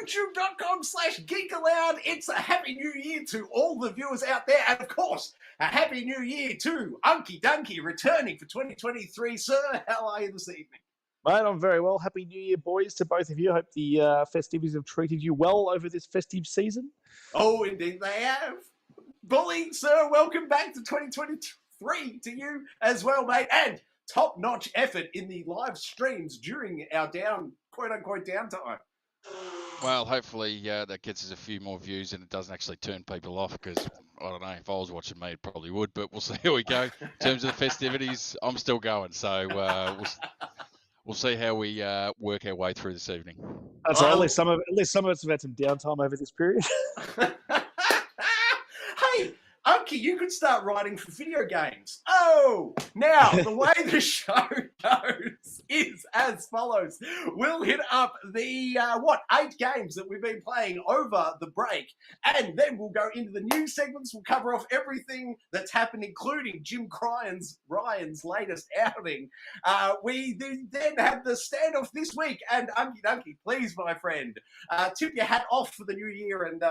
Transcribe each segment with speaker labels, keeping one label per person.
Speaker 1: youtube.com/Geek Aloud. It's a happy new year to all the viewers out there. And of course, a happy new year to Unky Dunky returning for 2023. Sir, how are you this evening?
Speaker 2: Mate, I'm very well. Happy New Year, boys, to both of you. I hope the festivities have treated you well over this festive season.
Speaker 1: Oh, indeed they have. Bully, sir, welcome back to 2023 to you as well, mate. And top-notch effort in the live streams during our quote-unquote downtime.
Speaker 3: Well, hopefully that gets us a few more views and it doesn't actually turn people off because, I don't know, if I was watching me, it probably would, but we'll see how we go. In terms of the festivities, I'm still going, so we'll see how we work our way through this evening.
Speaker 2: That's right. At least some of us have had some downtime over this period.
Speaker 1: Hey, Unky, you could start writing for video games. Oh, now the way the show goes is as follows. We'll hit up the 8 games that we've been playing over the break, and then we'll go into the news segments. We'll cover off everything that's happened, including Jim Ryan's latest outing. We then have the standoff this week, and Unky, please, my friend, tip your hat off for the new year and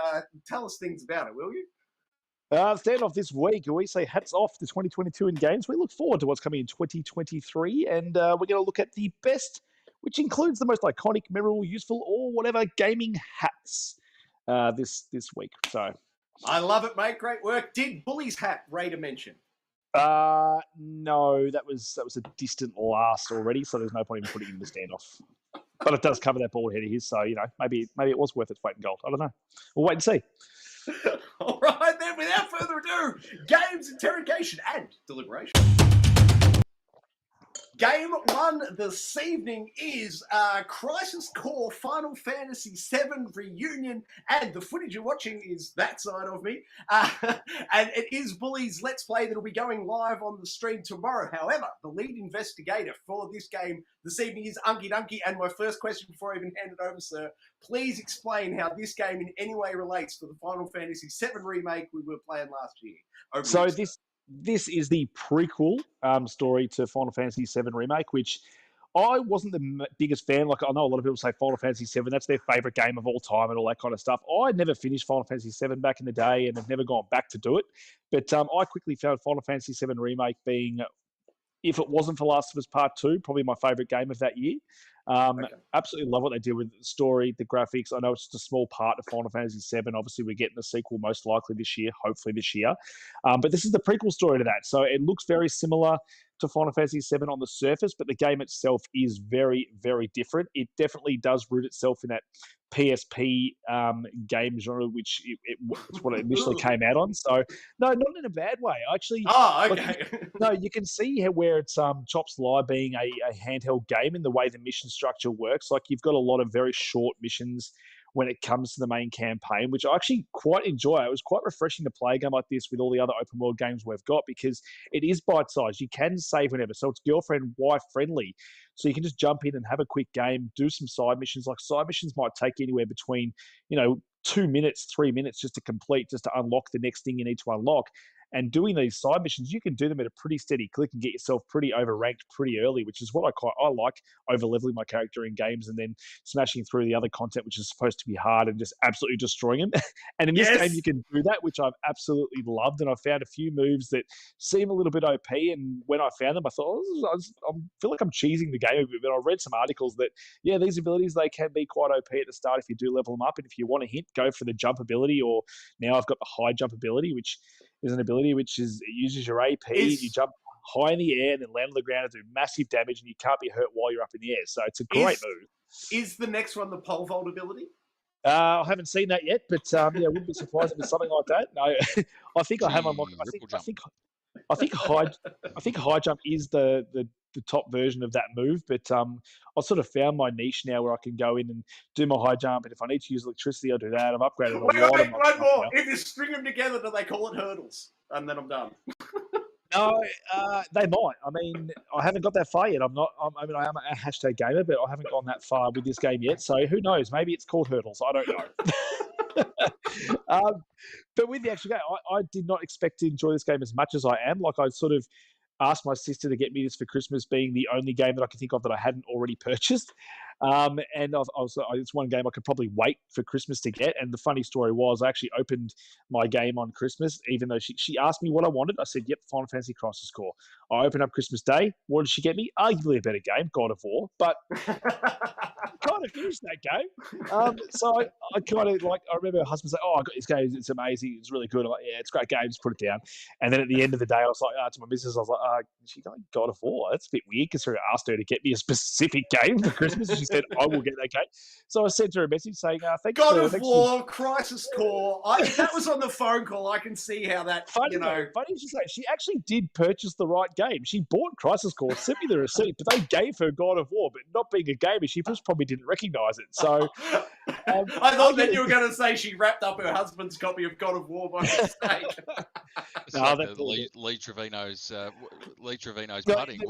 Speaker 1: tell us things about it, will you?
Speaker 2: Standoff this week, we say hats off to 2022 in games. We look forward to what's coming in 2023, and we're going to look at the best, which includes the most iconic, memorable, useful, or whatever gaming hats this week. So,
Speaker 1: I love it, mate. Great work. Did Bully's hat rate a mention?
Speaker 2: No, that was a distant last already, so there's no point in putting it in the standoff. But it does cover that bald head of his, so maybe it was worth its weight in gold. I don't know. We'll wait and see.
Speaker 1: All right, then, without further ado, games, interrogation, and deliberation. Game 1 this evening is Crisis Core Final Fantasy VII Reunion, and the footage you're watching is that side of me, and it is Bully's Let's Play that'll be going live on the stream tomorrow. However, the lead investigator for this game this evening is Unky Dunky, and my first question before I even hand it over, sir, please explain how this game in any way relates to the Final Fantasy VII remake we were playing last year.
Speaker 2: This is the prequel story to Final Fantasy VII Remake, which I wasn't the biggest fan. Like, I know a lot of people say Final Fantasy VII, that's their favourite game of all time and all that kind of stuff. I never finished Final Fantasy VII back in the day and have never gone back to do it. But I quickly found Final Fantasy VII Remake being, if it wasn't for Last of Us Part 2, probably my favourite game of that year. Absolutely love what they did with the story, the graphics. I know it's just a small part of Final Fantasy VII. Obviously, we're getting the sequel most likely this year, hopefully this year. But this is the prequel story to that. So it looks very similar to Final Fantasy VII on the surface, but the game itself is very, very different. It definitely does root itself in that PSP game genre, which it's what it initially came out on. So, no, not in a bad way. Actually, no, you can see where it's chops lie being a handheld game in the way the mission structure works. Like, you've got a lot of very short missions when it comes to the main campaign, which I actually quite enjoy. It was quite refreshing to play a game like this with all the other open world games we've got, because it is bite-sized. You can save whenever. So it's girlfriend, wife friendly. So you can just jump in and have a quick game, do some side missions. Like, side missions might take anywhere between, 2 minutes, 3 minutes just to complete, just to unlock the next thing you need to unlock. And doing these side missions, you can do them at a pretty steady click and get yourself pretty overranked pretty early, which is what I like, over-leveling my character in games and then smashing through the other content, which is supposed to be hard, and just absolutely destroying them. And in this game, you can do that, which I've absolutely loved. And I found a few moves that seem a little bit OP. And when I found them, I thought, I feel like I'm cheesing the game a bit. But I read some articles that, these abilities, they can be quite OP at the start if you do level them up. And if you want a hint, go for the jump ability, or now I've got the high jump ability, which is an ability which is, it uses your AP, you jump high in the air and then land on the ground and do massive damage, and you can't be hurt while you're up in the air. So it's a great move.
Speaker 1: Is the next one the pole vault ability?
Speaker 2: I haven't seen that yet, but wouldn't be surprised if it's something like that. No, I think I have unlocked. I think high jump is the top version of that move, but I sort of found my niche now where I can go in and do my high jump, and if I need to use electricity, I'll do that. I've upgraded a lot of my
Speaker 1: one more. If you string them together, do they call it hurdles? And then I'm done.
Speaker 2: No, they might. I mean, I haven't got that far yet. I am a hashtag gamer, but I haven't gone that far with this game yet. So who knows? Maybe it's called hurdles. I don't know. But with the actual game, I did not expect to enjoy this game as much as I am. Like, I sort of asked my sister to get me this for Christmas, being the only game that I could think of that I hadn't already purchased. And it's one game I could probably wait for Christmas to get. And the funny story was, I actually opened my game on Christmas, even though she asked me what I wanted. I said, "Yep, Final Fantasy Crisis Core." I opened up Christmas Day. What did she get me? Arguably a better game, God of War, but kind of finished that game. So I kind of I remember her husband saying, "Oh, I got this game. It's amazing. It's really good." I'm like, "Yeah, it's a great game. Just put it down." And then at the end of the day, I was like, to my missus, I was like, "She got God of War. That's a bit weird because I asked her to get me a specific game for Christmas." And she said, "I will get that game." So I sent her a message saying, "Thanks
Speaker 1: God
Speaker 2: for
Speaker 1: of War, Crisis Core. If that was on the phone call, I can see how that,
Speaker 2: Funny to say, she actually did purchase the right game. She bought Crisis Core, sent me the receipt, but they gave her God of War. But not being a gamer, she just probably didn't recognize it. So
Speaker 1: I thought that you were going to say she wrapped up her husband's copy of God of War by mistake.
Speaker 3: It's like Lee Trevino's putting.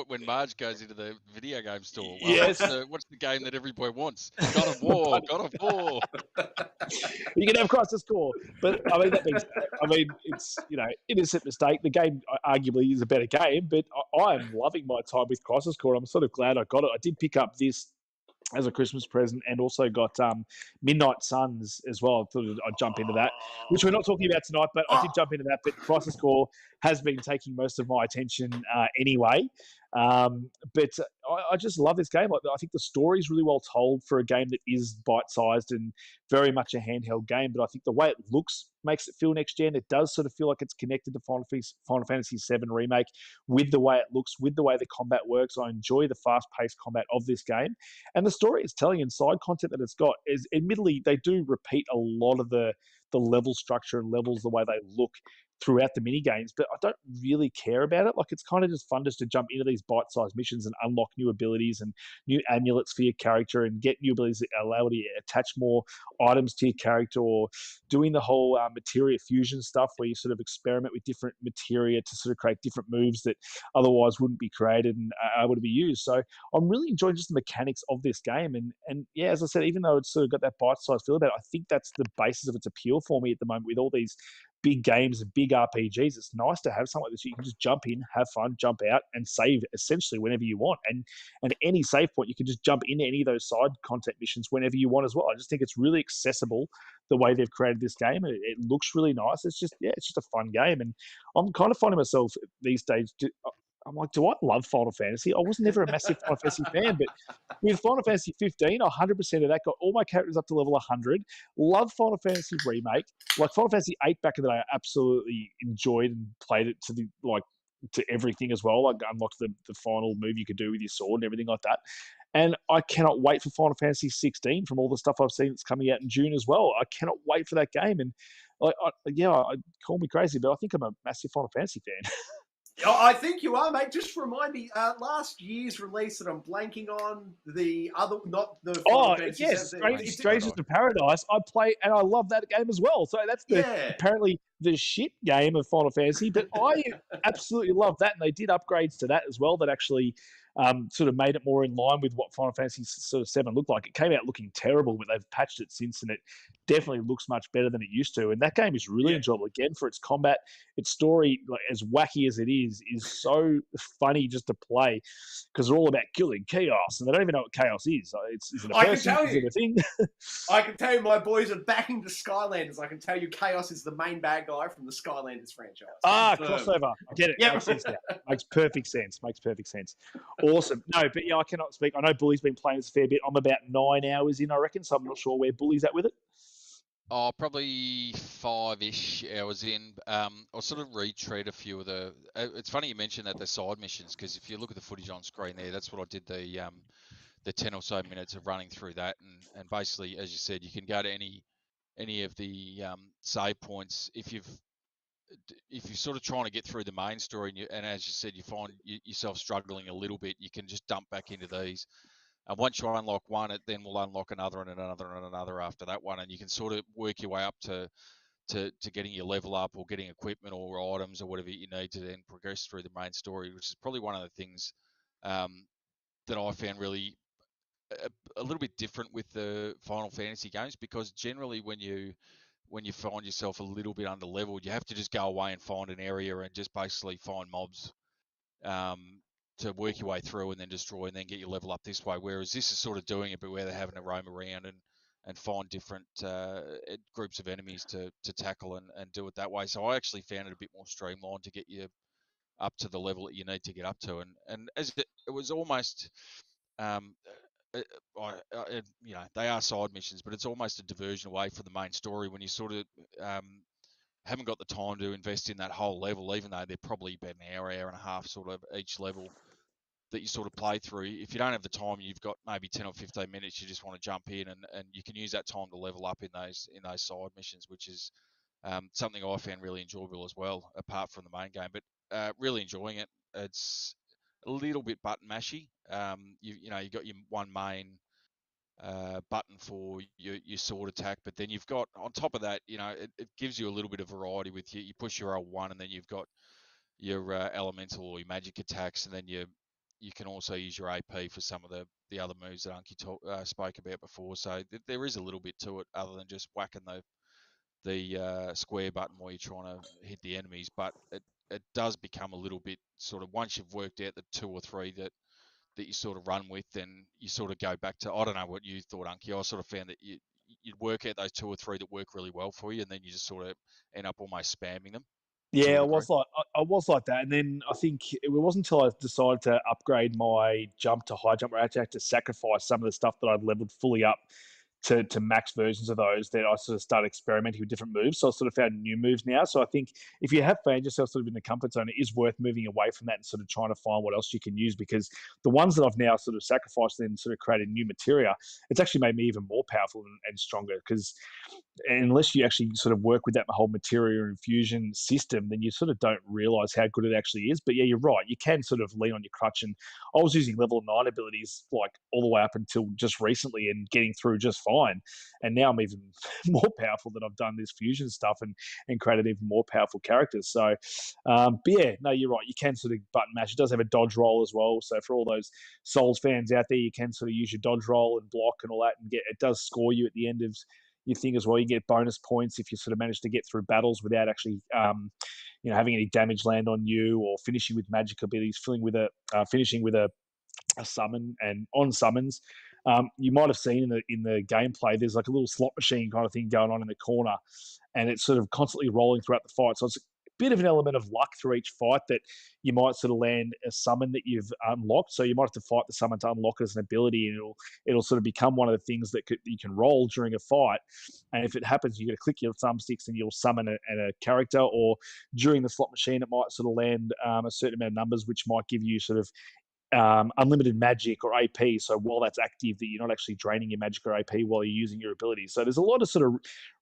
Speaker 3: When Marge goes into the video game store? Well,
Speaker 2: yes.
Speaker 3: What's the game that every boy wants? God of War. God of War.
Speaker 2: You can have Crisis Core, but I mean it's innocent mistake. The game arguably is a better game, but I am loving my time with Crisis Core. I'm sort of glad I got it. I did pick up this as a Christmas present, and also got Midnight Suns as well. I thought I'd jump into that, which we're not talking about tonight, but I did jump into that. But Crisis Core has been taking most of my attention anyway. But I just love this game. I think the story is really well told for a game that is bite-sized and very much a handheld game. But I think the way it looks makes it feel next gen. It does sort of feel like it's connected to Final Fantasy VII Remake with the way it looks, with the way the combat works. I enjoy the fast-paced combat of this game. And the story it's telling and side content that it's got is, admittedly, they do repeat a lot of the level structure and levels, the way they look throughout the mini games, but I don't really care about it. Like, it's kind of just fun just to jump into these bite-sized missions and unlock new abilities and new amulets for your character and get new abilities that allow you to attach more items to your character, or doing the whole materia fusion stuff where you sort of experiment with different materia to sort of create different moves that otherwise wouldn't be created and able to be used. So I'm really enjoying just the mechanics of this game. And yeah, as I said, even though it's sort of got that bite-sized feel about it, I think that's the basis of its appeal for me at the moment with all these big games and big RPGs. It's nice to have something like this. You can just jump in, have fun, jump out, and save essentially whenever you want. And any save point, you can just jump into any of those side content missions whenever you want as well. I just think it's really accessible the way they've created this game. It looks really nice. It's just a fun game. And I'm kind of finding myself these days, I'm like, do I love Final Fantasy? I was never a massive Final Fantasy fan, but with Final Fantasy 15, 100% of that, got all my characters up to level 100. Love Final Fantasy Remake. Like Final Fantasy 8 back in the day, I absolutely enjoyed and played it to everything as well. Like, unlocked the final move you could do with your sword and everything like that. And I cannot wait for Final Fantasy 16 from all the stuff I've seen that's coming out in June as well. I cannot wait for that game. And call me crazy, but I think I'm a massive Final Fantasy fan.
Speaker 1: I think you are, mate. Just remind me, last year's release that I'm blanking on, the other, not the Final Fantasy VII.
Speaker 2: Strangers to Paradise. I play and I love that game as well. So that's apparently the shit game of Final Fantasy, but I absolutely love that. And they did upgrades to that as well that actually sort of made it more in line with what Final Fantasy sort of 7 looked like. It came out looking terrible, but they've patched it since, and it definitely looks much better than it used to. And that game is really enjoyable again for its combat, its story, like, as wacky as it is so funny just to play because they're all about killing chaos, and they don't even know what chaos is. Is it a person? Is it a thing?
Speaker 1: I can tell you, my boys are backing the Skylanders. I can tell you, Chaos is the main bad guy from the Skylanders franchise.
Speaker 2: Crossover. I get it. Yep. Makes sense now. Makes perfect sense. Awesome. No, but yeah, I cannot speak. I know Bully's been playing this a fair bit. I'm about 9 hours in, I reckon, so I'm not sure where Bully's at with it.
Speaker 3: Oh, probably 5-ish hours in. I'll sort of retread a few of the. It's funny you mentioned that the side missions, because if you look at the footage on screen there, that's what I did the 10 or so minutes of running through that, and basically, as you said, you can go to any of the save points if you're sort of trying to get through the main story, and as you said, you find yourself struggling a little bit, you can just dump back into these. And once you unlock one, it then will unlock another and another and another after that one, and you can sort of work your way up to getting your level up or getting equipment or items or whatever you need to then progress through the main story, which is probably one of the things that I found really a little bit different with the Final Fantasy games, because generally when you find yourself a little bit under leveled, you have to just go away and find an area and just basically find mobs work your way through and then destroy and then get your level up this way. Whereas this is sort of doing it, but where they're having to roam around and find different groups of enemies to tackle and do it that way. So I actually found it a bit more streamlined to get you up to the level that you need to get up to. And as it was almost, they are side missions, but it's almost a diversion away from the main story when you sort of haven't got the time to invest in that whole level, even though they're probably about an hour and a half sort of each level that you sort of play through. If you don't have the time, you've got maybe 10 or 15 minutes, you just want to jump in and you can use that time to level up in those side missions, which is something I found really enjoyable as well, apart from the main game. But really enjoying it. It's a little bit button mashy. You got your one main button for your sword attack, but then you've got on top of that, it gives you a little bit of variety with you push your L1 and then you've got your elemental or your magic attacks, and then you can also use your AP for some of the other moves that Unky spoke about before. So there is a little bit to it other than just whacking the square button while you're trying to hit the enemies, but it does become a little bit sort of, once you've worked out the 2 or 3 that you sort of run with, then you sort of go back to, I don't know what you thought, Unky. I sort of found that you'd work out those 2 or 3 that work really well for you, and then you just sort of end up almost spamming them.
Speaker 2: Yeah, I was like that, and then I think it wasn't until I decided to upgrade my jump to high jump where I actually had to sacrifice some of the stuff that I'd leveled fully up to max versions of those that I sort of started experimenting with different moves. So I sort of found new moves now. So I think if you have found yourself sort of in the comfort zone, it is worth moving away from that and sort of trying to find what else you can use, because the ones that I've now sort of sacrificed and sort of created new materia, it's actually made me even more powerful and stronger, because unless you actually sort of work with that whole materia infusion system, then you sort of don't realize how good it actually is. But yeah, you're right. You can sort of lean on your crutch. And I was using level 9 abilities like all the way up until just recently and getting through just fine. And now I'm even more powerful that I've done this fusion stuff and created even more powerful characters. So, but yeah, no, you're right. You can sort of button mash. It does have a dodge roll as well. So for all those Souls fans out there, you can sort of use your dodge roll and block and all that, and it does score you at the end of your thing as well. You get bonus points if you sort of manage to get through battles without actually, having any damage land on you, or finishing with magic abilities, finishing with a summon. And on summons, you might have seen in the gameplay, there's like a little slot machine kind of thing going on in the corner, and it's sort of constantly rolling throughout the fight. So it's a bit of an element of luck through each fight, that you might sort of land a summon that you've unlocked. So you might have to fight the summon to unlock it as an ability, and it'll sort of become one of the things that you can roll during a fight. And if it happens, you got to click your thumbsticks and you'll summon a character. Or during the slot machine, it might sort of land a certain amount of numbers, which might give you sort of unlimited magic or AP. So while that's active, that you're not actually draining your magic or AP while you're using your abilities. So there's a lot of sort of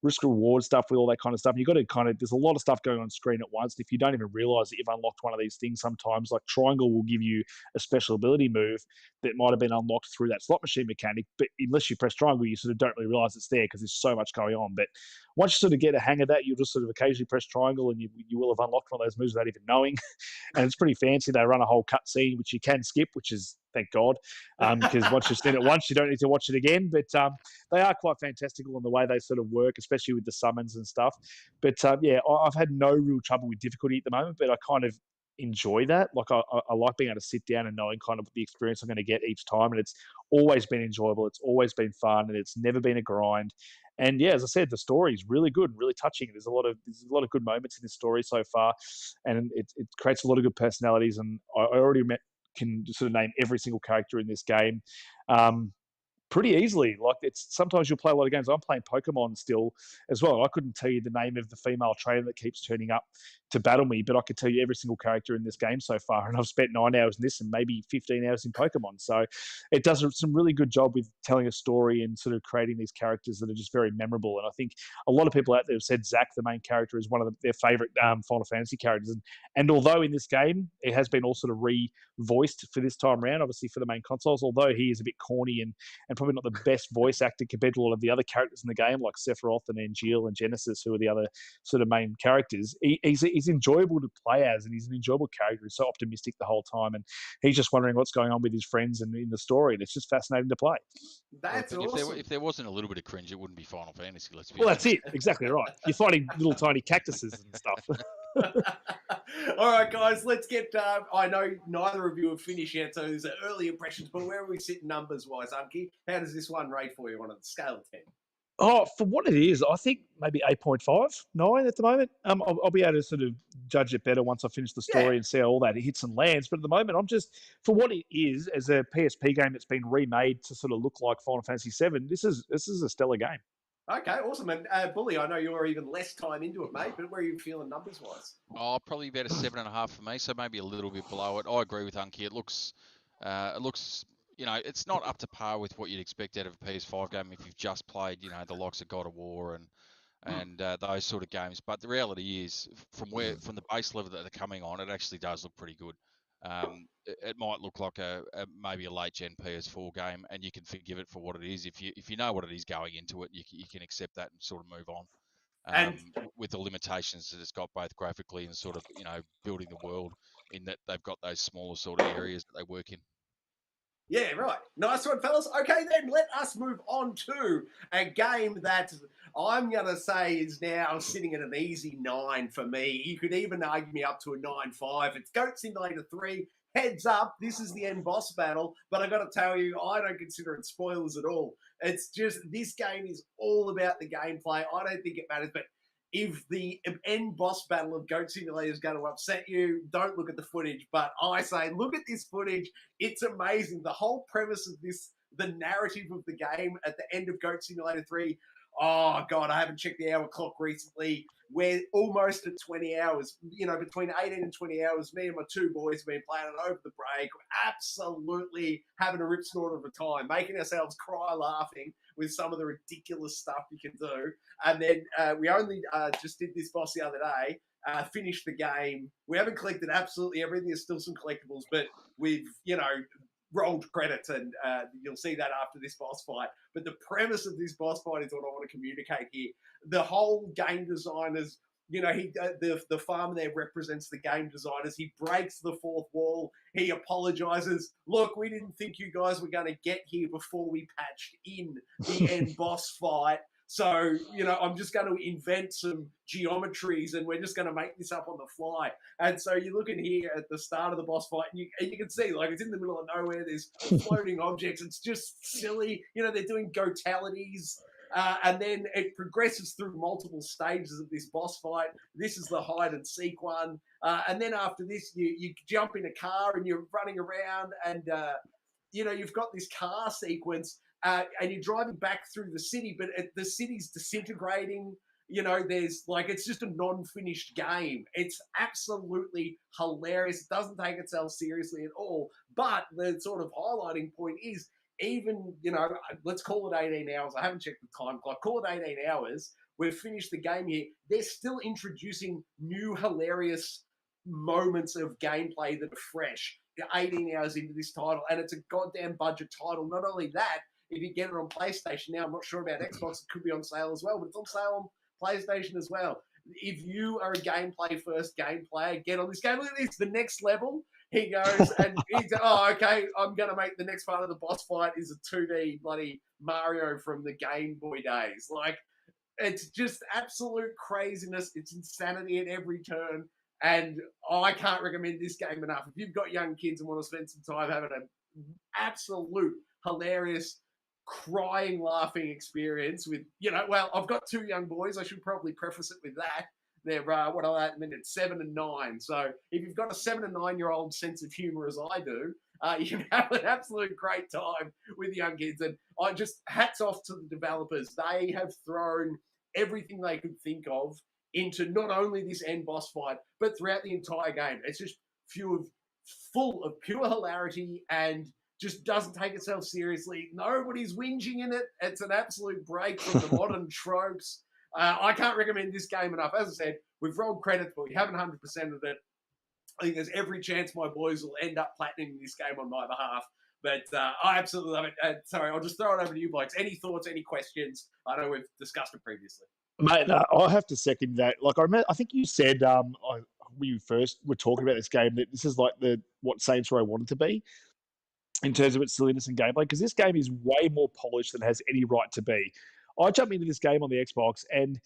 Speaker 2: risk reward stuff with all that kind of stuff. You've got to there's a lot of stuff going on screen at once. And if you don't even realize that you've unlocked one of these things, sometimes like triangle will give you a special ability move that might have been unlocked through that slot machine mechanic. But unless you press triangle, you sort of don't really realize it's there because there's so much going on. But once you sort of get a hang of that, you'll just sort of occasionally press triangle and you will have unlocked one of those moves without even knowing. And it's pretty fancy. They run a whole cutscene, which you can skip, which is thank God, because once you've seen it once, you don't need to watch it again. But they are quite fantastical in the way they sort of work, especially with the summons and stuff. But yeah, I've had no real trouble with difficulty at the moment, but I kind of enjoy that. Like I like being able to sit down and knowing kind of the experience I'm going to get each time, and it's always been enjoyable. It's always been fun, and it's never been a grind. And yeah, as I said, the story is really good and really touching. There's a lot of good moments in this story so far, and it creates a lot of good personalities. And I already can sort of name every single character in this game. Pretty easily. Like, it's sometimes you'll play a lot of games. I'm playing Pokemon still as well. I couldn't tell you the name of the female trainer that keeps turning up to battle me, but I could tell you every single character in this game so far. And I've spent 9 hours in this and maybe 15 hours in Pokemon. So it does some really good job with telling a story and sort of creating these characters that are just very memorable. And I think a lot of people out there have said Zack, the main character, is one of their favorite Final Fantasy characters. And although in this game it has been all sort of re-voiced for this time around, obviously for the main consoles, although he is a bit corny and probably not the best voice actor compared to all of the other characters in the game, like Sephiroth and Angeal and Genesis, who are the other sort of main characters. He's enjoyable to play as, and he's an enjoyable character. He's so optimistic the whole time, and he's just wondering what's going on with his friends and in the story, and it's just fascinating to play.
Speaker 1: That's awesome.
Speaker 3: If there wasn't a little bit of cringe, it wouldn't be Final Fantasy. Let's be
Speaker 2: honest. That's it. Exactly right. You're fighting little tiny cactuses and stuff.
Speaker 1: All right, guys, let's get. I know neither of you have finished yet, so there's early impressions. But where are we sitting numbers-wise, Unky? How does this one rate for you on a scale of 10?
Speaker 2: Oh, for what it is, I think maybe 8.5, 9 at the moment. I'll be able to sort of judge it better once I finish the story and see how all that hits and lands. But at the moment, I'm just, for what it is, as a PSP game that's been remade to sort of look like Final Fantasy VII, this is a stellar game.
Speaker 1: Okay, awesome. And Bully, I know you're even less time into it, mate, but where are you feeling numbers-wise?
Speaker 3: Oh, probably about a 7.5 for me, so maybe a little bit below it. I agree with Unky. It looks, it's not up to par with what you'd expect out of a PS5 game if you've just played, the likes of God of War and those sort of games. But the reality is, from the base level that they're coming on, it actually does look pretty good. It might look like maybe a late gen PS4 game, and you can forgive it for what it is. If you know what it is going into it, you can accept that and sort of move on. With the limitations that it's got both graphically and sort of building the world, in that they've got those smaller sort of areas that they work in.
Speaker 1: Yeah, right. Nice one, fellas. Okay, then let us move on to a game that I'm going to say is now sitting at an easy 9 for me. You could even argue me up to a 9.5. It's Goat Simulator 3. Heads up, this is the end boss battle, but I got to tell you, I don't consider it spoilers at all. It's just, this game is all about the gameplay. I don't think it matters, but if the end boss battle of Goat Simulator is going to upset you, don't look at the footage. But I say, look at this footage. It's amazing. The whole premise of this, the narrative of the game at the end of Goat Simulator 3. Oh, God, I haven't checked the hour clock recently. We're almost at 20 hours. Between 18 and 20 hours, me and my two boys have been playing it over the break. We're absolutely having a rip snort of a time, making ourselves cry laughing with some of the ridiculous stuff you can do. And then we only just did this boss the other day, finished the game. We haven't collected absolutely everything. There's still some collectibles, but we've, rolled credits, and you'll see that after this boss fight. But the premise of this boss fight is what I want to communicate here. The whole game designers, the farmer there represents the game designers. He breaks the fourth wall. He apologizes. Look, we didn't think you guys were going to get here before we patched in the end boss fight. So, I'm just going to invent some geometries and we're just going to make this up on the fly. And so you're looking here at the start of the boss fight and you can see, like, it's in the middle of nowhere. There's floating objects. It's just silly. They're doing gotalities. And then it progresses through multiple stages of this boss fight. This is the hide and seek one. And then after this, you jump in a car and you're running around and, you've got this car sequence. And you're driving back through the city, but the city's disintegrating. There's it's just a non-finished game. It's absolutely hilarious. It doesn't take itself seriously at all. But the sort of highlighting point is, even, let's call it 18 hours. I haven't checked the time clock. Call it 18 hours. We've finished the game here. They're still introducing new hilarious moments of gameplay that are fresh. 18 hours into this title, and it's a goddamn budget title. Not only that, if you get it on PlayStation now, I'm not sure about Xbox, it could be on sale as well, but it's on sale on PlayStation as well. If you are a gameplay first game player, get on this game. Look at this, the next level. He goes and he's, okay, I'm going to make the next part of the boss fight is a 2D bloody Mario from the Game Boy days. It's just absolute craziness. It's insanity at every turn. And I can't recommend this game enough. If you've got young kids and want to spend some time having an absolute hilarious, crying, laughing experience with, I've got two young boys. I should probably preface it with that. They're, 7 and 9. So if you've got a 7 and 9-year-old sense of humor as I do, you can have an absolute great time with young kids. And I just, hats off to the developers. They have thrown everything they could think of into not only this end boss fight, but throughout the entire game. It's just full of pure hilarity and just doesn't take itself seriously. Nobody's whinging in it. It's an absolute break from the modern tropes. I can't recommend this game enough. As I said, we've rolled credits, but we haven't 100% of it. I think there's every chance my boys will end up platinuming this game on my behalf. But I absolutely love it. Sorry, I'll just throw it over to you, blokes. Any thoughts, any questions? I know we've discussed it previously.
Speaker 2: Mate, I have to second that. I think you said when you first were talking about this game that this is like what Saints Row wanted to be in terms of its silliness and gameplay, because this game is way more polished than it has any right to be. I jumped into this game on the Xbox, and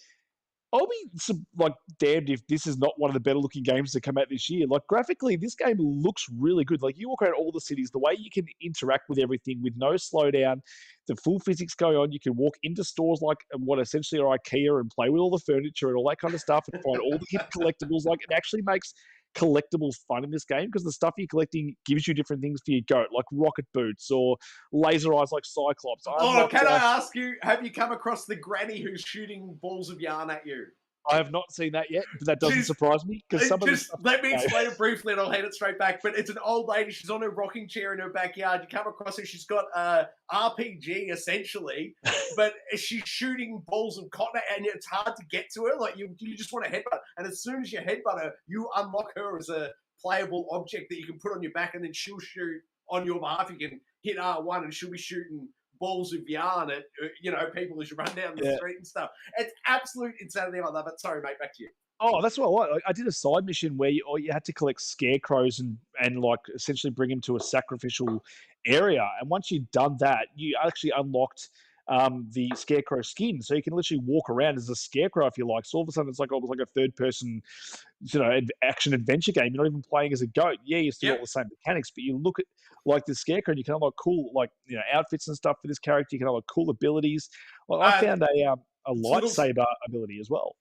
Speaker 2: I'll be damned if this is not one of the better looking games to come out this year. Like graphically, this game looks really good. Like you walk around all the cities, the way you can interact with everything with no slowdown, the full physics going on. You can walk into stores like what essentially are IKEA and play with all the furniture and all that kind of stuff and find all the hidden collectibles. Like it actually makes collectible fun in this game because the stuff you're collecting gives you different things for your goat, like rocket boots or laser eyes like Cyclops.
Speaker 1: Can I ask you, have you come across the granny who's shooting balls of yarn at you?
Speaker 2: I have not seen that yet, but that doesn't surprise me because some of the stuff.
Speaker 1: Let me explain it briefly, and I'll hand it straight back. But it's an old lady. She's on her rocking chair in her backyard. You come across her. She's got a RPG essentially, but she's shooting balls of cotton, and it's hard to get to her. Like you just want to headbutt, and as soon as you headbutt her, you unlock her as a playable object that you can put on your back, and then she'll shoot on your behalf. You can hit R1, and she'll be shooting balls of yarn at people as you run down the street and stuff. It's absolute insanity. I love it. Sorry, mate. Back to you.
Speaker 2: Oh, that's what I like. I did a side mission where you had to collect scarecrows and like essentially bring them to a sacrificial area. And once you'd done that, you actually unlocked the scarecrow skin, so you can literally walk around as a scarecrow if you like. So all of a sudden, it's like almost like a third-person, action adventure game. You're not even playing as a goat. Yeah, you still got the same mechanics, but you look at like the scarecrow, and you can unlock cool outfits and stuff for this character. You can unlock cool abilities. Well, I found a lightsaber ability as well.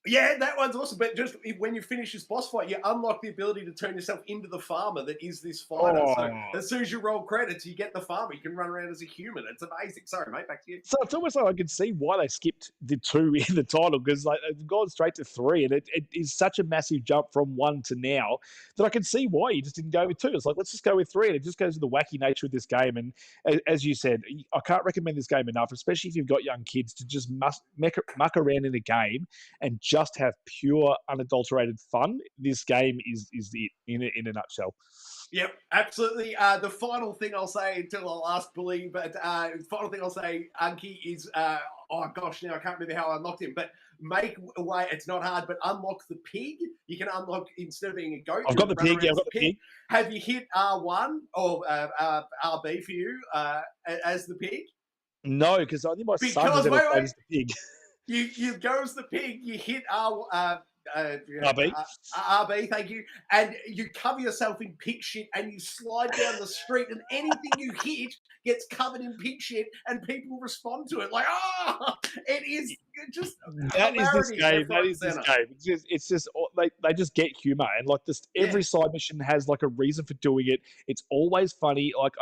Speaker 1: Yeah, that one's awesome. But just when you finish this boss fight, you unlock the ability to turn yourself into the farmer that is this fighter. So as soon as you roll credits, you get the farmer. You can run around as a human. It's amazing. Sorry, mate, back to you.
Speaker 2: So it's almost like I can see why they skipped the 2 in the title because they've gone straight to 3, and it is such a massive jump from 1 to now that I can see why you just didn't go with 2. It's like, let's just go with 3, and it just goes with the wacky nature of this game. And as you said, I can't recommend this game enough, especially if you've got young kids, to just muck around in a game and just have pure, unadulterated fun. This game is it in a nutshell.
Speaker 1: Yep, absolutely. The final thing I'll say until I'll ask Bully, but the final thing I'll say, Unky, is now I can't remember how I unlocked him, but make a way. It's not hard, but unlock the pig. You can unlock, instead of being a goat.
Speaker 2: I've got the pig. Yeah, I've got the pig.
Speaker 1: Have you hit R1 or RB for you as the pig?
Speaker 2: No, because I think my son has ever played as the pig.
Speaker 1: You go as the pig, you hit RB. RB, thank you. And you cover yourself in pig shit and you slide down the street, and anything you hit gets covered in pig shit, and people respond to it like, it is just
Speaker 2: that is this game. That is this game. It's just they just get humor, and like this every side mission has like a reason for doing it. It's always funny. Like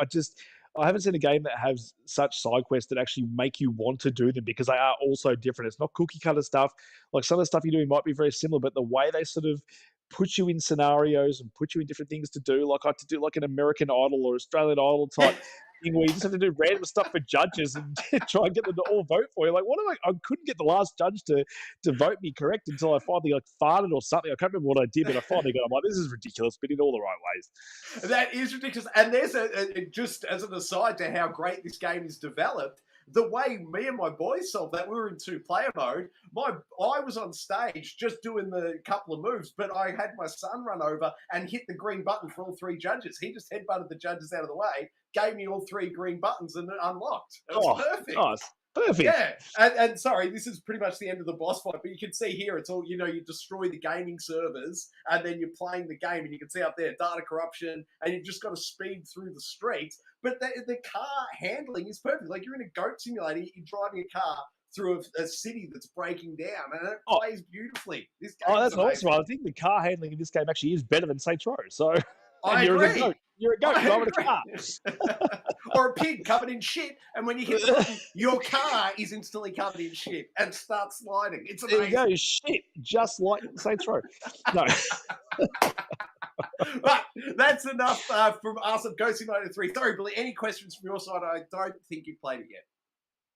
Speaker 2: I haven't seen a game that has such side quests that actually make you want to do them because they are all so different. It's not cookie cutter stuff. Like some of the stuff you're doing might be very similar, but the way they sort of put you in scenarios and put you in different things to do, like I had to do like an American Idol or Australian Idol type thing where you just have to do random stuff for judges and try and get them to all vote for you. Like, I couldn't get the last judge to vote me correct until I finally farted or something. I can't remember what I did, but I finally got. I'm like, this is ridiculous, but in all the right ways.
Speaker 1: That is ridiculous. And there's just as an aside to how great this game is developed. The way me and my boys solved that, we were in 2-player mode. I was on stage just doing the couple of moves, but I had my son run over and hit the green button for all 3 judges. He just headbutted the judges out of the way, gave me all 3 green buttons, and it unlocked. It was perfect.
Speaker 2: Nice. Perfect.
Speaker 1: Yeah, and sorry, this is pretty much the end of the boss fight, but you can see here it's all, you destroy the gaming servers, and then you're playing the game, and you can see up there data corruption, and you've just got to speed through the streets. But the car handling is perfect. Like, you're in a goat simulator, you're driving a car through a city that's breaking down, and it plays beautifully. This game
Speaker 2: that's awesome. I think the car handling in this game actually is better than Saints Row. So
Speaker 1: you're
Speaker 2: a goat. You're a goat driving a car.
Speaker 1: Or a pig covered in shit, and when you hit the button, your car is instantly covered in shit and starts sliding. It's amazing.
Speaker 2: There you go, shit, just like Saints Row. No.
Speaker 1: But that's enough from us at Ghost Simulator 3. Sorry, Billy, any questions from your side? I don't think you've played it yet.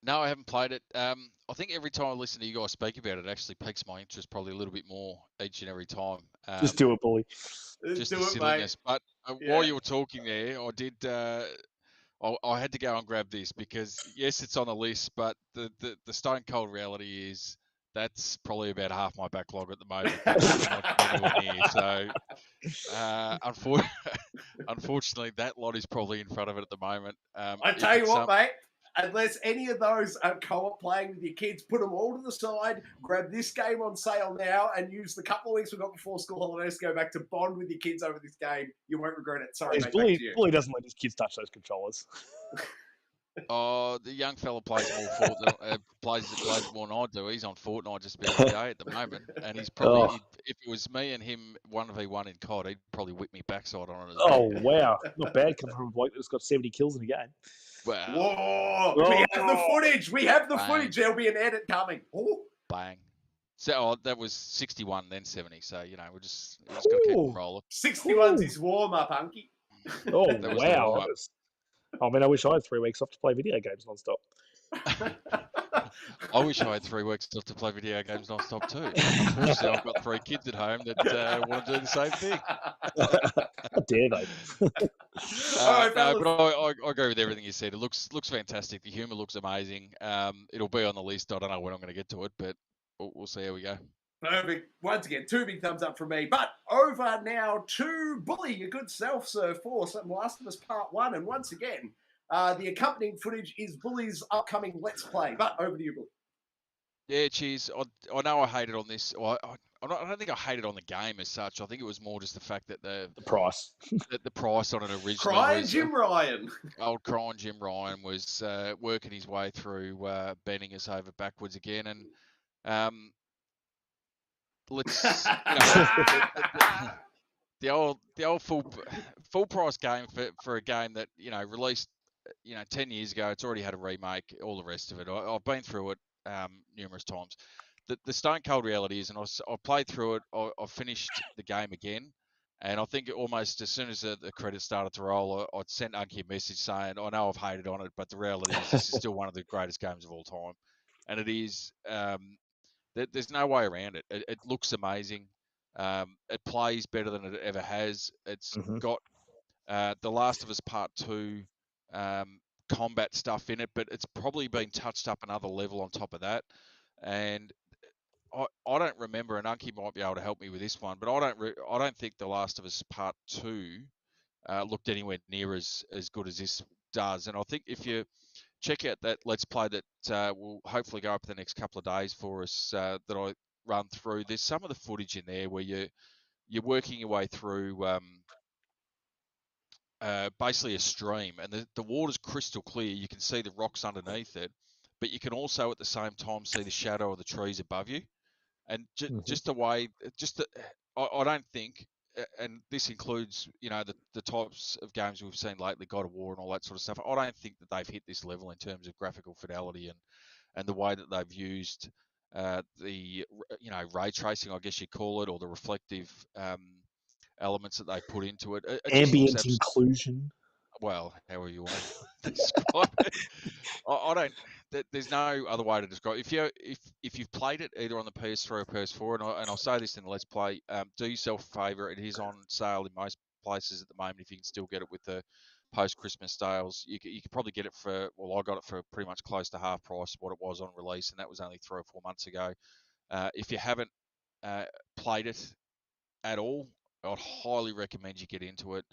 Speaker 3: No, I haven't played it. I think every time I listen to you guys speak about it, it actually piques my interest probably a little bit more each and every time.
Speaker 2: Just do it, Bully.
Speaker 3: Just the silliness. Mate. But while you were talking there, I did. I had to go and grab this because yes, it's on the list, but the stone cold reality is that's probably about half my backlog at the moment. So, unfortunately, that lot is probably in front of it at the moment.
Speaker 1: I tell you what, mate. unless any of those are co-op playing with your kids, put them all to the side, grab this game on sale now, and use the couple of weeks we've got before school holidays to go back to bond with your kids over this game. You won't regret it. Sorry, mate, back to you.
Speaker 2: Bully doesn't let his kids touch those controllers.
Speaker 3: Oh, the young fella plays more Fortnite, plays it more than I do. He's on Fortnite just about every day at the moment, and he's probably if it was me and him 1v1 in COD, he'd probably whip me backside on it as well.
Speaker 2: Oh wow, not bad coming from a bloke that's got 70 kills in a game.
Speaker 3: Wow.
Speaker 1: Whoa! We have the footage. We have the footage. There'll be an edit coming. Ooh.
Speaker 3: Bang. So that was 61, then 70. So we just got to keep them rolling.
Speaker 1: 61's his warm up, Unky.
Speaker 2: Oh wow! I mean, I wish I had 3 weeks off to play video games non-stop.
Speaker 3: I wish I had 3 weeks off to play video games non-stop too. Obviously, I've got 3 kids at home that want to do the same thing.
Speaker 2: How dare they?
Speaker 3: No, but I agree with everything you said. It looks fantastic. The humour looks amazing. It'll be on the list. I don't know when I'm going to get to it, but we'll see how we go.
Speaker 1: Perfect. Once again, 2 big thumbs up from me. But over now to Bully, your good self, sir, for some Last of Us Part 1. And once again, the accompanying footage is Bully's upcoming Let's Play. But over to you, Bully.
Speaker 3: Yeah, cheers. I know I hated on this. Well, I don't think I hated on the game as such. I think it was more just the fact that the
Speaker 2: price.
Speaker 3: the price on it originally
Speaker 1: Crying
Speaker 3: was...
Speaker 1: Jim Ryan.
Speaker 3: Old crying Jim Ryan was working his way through bending us over backwards again. And... let's the old full price game for a game that released 10 years ago. It's already had a remake, all the rest of it. I've been through it numerous times. The stone cold reality is, and I played through it. I finished the game again, and I think almost as soon as the credits started to roll, I'd sent Unky a message saying, I know I've hated on it, but the reality is this is still one of the greatest games of all time, and it is. There's no way around it. It looks amazing. It plays better than it ever has. It's got The Last of Us Part 2 combat stuff in it, but it's probably been touched up another level on top of that. And I don't remember, and Unky might be able to help me with this one, but I don't think The Last of Us Part 2 looked anywhere near as good as this does. And I think if you check out that Let's Play that will hopefully go up the next couple of days for us that I run through, there's some of the footage in there where you're working your way through basically a stream, and the water's crystal clear. You can see the rocks underneath it, but you can also at the same time see the shadow of the trees above you. And just the way, I don't think, and this includes, the types of games we've seen lately, God of War and all that sort of stuff. I don't think that they've hit this level in terms of graphical fidelity and the way that they've used the ray tracing, I guess you call it, or the reflective elements that they put into it. It
Speaker 2: ambient inclusion.
Speaker 3: Well, however you want to describe it. I don't. There's no other way to describe it. If you've played it either on the PS3 or PS4, and I'll say this in the Let's Play, do yourself a favour. It is on sale in most places at the moment. If you can still get it with the post-Christmas sales, you can probably get it for. Well, I got it for pretty much close to half price of what it was on release, and that was only 3 or 4 months ago. If you haven't played it at all, I'd highly recommend you get into it.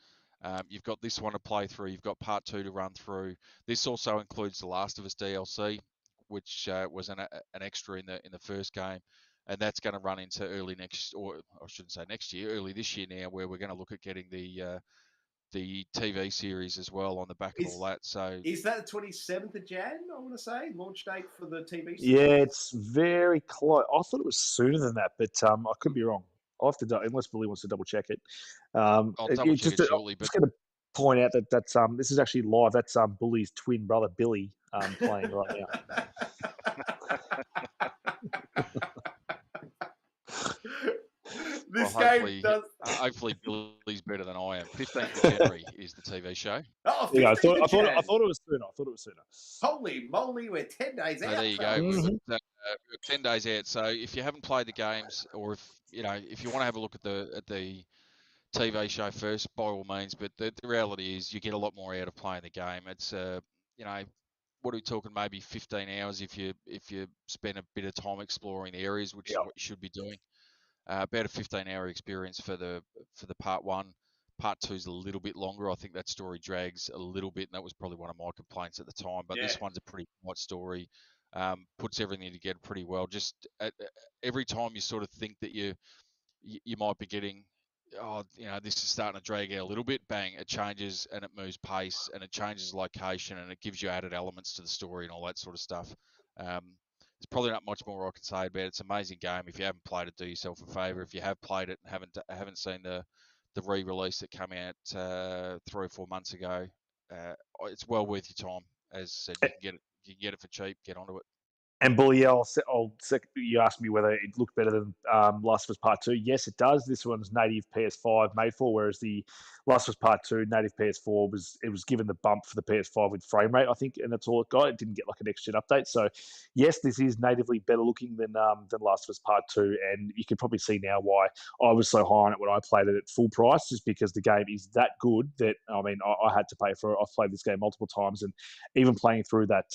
Speaker 3: You've got this one to play through. You've got part 2 to run through. This also includes the Last of Us DLC, which was an extra in the first game, and that's going to run into early next, or I shouldn't say next year, early this year now, where we're going to look at getting the TV series as well on the back of all that. So
Speaker 1: is that the 27th of Jan? I want to say launch date for the TV series.
Speaker 2: Yeah, it's very close. I thought it was sooner than that, but I could be wrong. I'll have to, unless Billy wants to double check it.
Speaker 3: I'll double check it shortly.
Speaker 2: I'm just going to point out that's this is actually live. That's Bully's twin brother Billy playing right now.
Speaker 1: This game does.
Speaker 3: Hopefully, Billy's better than I am. 15th of January is the TV show.
Speaker 1: Oh,
Speaker 2: yeah, I thought it was sooner.
Speaker 1: Holy moly, we're 10 days out.
Speaker 3: There you go. We're 10 days out. So if you haven't played the games, or if you want to have a look at the TV show first, by all means. But the reality is, you get a lot more out of playing the game. It's what are we talking? Maybe 15 hours if you spend a bit of time exploring the areas, which is what you should be doing. About a 15-hour experience for the part 1. Part 2's a little bit longer. I think that story drags a little bit, and that was probably one of my complaints at the time. But this one's a pretty tight story, puts everything together pretty well. Just every time you sort of think that you might be getting, this is starting to drag out a little bit, bang, it changes and it moves pace and it changes location and it gives you added elements to the story and all that sort of stuff. There's probably not much more I can say about it. It's an amazing game. If you haven't played it, do yourself a favor. If you have played it and haven't seen the re-release that came out 3 or 4 months ago, it's well worth your time. As I said, you can get it for cheap. Get onto it.
Speaker 2: And Bully, you asked me whether it looked better than Last of Us Part 2. Yes, it does. This one's native PS5 made for, whereas the Last of Us Part 2 native PS4 was given the bump for the PS5 with frame rate, I think, and that's all it got. It didn't get like an next-gen update. So, yes, this is natively better looking than Last of Us Part 2, and you can probably see now why I was so high on it when I played it at full price, just because the game is that good that, I mean, I had to pay for it. I've played this game multiple times, and even playing through that,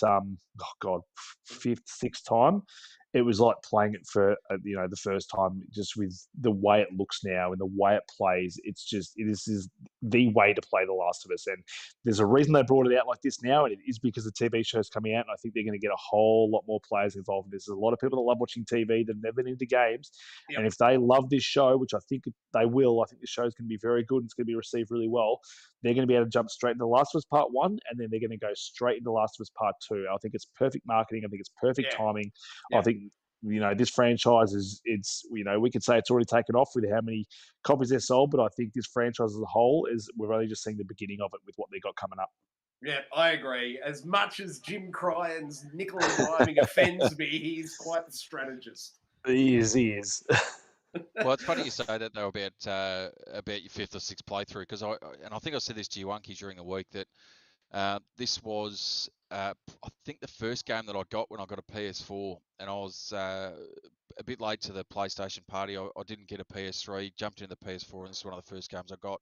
Speaker 2: fifth, sixth time, it was like playing it for the first time, just with the way it looks now and the way it plays. This is the way to play The Last of Us, and there's a reason they brought it out like this now, and it is because the TV show's coming out, and I think they're going to get a whole lot more players involved in this. There's a lot of people that love watching TV that have never been into games, and if they love this show, which I think they will, I think the show's going to be very good and it's going to be received really well. They're going to be able to jump straight into The Last of Us Part 1, and then they're going to go straight into The Last of Us Part 2. I think it's perfect marketing. I think it's perfect timing. I think, this franchise we could say it's already taken off with how many copies they're sold, but I think this franchise as a whole we're only just seeing the beginning of it with what they got coming up.
Speaker 1: Yeah, I agree. As much as Jim Cryan's nickel and diming offends me, he's quite the strategist.
Speaker 2: He is.
Speaker 3: Well, it's funny you say that though about your fifth or sixth playthrough, because I think I said this to you, Unky, during the week that this was I think the first game that I got when I got a PS4, and I was a bit late to the PlayStation party. I didn't get a PS3, jumped into the PS4, and this is one of the first games I got.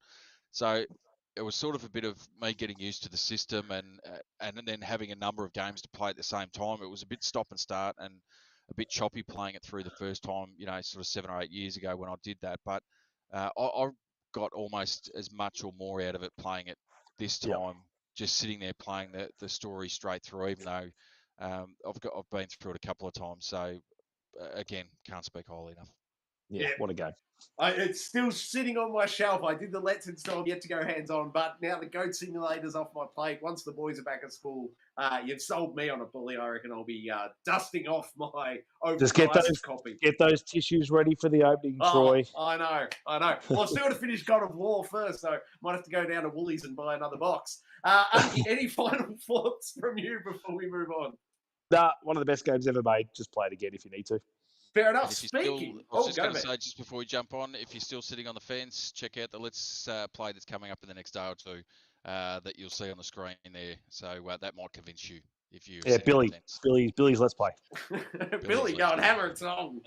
Speaker 3: So it was sort of a bit of me getting used to the system and then having a number of games to play at the same time. It was a bit stop and start and a bit choppy playing it through the first time, sort of 7 or 8 years ago when I did that. But I got almost as much or more out of it playing it this time, just sitting there playing the story straight through, even though I've been through it a couple of times. So again, can't speak highly enough.
Speaker 2: Yeah, what a game.
Speaker 1: It's still sitting on my shelf. I did the Let's Install, yet to go hands-on, but now the Goat Simulator's off my plate. Once the boys are back at school, you've sold me on a Bully. I reckon I'll be dusting off my overpriced copy.
Speaker 2: Get those tissues ready for the opening, Troy.
Speaker 1: I know. Well, I've still got to finish God of War first, so might have to go down to Woolies and buy another box. Any final thoughts from you before we move on?
Speaker 2: One of the best games ever made. Just play it again if you need to.
Speaker 1: Fair enough.
Speaker 3: Speaking, I was just going to say, just before we jump on, if you're still sitting on the fence, check out the Let's Play that's coming up in the next day or two that you'll see on the screen there. So that might convince you if you.
Speaker 2: Yeah, Billy's Let's Play.
Speaker 1: Billy going hammer and tongs.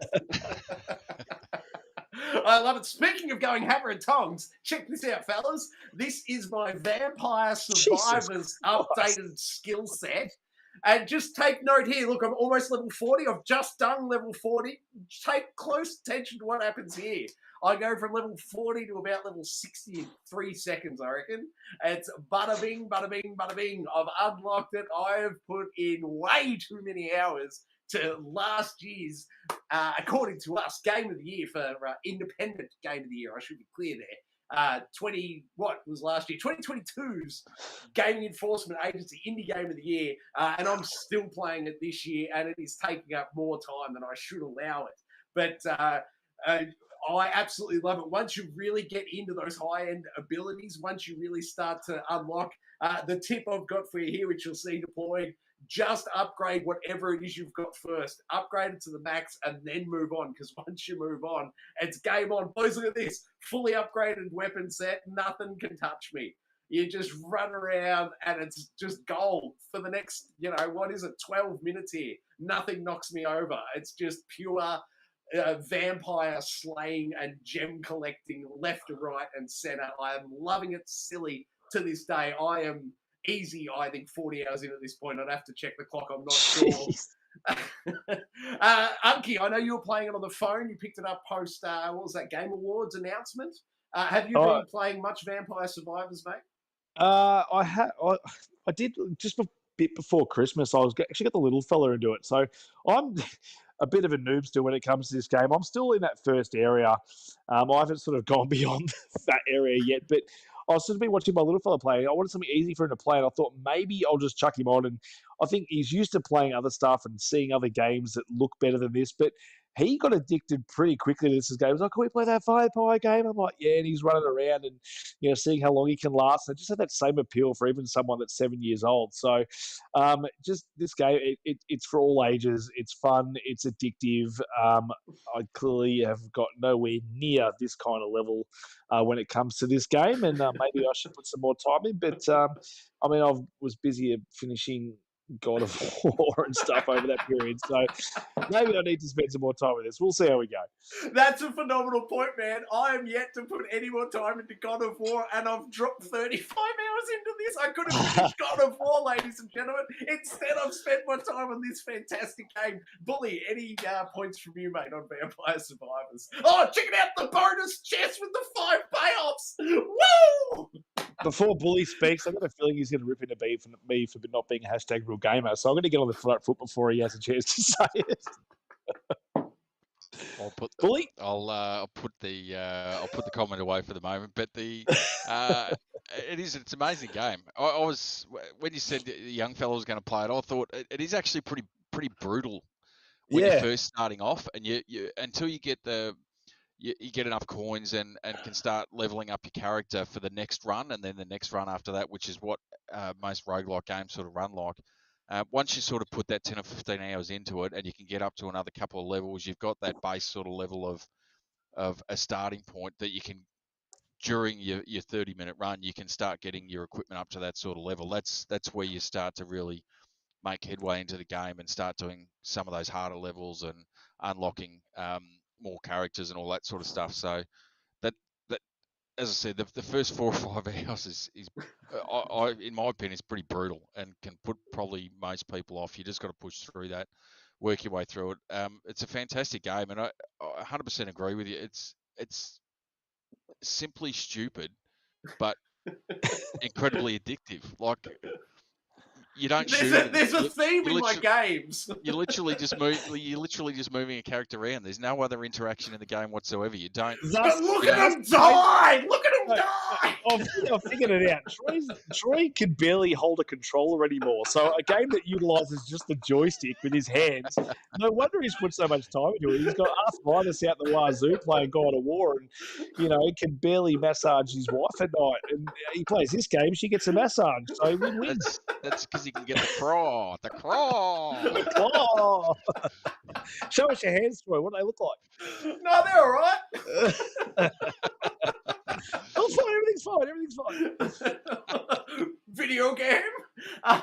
Speaker 1: I love it. Speaking of going hammer and tongs, check this out, fellas. This is my Vampire Survivors updated skill set. And just take note here. Look, I'm almost level 40. I've just done level 40. Take close attention to what happens here. I go from level 40 to about level 60 in 3 seconds, I reckon. It's bada bing, bada bing, bada bing. I've unlocked it. I have put in way too many hours to last year's, according to us, Game of the Year for independent Game of the Year. I should be clear there. 2022's Gaming Enforcement Agency Indie Game of the Year, and I'm still playing it this year, and it is taking up more time than I should allow it. But I absolutely love it. Once you really get into those high-end abilities, once you really start to unlock the tip I've got for you here, which you'll see deployed, just upgrade whatever it is you've got first. Upgrade it to the max and then move on, because once you move on, it's game on. Boys, look at this. Fully upgraded weapon set. Nothing can touch me. You just run around and it's just gold for the next, 12 minutes here. Nothing knocks me over. It's just pure vampire slaying and gem collecting left to right and center. I am loving it silly to this day. I am easy, I think, 40 hours in at this point. I'd have to check the clock. I'm not sure. Unky, I know you were playing it on the phone. You picked it up post, what was that, Game Awards announcement? Have you been playing much Vampire Survivors, mate?
Speaker 2: I did just a bit before Christmas. I actually got the little fella into it, so I'm a bit of a noob still when it comes to this game. I'm still in that first area. I haven't sort of gone beyond that area yet, but I've sort of been watching my little fella play. I wanted something easy for him to play, and I thought maybe I'll just chuck him on. And I think he's used to playing other stuff and seeing other games that look better than this, but he got addicted pretty quickly to this game. He was like, "Can we play that Vampire game?" I'm like, "Yeah," and he's running around and seeing how long he can last. And just had that same appeal for even someone that's 7 years old. So, just this game, it's for all ages. It's fun. It's addictive. I clearly have got nowhere near this kind of level when it comes to this game, and maybe I should put some more time in. But I mean, I was busy finishing God of War and stuff over that period. So maybe I need to spend some more time with this. We'll see how we go.
Speaker 1: That's a phenomenal point, man. I am yet to put any more time into God of War, and I've dropped 35 hours into this. I could have finished God of War, ladies and gentlemen. Instead, I've spent my time on this fantastic game. Bully, any points from you, mate, on Vampire Survivors? Oh, check out the bonus chest with the 5 payoffs. Woo!
Speaker 2: Before Bully speaks, I've got a feeling he's going to rip into me for not being a hashtag real gamer. So I'm going to get on the front foot before he has a chance to say it.
Speaker 3: I'll put
Speaker 2: Bully.
Speaker 3: I'll put the comment away for the moment. But it's an amazing game. I was when you said the young fellow was going to play it, I thought it is actually pretty brutal when you're first starting off, and you until you get you get enough coins and can start leveling up your character for the next run, and then the next run after that, which is what most roguelike games sort of run like. Once you sort of put that 10 or 15 hours into it, and you can get up to another couple of levels, you've got that base sort of level of a starting point that you can, during your 30-minute run, you can start getting your equipment up to that sort of level. That's where you start to really make headway into the game and start doing some of those harder levels and unlocking more characters and all that sort of stuff. So that as I said, the first 4 or 5 hours is in my opinion, is pretty brutal and can put probably most people off. You just got to push through that, work your way through it. It's a fantastic game, and I 100% agree with you. It's simply stupid, but incredibly addictive. Like, you don't shoot.
Speaker 1: There's a theme in my games.
Speaker 3: You're literally just moving a character around. There's no other interaction in the game whatsoever. You don't.
Speaker 1: But look at him die! Look at him die!
Speaker 2: I've figured it out. Troy can barely hold a controller anymore. So a game that utilizes just the joystick with his hands, no wonder he's put so much time into it. He's got arthritis out the wazoo playing God of War, and he can barely massage his wife at night. And he plays this game, she gets a massage, so he wins.
Speaker 3: That's because he can get the craw. The craw.
Speaker 2: Oh. Show us your hands, Troy. What do they look like?
Speaker 1: No, they're all right.
Speaker 2: Oh, fine. Everything's fine.
Speaker 1: Video game. I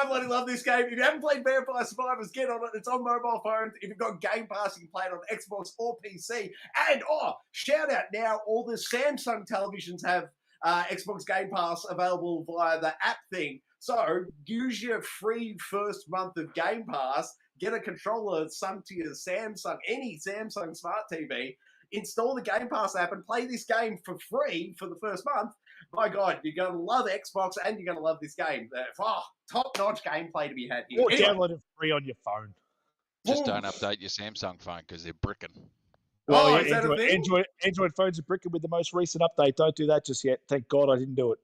Speaker 1: bloody love this game. If you haven't played Vampire Survivors, get on it. It's on mobile phones. If you've got Game Pass, you can play it on Xbox or PC. And, shout out now, all the Samsung televisions have Xbox Game Pass available via the app thing. So use your free first month of Game Pass, get a controller sunk to your Samsung, any Samsung Smart TV, install the Game Pass app and play this game for free for the first month. My God, you're going to love Xbox and you're going to love this game. Top-notch gameplay to be had here.
Speaker 2: Or download it free on your phone.
Speaker 3: Just don't update your Samsung phone because they're bricking.
Speaker 2: Well, Android phones are bricking with the most recent update. Don't do that just yet. Thank God I didn't do it.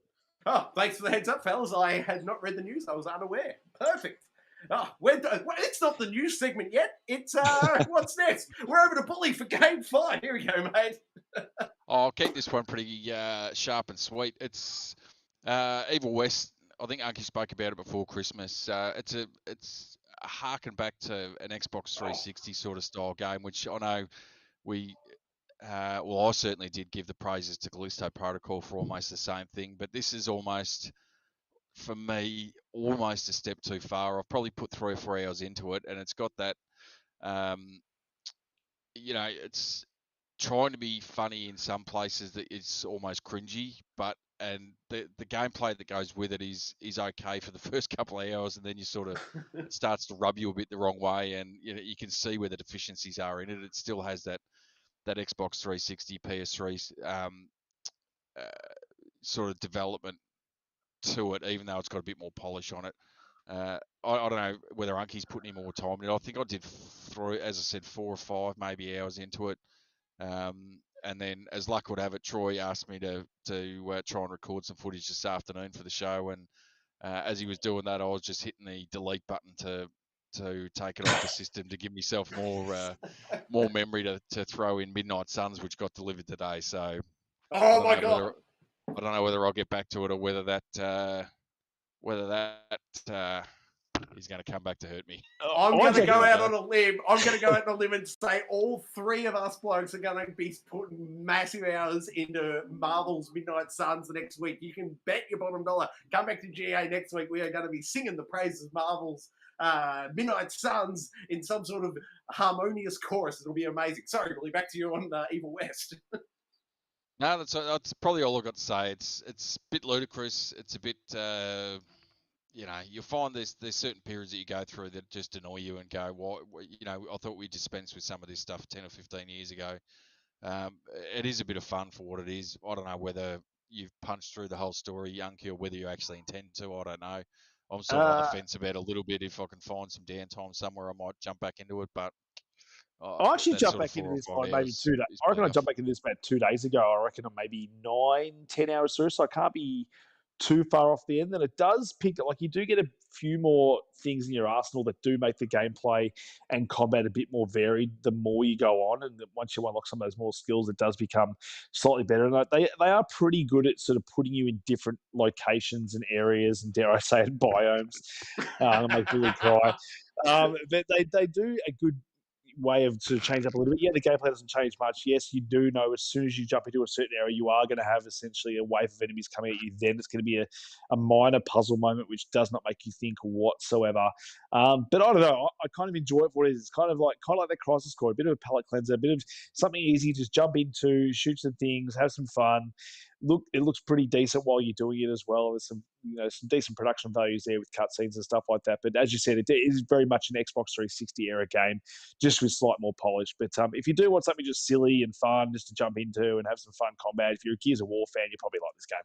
Speaker 1: Oh, thanks for the heads up, fellas. I had not read the news. I was unaware. Perfect. It's not the news segment yet. It's what's next? We're over to Bully for Game 5. Here we go, mate.
Speaker 3: I'll keep this one pretty sharp and sweet. It's Evil West. I think Unky spoke about it before Christmas. It's a harken back to an Xbox 360 sort of style game, which I know I certainly did give the praises to Callisto Protocol for almost the same thing, but this is almost, for me, almost a step too far. I've probably put 3 or 4 hours into it, and it's got that, it's trying to be funny in some places that it's almost cringy, and the gameplay that goes with it is okay for the first couple of hours, and then you sort of it starts to rub you a bit the wrong way, and you can see where the deficiencies are in it. It still has that that Xbox 360, PS3 sort of development to it, even though it's got a bit more polish on it. I don't know whether Unky's put any more time in it. I think I did through, as I said, 4 or 5 maybe hours into it. And then, as luck would have it, Troy asked me to try and record some footage this afternoon for the show. And as he was doing that, I was just hitting the delete button to take it off the system to give myself more memory to throw in Midnight Suns, which got delivered today. So
Speaker 1: Oh my God.
Speaker 3: I don't know whether I'll get back to it or whether that is going to come back to hurt me.
Speaker 1: I'm going to go out on a limb. I'm going to go out on a limb and say all 3 of us blokes are going to be putting massive hours into Marvel's Midnight Suns the next week. You can bet your bottom dollar. Come back to G.E.A. next week. We are going to be singing the praises of Marvel's Midnight Suns in some sort of harmonious chorus. It'll be amazing. Sorry, Billy, back to you on Evil West.
Speaker 3: No, that's probably all I've got to say. It's a bit ludicrous. It's a bit... you'll find there's certain periods that you go through that just annoy you and go, "What? I thought we dispensed with some of this stuff 10 or 15 years ago." It is a bit of fun for what it is. I don't know whether you've punched through the whole story, Unky, or whether you actually intend to. I don't know. I'm sort of on the fence about a little bit. If I can find some downtime somewhere, I might jump back into it. But
Speaker 2: I actually jumped back into this by maybe 2 days. I reckon I jumped back into this about 2 days ago. I reckon I'm maybe 9-10 hours through, so I can't be too far off the end. And it does pick up, like, you do get a few more things in your arsenal that do make the gameplay and combat a bit more varied the more you go on. And once you unlock some of those more skills, it does become slightly better. And they are pretty good at sort of putting you in different locations and areas and, dare I say it, biomes. Make Billy cry. But they do a good way of sort of change up a little bit. Yeah, the gameplay doesn't change much. Yes, you do know as soon as you jump into a certain area, you are going to have essentially a wave of enemies coming at you. Then it's going to be a minor puzzle moment, which does not make you think whatsoever. But I don't know. I kind of enjoy it for what it is. It's kind of like that Crisis Core, a bit of a palate cleanser, a bit of something easy, just jump into, shoot some things, have some fun. It looks pretty decent while you're doing it as well. There's some decent production values there with cutscenes and stuff like that. But as you said, it is very much an Xbox 360 era game, just with slight more polish. But if you do want something just silly and fun, just to jump into and have some fun combat, if you're a Gears of War fan, you probably like this game.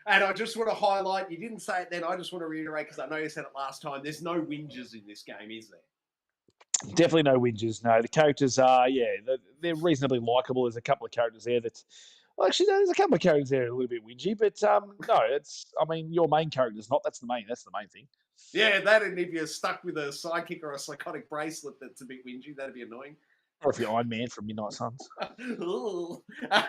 Speaker 1: And I just want to highlight, you didn't say it then, I just want to reiterate, because I know you said it last time, there's no whingers in this game, is there?
Speaker 2: Definitely no whingers. No, the characters are, they're reasonably likable. There's a couple of characters there that... Well, actually, no, there's a couple of characters there a little bit whingy, but no, your main character's not. That's the main thing.
Speaker 1: Yeah, that, and if you're stuck with a sidekick or a psychotic bracelet that's a bit whingy, that'd be annoying.
Speaker 2: Or if you're Iron Man from Midnight Suns.
Speaker 1: All right,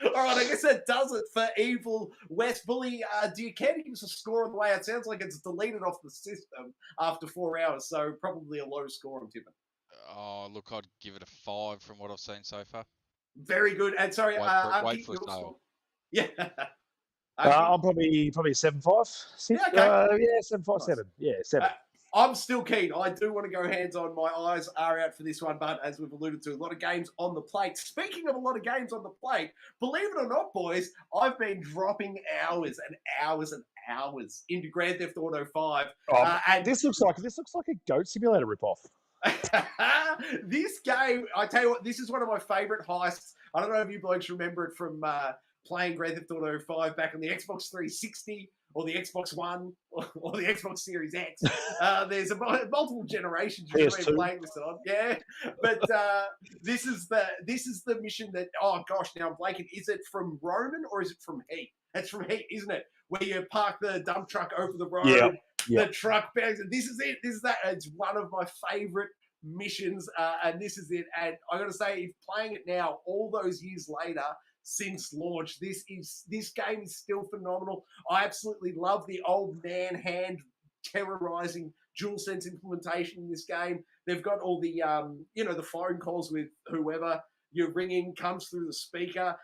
Speaker 1: I guess that does it for Evil West. Bully, do you care to give us a score on the way? It sounds like it's deleted off the system after 4 hours, so probably a low score, I'm tipping.
Speaker 3: Oh, look, I'd give it a 5 from what I've seen so far.
Speaker 1: Very good. And sorry,
Speaker 3: wait for a sale.
Speaker 1: Yeah.
Speaker 2: I'm probably 7.5.
Speaker 1: Yeah, okay.
Speaker 2: 7.5, 7. Yeah, 7.
Speaker 1: I'm still keen. I do want to go hands-on. My eyes are out for this one, but as we've alluded to, a lot of games on the plate. Speaking of a lot of games on the plate, believe it or not, boys, I've been dropping hours and hours and hours into Grand Theft Auto 5.
Speaker 2: And this looks like a Goat Simulator ripoff.
Speaker 1: This game, I tell you what, this is one of my favourite heists. I don't know if you blokes remember it from playing Grand Theft Auto 5 back on the Xbox 360 or the Xbox One or the Xbox Series X. There's multiple generations you've been playing this on. Yeah, but this is the mission that, oh gosh, now I'm blanking. Is it from Roman or is it from Heat? It's from Heat, isn't it? Where you park the dump truck over the road.
Speaker 2: Yeah.
Speaker 1: The truck bags. This is it. This is that. It's one of my favorite missions, and this is it. And I got to say, if playing it now, all those years later since launch, this game is still phenomenal. I absolutely love the old man hand terrorizing DualSense implementation in this game. They've got all the the phone calls with whoever you're ringing comes through the speaker.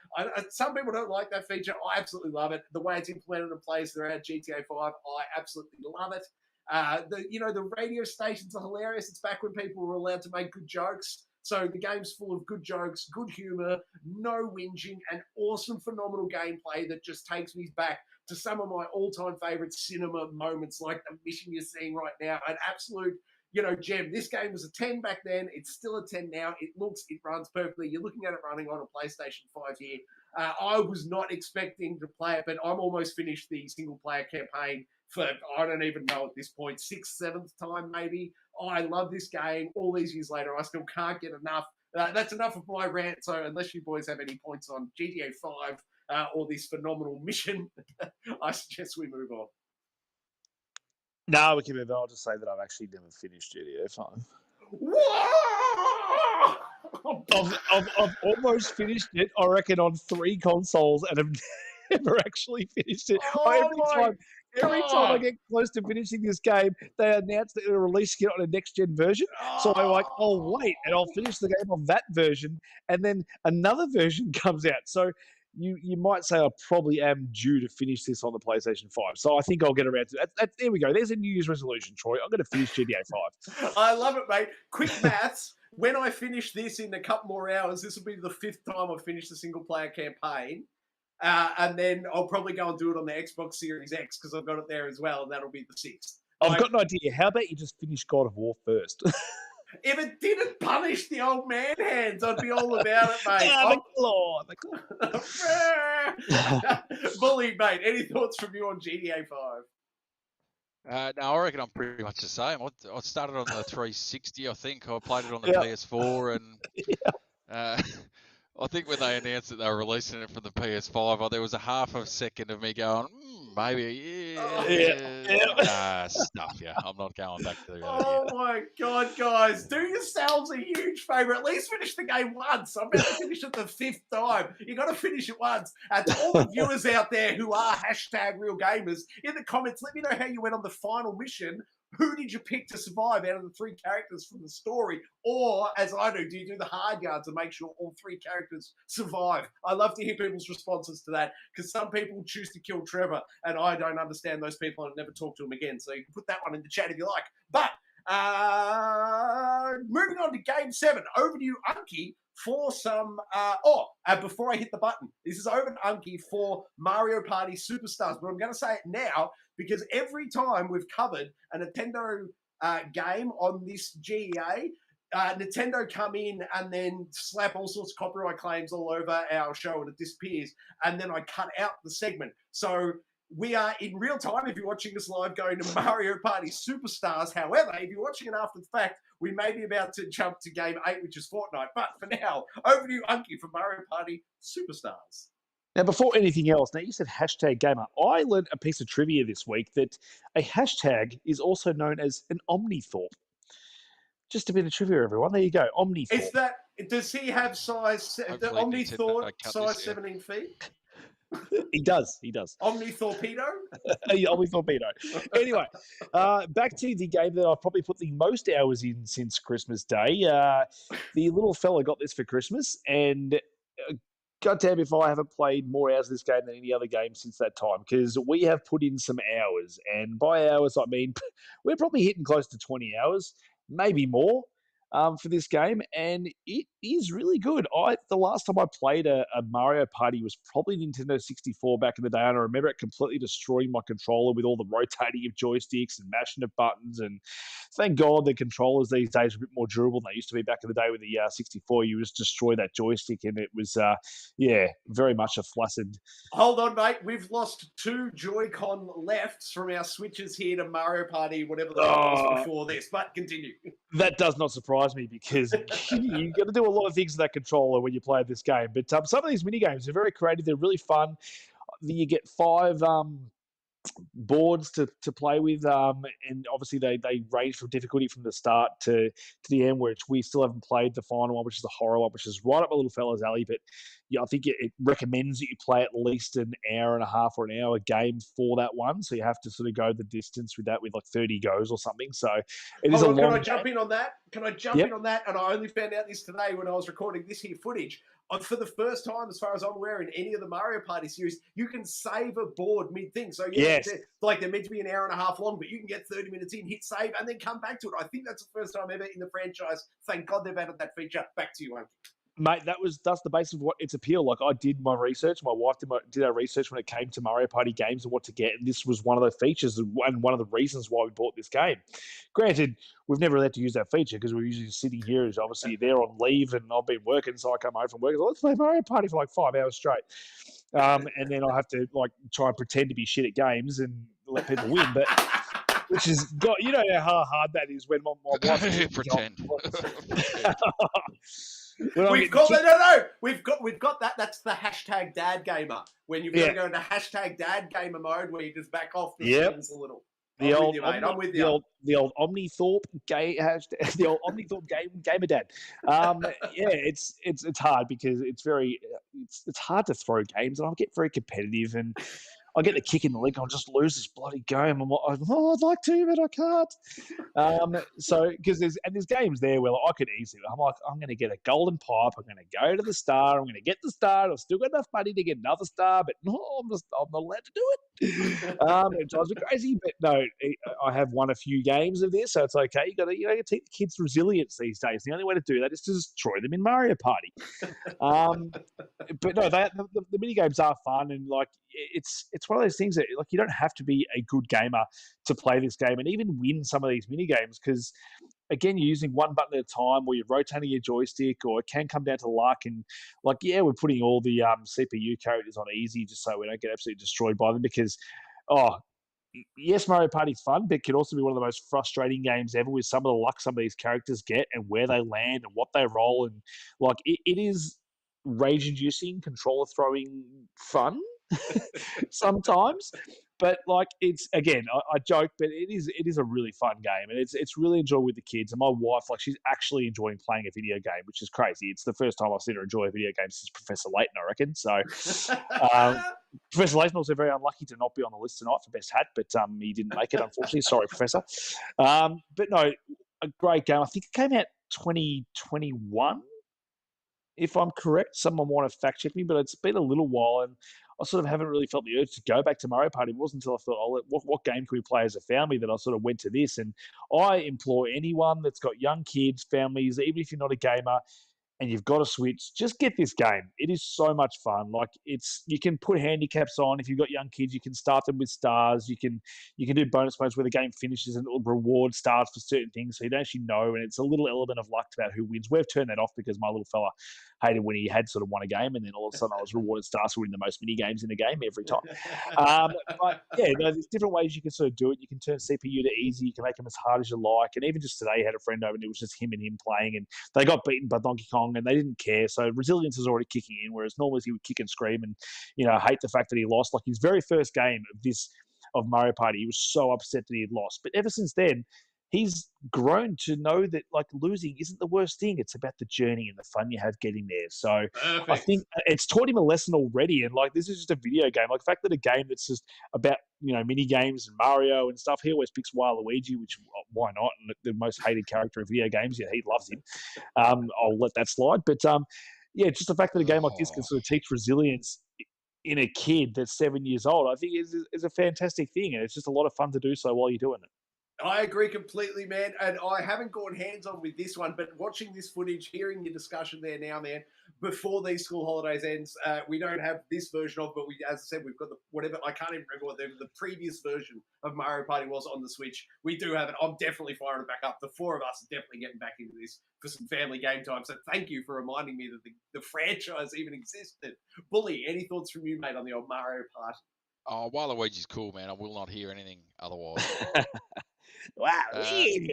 Speaker 1: Some people don't like that feature. I absolutely love it. The way it's implemented and plays throughout GTA 5, I absolutely love it. The radio stations are hilarious. It's back when people were allowed to make good jokes. So the game's full of good jokes, good humor, no whinging, and awesome, phenomenal gameplay that just takes me back to some of my all-time favorite cinema moments, like the mission you're seeing right now. An absolute, gem. This game was a 10 back then. It's still a 10 now. It runs perfectly. You're looking at it running on a PlayStation 5 here. I was not expecting to play it, but I'm almost finished the single-player campaign for, I don't even know at this point, 6th, 7th time maybe. I love this game. All these years later, I still can't get enough. That's enough of my rant. So unless you boys have any points on GTA 5 or this phenomenal mission, I suggest we move on.
Speaker 2: No, we can move on. I'll just say that I've actually never finished GTA 5.
Speaker 1: Whoa!
Speaker 2: I've almost finished it, I reckon, on 3 consoles and have never actually finished it. Every time I get close to finishing this game, they announce that they're releasing it on a next-gen version. So I'm like, I'll wait, and I'll finish the game on that version, and then another version comes out. So you might say I probably am due to finish this on the PlayStation 5. So I think I'll get around to that. There we go. There's a New Year's resolution, Troy. I'm going to finish GTA 5.
Speaker 1: I love it, mate. Quick maths. When I finish this in a couple more hours, this will be the 5th time I've finished the single-player campaign. And then I'll probably go and do it on the Xbox Series X because I've got it there as well, and that'll be the 6th.
Speaker 2: I've got an idea. How about you just finish God of War first?
Speaker 1: If it didn't punish the old man hands, I'd be all about it, mate.
Speaker 2: The claw.
Speaker 1: Bully, mate. Any thoughts from you on GTA 5?
Speaker 3: No, I reckon I'm pretty much the same. I started on the 360, I think. I played it on the PS4, and I think when they announced that they were releasing it for the PS5, there was a half a second of me going, maybe, stuff, I'm not going back to that.
Speaker 1: Oh, my God, guys. Do yourselves a huge favour. At least finish the game once. I'm about to finish it the 5th time. You got to finish it once. To all the viewers out there who are #RealGamers, in the comments, let me know how you went on the final mission. Who did you pick to survive out of the 3 characters from the story? Or, as I do you do the hard yards and make sure all 3 characters survive? I love to hear people's responses to that because some people choose to kill Trevor and I don't understand those people and I'll never talk to them again. So you can put that one in the chat if you like. But moving on to Game 7. Over to you, Unky, for some... before I hit the button, this is over to Unky for Mario Party Superstars. But I'm going to say it now because every time we've covered a Nintendo game on this G.E.A., Nintendo come in and then slap all sorts of copyright claims all over our show and it disappears. And then I cut out the segment. So we are in real time, if you're watching us live, going to Mario Party Superstars. However, if you're watching it after the fact, we may be about to jump to Game 8, which is Fortnite. But for now, over to you, Unky, for Mario Party Superstars.
Speaker 2: Now, before anything else, now you said #gamer. I learned a piece of trivia this week that a hashtag is also known as an omnithorpe. Just a bit of trivia, everyone. There you go, omnithorpe.
Speaker 1: Is that? Does he have size? The omnithorpe size 17 feet?
Speaker 2: He does.
Speaker 1: Omnitorpedo?
Speaker 2: Omnitorpedo. Anyway, back to the game that I've probably put the most hours in since Christmas Day. The little fella got this for Christmas, and goddamn if I haven't played more hours of this game than any other game since that time, because we have put in some hours. And by hours, I mean we're probably hitting close to 20 hours, maybe more. For this game, and it is really good. The last time I played a Mario Party was probably Nintendo 64 back in the day, and I remember it completely destroying my controller with all the rotating of joysticks and mashing of buttons, and thank God the controllers these days are a bit more durable than they used to be back in the day with the 64. You just destroy that joystick, and it was, very much a flaccid...
Speaker 1: Hold on, mate. We've lost 2 Joy-Con lefts from our switches here to Mario Party, whatever that was before this, but continue.
Speaker 2: That does not surprise me because you got to do a lot of things with that controller when you play this game. But some of these mini games are very creative. They're really fun. You get 5 boards to play with, and obviously they range from difficulty from the start to the end, which we still haven't played the final one, which is the horror one, which is right up my little fella's alley. But yeah, I think it recommends that you play at least an hour and a half or an hour game for that one. So you have to sort of go the distance with that with like 30 goes or something. So it is a long game.
Speaker 1: Can I jump in on that? In on that? And I only found out this today when I was recording this here footage. For the first time, as far as I'm aware, in any of the Mario Party series, you can save a board mid-thing. So
Speaker 2: yes,
Speaker 1: they're meant to be an hour and a half long, but you can get 30 minutes in, hit save, and then come back to it. I think that's the first time ever in the franchise. Thank God they've added that feature. Back to you, Unky.
Speaker 2: Mate, that's the basis of what its appeal. Like, I did my research. My wife did our research when it came to Mario Party games and what to get, and this was one of the features and one of the reasons why we bought this game. Granted, we've never allowed to use that feature because we're usually sitting here. Is obviously they're on leave, and I've been working, so I come home from work. Let's play Mario Party for like 5 hours straight, and then I have to like try and pretend to be shit at games and let people win, but. Which is, God, you know how hard that is when my wife
Speaker 3: pretend.
Speaker 1: We've got that. We've got that. That's the hashtag Dad Gamer. When you've got to go into hashtag Dad Gamer mode, where you just back off the screens a little. I'm with you, mate. I'm with you.
Speaker 2: The old Omnithorpe the old Omnithorpe gamer dad. Yeah, it's hard because it's hard to throw games, and I get very competitive, and I get the kick in the leg. I'll just lose this bloody game. I'd like to, but I can't. So because there's games there where I could easily. I'm like, I'm going to get a golden pipe. I'm going to go to the star. I'm going to get the star. I've still got enough money to get another star, but no, I'm not allowed to do it. It drives me crazy. But no, I have won a few games of this, so it's okay. You got to teach the kids resilience these days. The only way to do that is to destroy them in Mario Party. But no, the mini games are fun, and like it's one of those things that like you don't have to be a good gamer to play this game and even win some of these mini games because again you're using one button at a time or you're rotating your joystick or it can come down to luck and like we're putting all the CPU characters on easy just so we don't get absolutely destroyed by them because yes, Mario Party's fun, but it can also be one of the most frustrating games ever with some of the luck some of these characters get and where they land and what they roll. And like it is rage-inducing, controller throwing fun sometimes. But like it's again, I joke, but it is a really fun game, and it's really enjoyable with the kids. And my wife, like, she's actually enjoying playing a video game, which is crazy. It's the first time I've seen her enjoy a video game since Professor Layton, I reckon. So, Professor Layton also very unlucky to not be on the list tonight for best hat, but he didn't make it, unfortunately. Sorry, Professor. But no, a great game. I think it came out 2021. If I'm correct, someone want to fact check me, but it's been a little while, and I sort of haven't really felt the urge to go back to Mario Party. It wasn't until I thought, what game can we play as a family that I sort of went to this. And I implore anyone that's got young kids, families, even if you're not a gamer, and you've got a Switch, just get this game. It is so much fun. Like you can put handicaps on. If you've got young kids, you can start them with stars. You can do bonus modes where the game finishes and it'll reward stars for certain things, so you don't actually know. And it's a little element of luck about who wins. We've turned that off because my little fella hated when he had sort of won a game, and then all of a sudden I was rewarded stars for winning the most mini games in a game every time. But yeah, there's different ways you can sort of do it. You can turn CPU to easy. You can make them as hard as you like. And even just today, I had a friend over and it was just him and him playing, and they got beaten by Donkey Kong and they didn't care. So resilience is already kicking in, whereas normally he would kick and scream and hate the fact that he lost. Like his very first game of Mario Party, he was so upset that he had lost. But ever since then, he's grown to know that like losing isn't the worst thing. It's about the journey and the fun you have getting there. So perfect. I think it's taught him a lesson already. And like this is just a video game. Like the fact that a game that's just about mini games and Mario and stuff. He always picks Waluigi, which why not? And the most hated character of video games. Yeah, he loves him. I'll let that slide. But just the fact that a game like this can sort of teach resilience in a kid that's 7 years old, I think is a fantastic thing, and it's just a lot of fun to do so while you're doing it.
Speaker 1: I agree completely, man. And I haven't gone hands-on with this one, but watching this footage, hearing your discussion there now, man, before these school holidays ends, we don't have this version of, but as I said, we've got I can't even remember what the previous version of Mario Party was on the Switch. We do have it. I'm definitely firing it back up. The four of us are definitely getting back into this for some family game time. So thank you for reminding me that the franchise even existed. Bully, any thoughts from you, mate, on the old Mario Party?
Speaker 3: Oh, Waluigi's cool, man. I will not hear anything otherwise.
Speaker 2: Waluigi.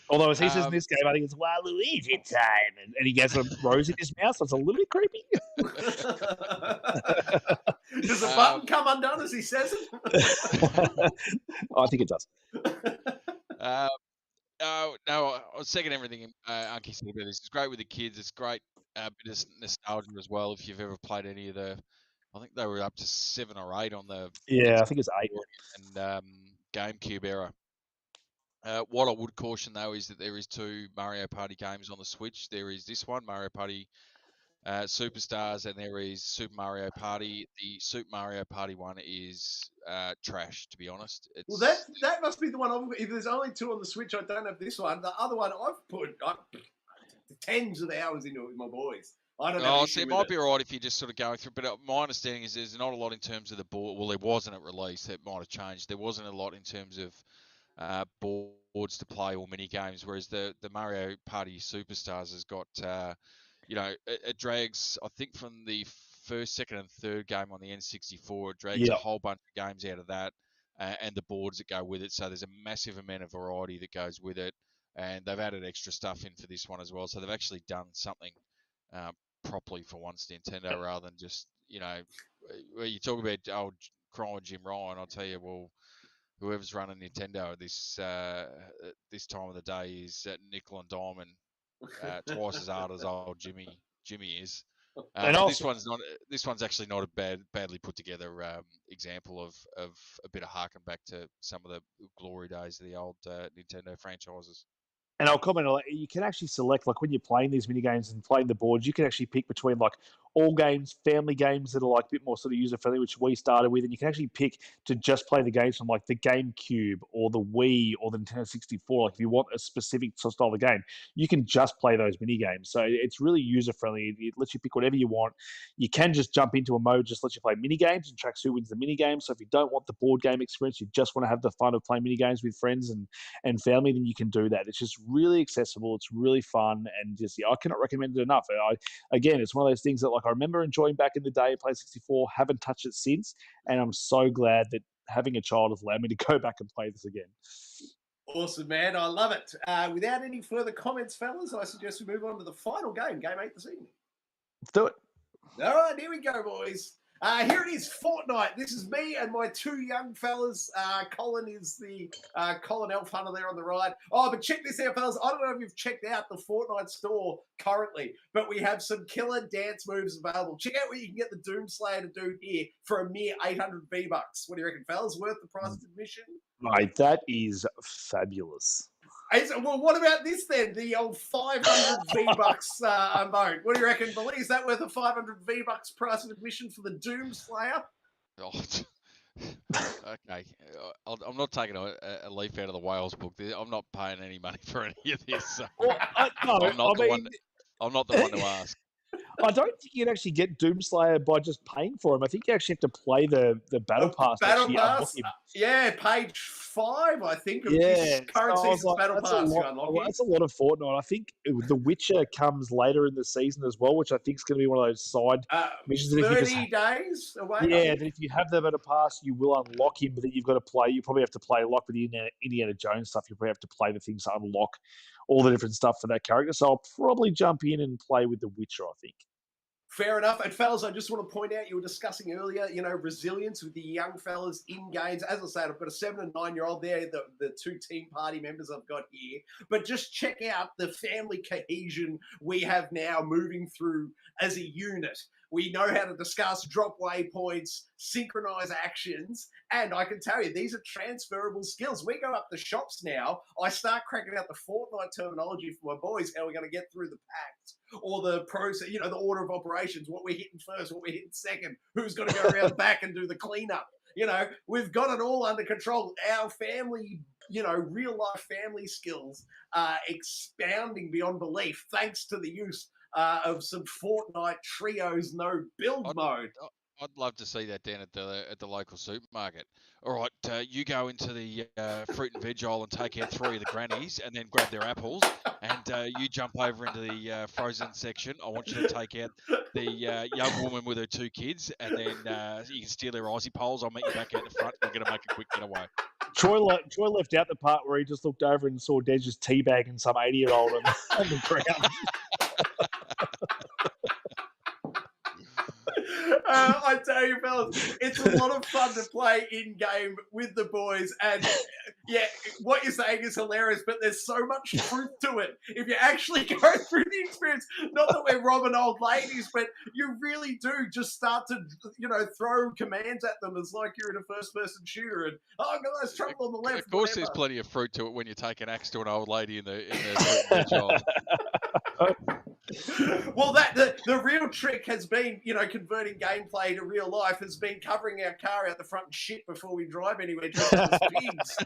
Speaker 2: Although, as he says in this game, I think it's Waluigi time. And he gets a rose in his mouth, so it's a little bit creepy.
Speaker 1: Does the button come undone as he says it?
Speaker 2: I think it does.
Speaker 3: No, I was second everything Anki said about this. It's great with the kids. It's great bit of nostalgia as well. If you've ever played any of I think they were up to 7 or 8 on the
Speaker 2: I think it's 8
Speaker 3: and GameCube era. What I would caution though is that there is 2 Mario Party games on the Switch. There is this one, Mario Party Superstars, and there is Super Mario Party. The Super Mario Party one is trash, to be honest.
Speaker 1: That must be the one. If there's only 2 on the Switch, I don't have this one. The other one I've put. tens of hours into it with my boys. I don't
Speaker 3: Oh,
Speaker 1: know.
Speaker 3: see, it might be all right if you're just sort of going through. But my understanding is there's not a lot in terms of the board. Well, there wasn't at release. It might have changed. There wasn't a lot in terms of boards to play or mini games. Whereas the Mario Party Superstars has got, it drags. I think from the first, second, and third game on the N64, it drags a whole bunch of games out of that, and the boards that go with it. So there's a massive amount of variety that goes with it, and they've added extra stuff in for this one as well. So they've actually done something properly for once, Nintendo, rather than just, where you talk about old crying Jim Ryan. I'll tell you, well, whoever's running Nintendo at this time of the day is nickel and diamond, twice as hard as old Jimmy is.
Speaker 2: And
Speaker 3: but
Speaker 2: also,
Speaker 3: this one's actually not a badly put together example of a bit of harken back to some of the glory days of the old Nintendo franchises.
Speaker 2: And I'll comment on, you can actually select, like when you're playing these mini games and playing the boards, you can actually pick between like all games, family games that are like a bit more sort of user friendly, which we started with, and you can actually pick to just play the games from like the GameCube or the Wii or the Nintendo 64. Like if you want a specific style of game, you can just play those mini games. So it's really user friendly. It lets you pick whatever you want. You can just jump into a mode, just lets you play mini games and tracks who wins the mini game. So if you don't want the board game experience, you just want to have the fun of playing mini games with friends and family, then you can do that. It's just really accessible. It's really fun, and just I cannot recommend it enough. Again, it's one of those things that like I remember enjoying back in the day, played 64, haven't touched it since, and I'm so glad that having a child has allowed me to go back and play this again.
Speaker 1: Awesome, man. I love it. Without any further comments, fellas, I suggest we move on to the final game, Game 8 this evening.
Speaker 2: Let's do it.
Speaker 1: All right, here we go, boys. Here it is, Fortnite. This is me and my two young fellas. Colin is the Colin Elf Hunter there on the right. Oh, but check this out, fellas. I don't know if you've checked out the Fortnite store currently, but we have some killer dance moves available. Check out what you can get the Doomslayer to do here for a mere 800 V-Bucks. What do you reckon, fellas? Worth the price of admission?
Speaker 2: Right, that is fabulous.
Speaker 1: Well, what about this then? The old 500 V-Bucks mode. What do you reckon, Billy? Is that worth a 500 V-Bucks price of admission for the Doomslayer?
Speaker 3: Oh, okay. I'm not taking a leaf out of the Wales book. I'm not paying any money for any of this. So I'm not the one to ask.
Speaker 2: I don't think you can actually get Doomslayer by just paying for him. I think you actually have to play the Battle Pass.
Speaker 1: Battle Pass? Yeah, page 5, I think, of this current season's Battle Pass.
Speaker 2: That's a lot of Fortnite. I think The Witcher comes later in the season as well, which I think is going to be one of those side missions.
Speaker 1: 30 days away?
Speaker 2: Yeah, that if you have the Battle Pass, you will unlock him, but then you've got to play. You probably have to play like with the Indiana Jones stuff. You probably have to play the things to unlock all the different stuff for that character. So I'll probably jump in and play with The Witcher, I think.
Speaker 1: Fair enough. And fellas, I just want to point out, you were discussing earlier, resilience with the young fellas in games. As I said, I've got a 7 and 9-year-old there, the two team party members I've got here. But just check out the family cohesion we have now moving through as a unit. We know how to discuss, drop waypoints, synchronize actions, and I can tell you, these are transferable skills. We go up the shops now, I start cracking out the Fortnite terminology for my boys, how we're going to get through the packs, or the process, the order of operations, what we're hitting first, what we're hitting second, who's going to go around back and do the cleanup. We've got it all under control. Our family, real life family skills are expounding beyond belief thanks to the use of some Fortnite trios no build mode.
Speaker 3: I'd love to see that down at the local supermarket. All right, you go into the fruit and veg aisle and take out 3 of the grannies, and then grab their apples. And you jump over into the frozen section. I want you to take out the young woman with her 2 kids, and then you can steal their Aussie poles. I'll meet you back out the front. We're going to make a quick getaway.
Speaker 2: Troy left out the part where he just looked over and saw Des just teabagging some 80-year-old on the ground.
Speaker 1: I tell you, fellas, it's a lot of fun to play in-game with the boys. And, yeah, what you're saying is hilarious, but there's so much truth to it. If you actually go through the experience, not that we're robbing old ladies, but you really do just start to, throw commands at them as like you're in a first-person shooter. And, oh, guys, trouble on the left.
Speaker 3: Of course, there's plenty of fruit to it when you take an axe to an old lady in the child.
Speaker 1: Well, the real trick has been, converting gameplay to real life, has been covering our car out the front and shit before we drive anywhere, just as pigs.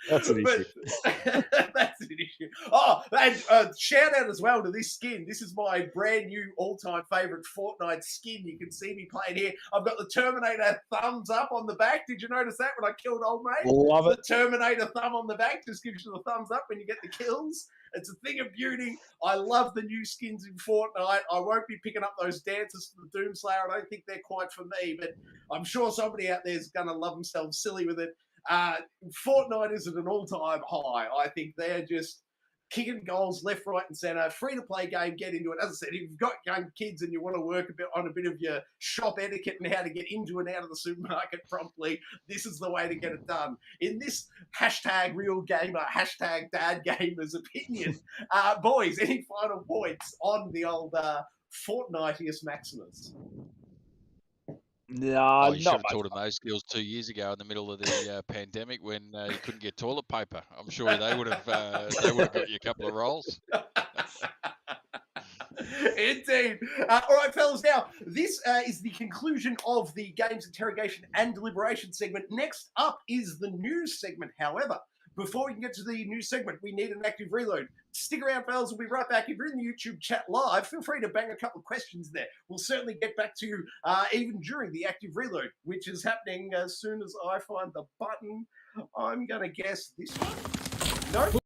Speaker 2: That's an issue.
Speaker 1: That's an issue. Oh, and shout out as well to this skin. This is my brand new all-time favorite Fortnite skin. You can see me playing here. I've got the Terminator thumbs up on the back. Did you notice that when I killed old mate?
Speaker 2: Love it.
Speaker 1: The Terminator thumb on the back just gives you the thumbs up when you get the kills. It's a thing of beauty. I love the new skins in Fortnite. I won't be picking up those dances for the Doomslayer. I don't think they're quite for me, but I'm sure somebody out there is going to love themselves silly with it. Fortnite is at an all-time high. I think they're just kicking goals left, right, and centre. Free-to-play game, get into it. As I said, if you've got young kids and you want to work on a bit of your shop etiquette and how to get into and out of the supermarket promptly, this is the way to get it done. In this hashtag real gamer, hashtag dad gamers opinion, boys, any final points on the old Fortniteus Maximus?
Speaker 2: No,
Speaker 3: You should have taught him those skills 2 years ago in the middle of the pandemic when you couldn't get toilet paper. I'm sure they would have got you a couple of rolls.
Speaker 1: Indeed. All right, fellas. Now, this is the conclusion of the games interrogation and deliberation segment. Next up is the news segment. However, before we can get to the news segment, we need an active reload. Stick around, fellas. We'll be right back. If you're in the YouTube chat live, feel free to bang a couple of questions there. We'll certainly get back to you even during the active reload, which is happening as soon as I find the button. I'm going to guess this one. No?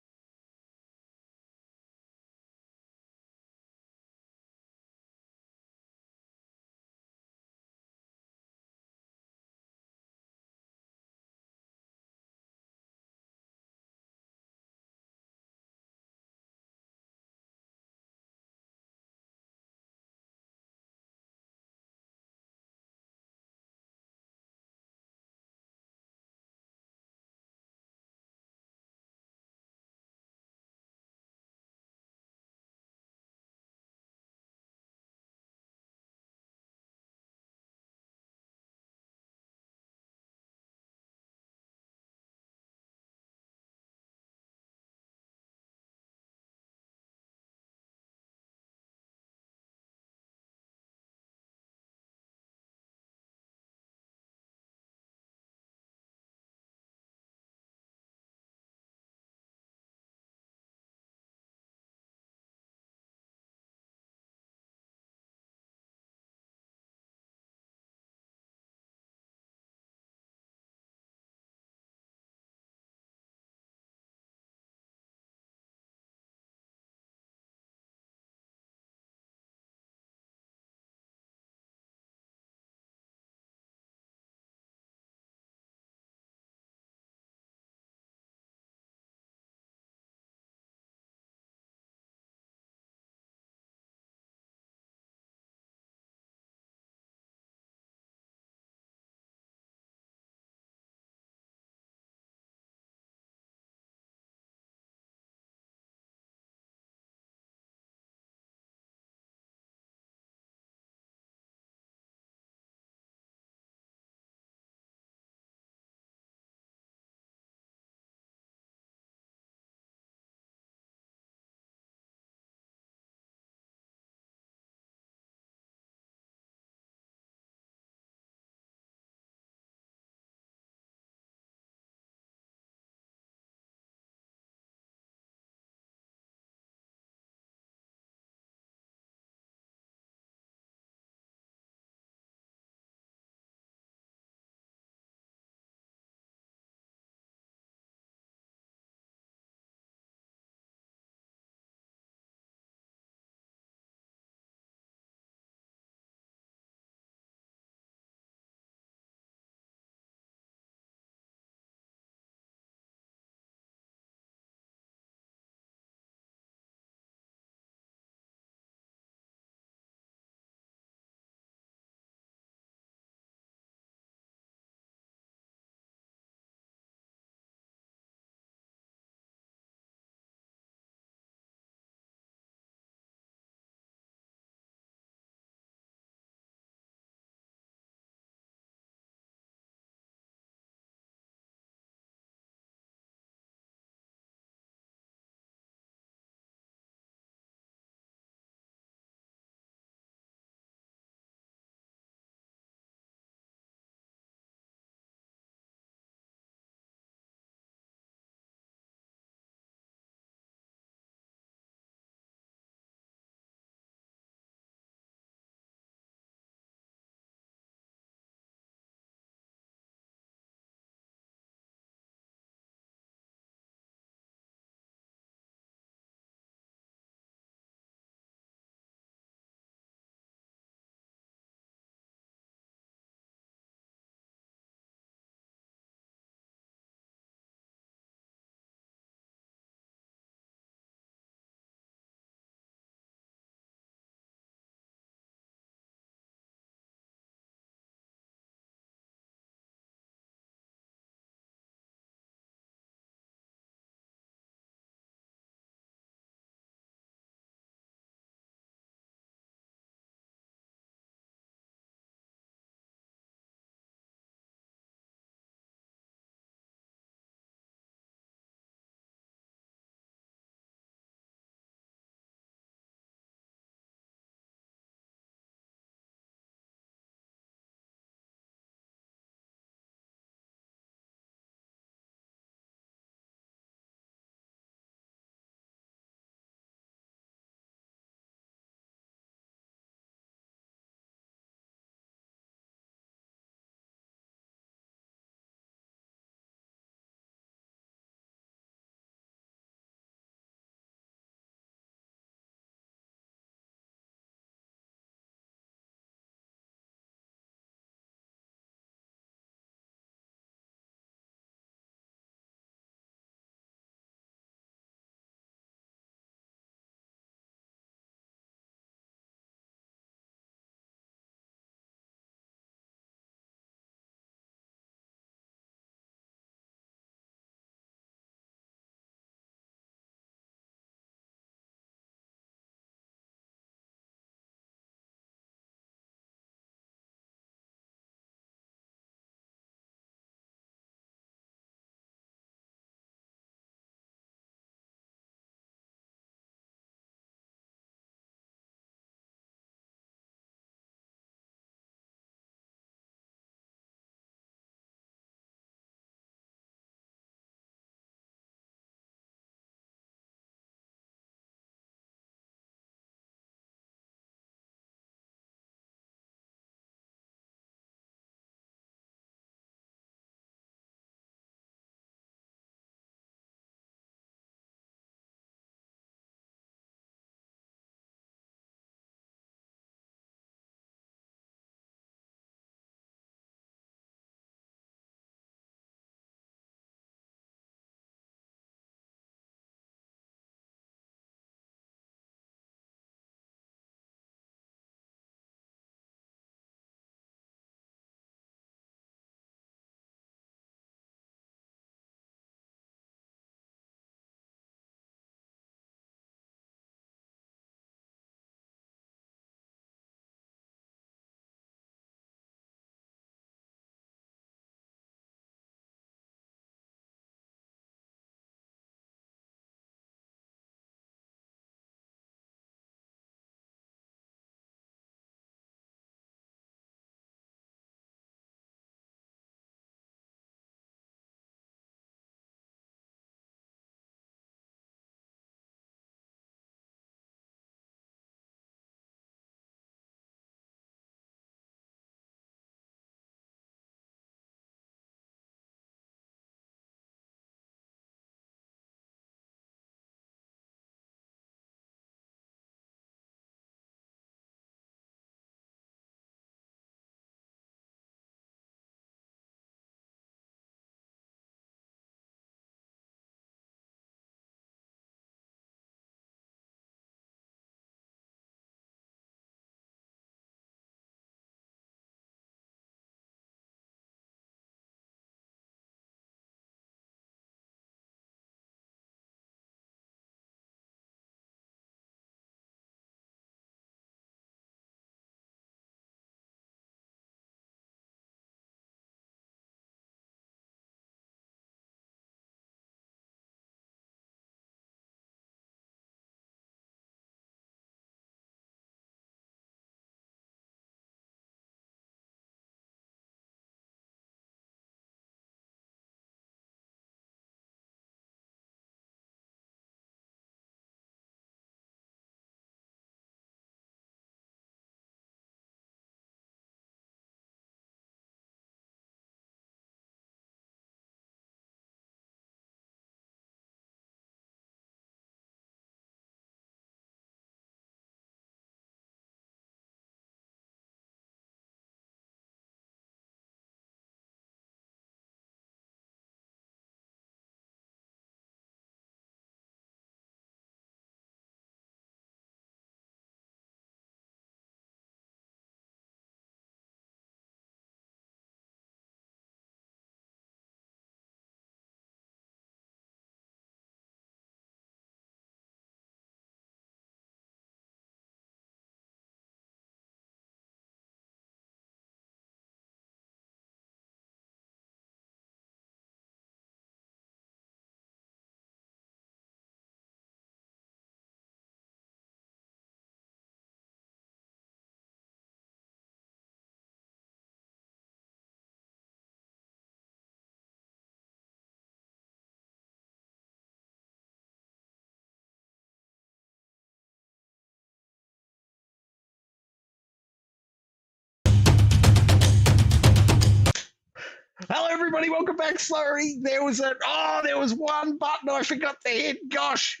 Speaker 2: everybody, welcome back. Sorry, there was one button I forgot to hit. Gosh,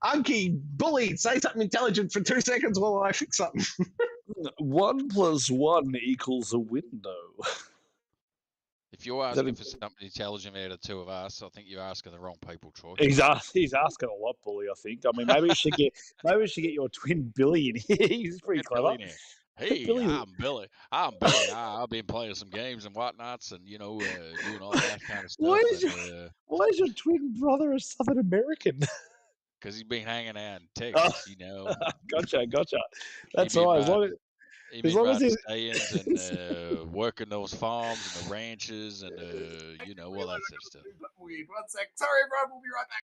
Speaker 2: Unky, bully, say something intelligent for 2 seconds while I fix something.
Speaker 4: 1 + 1 = a window.
Speaker 3: If you're asking for something intelligent out of two of us, I think you're asking the wrong people, Troy.
Speaker 2: He's asking a lot, bully. I think. I mean, maybe we should get your twin Billy in here. He's pretty clever.
Speaker 3: Billy now. Hey,
Speaker 2: Billy.
Speaker 3: I'm Billy. I've been playing some games and whatnots, and doing all that kind of stuff.
Speaker 2: Why is your twin brother a Southern American?
Speaker 3: Because he's been hanging out in Texas,
Speaker 2: Gotcha. That's
Speaker 3: He
Speaker 2: all
Speaker 3: been
Speaker 2: right.
Speaker 3: As long as riding stay-ins and working those farms and the ranches and all that sort of stuff.
Speaker 1: Weird. 1 sec. Sorry, everyone. We'll be right back.